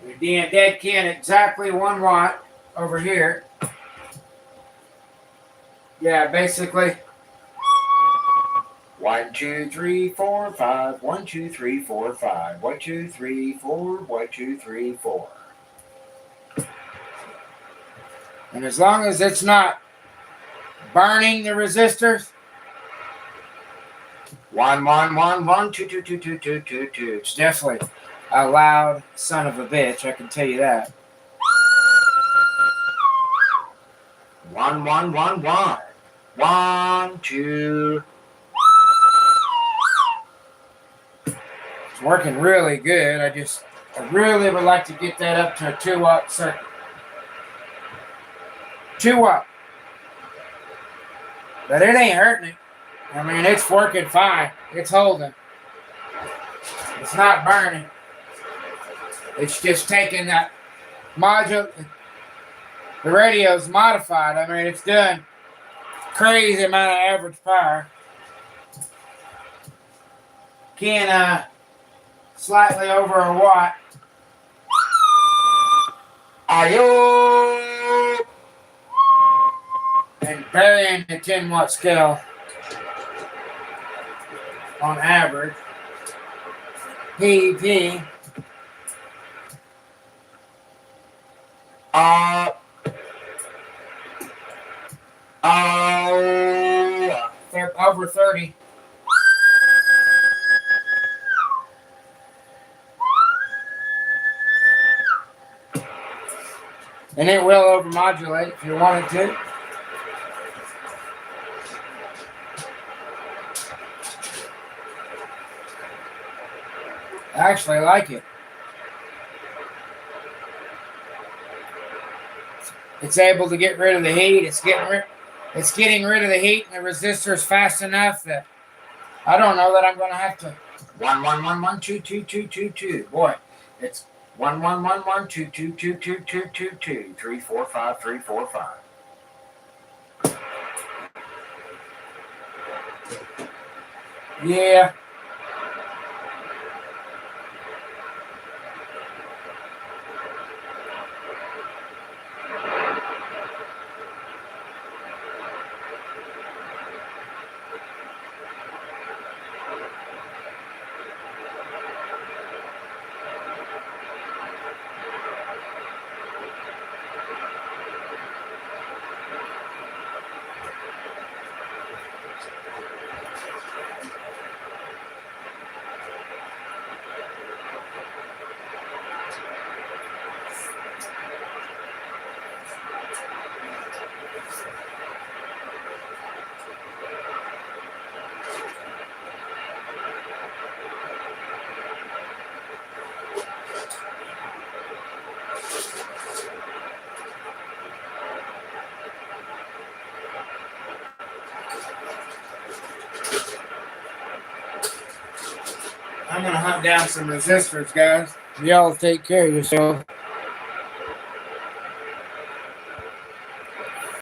You're being dead can exactly 1 watt over here. Yeah, basically 1, 2, 3, 4, 5. 1, 2, 3, 4, 5. 1, 2, 3, 4. 1, 2, 3, 4. And as long as it's not burning the resistors, 1 1 1 1 2 2 2 2 2 2 2. It's definitely a loud son of a bitch, I can tell you that. 1 1 1 1 1 2. It's working really good. I really would like to get that up to a 2-watt circuit. 2-watt. But it ain't hurting it. I mean, it's working fine. It's holding. It's not burning. It's just taking that module. The radio's modified. I mean, it's doing crazy amount of average power. Can slightly over a watt. Ayo! And varying the 10-watt scale on average. PEP. Over 30. And it will overmodulate if you want it to. I actually like it. It's able to get rid of the heat. It's getting rid of the heat and the resistors fast enough that I don't know that I'm going to have to 1 1 1 1 2 2 2 2 2. Boy, it's 1 1 1 1 2 2 2 2 2 2 2 3 4 5 3 4 5. Yeah. I'm going to hunt down some resistors, guys. Y'all take care of yourself.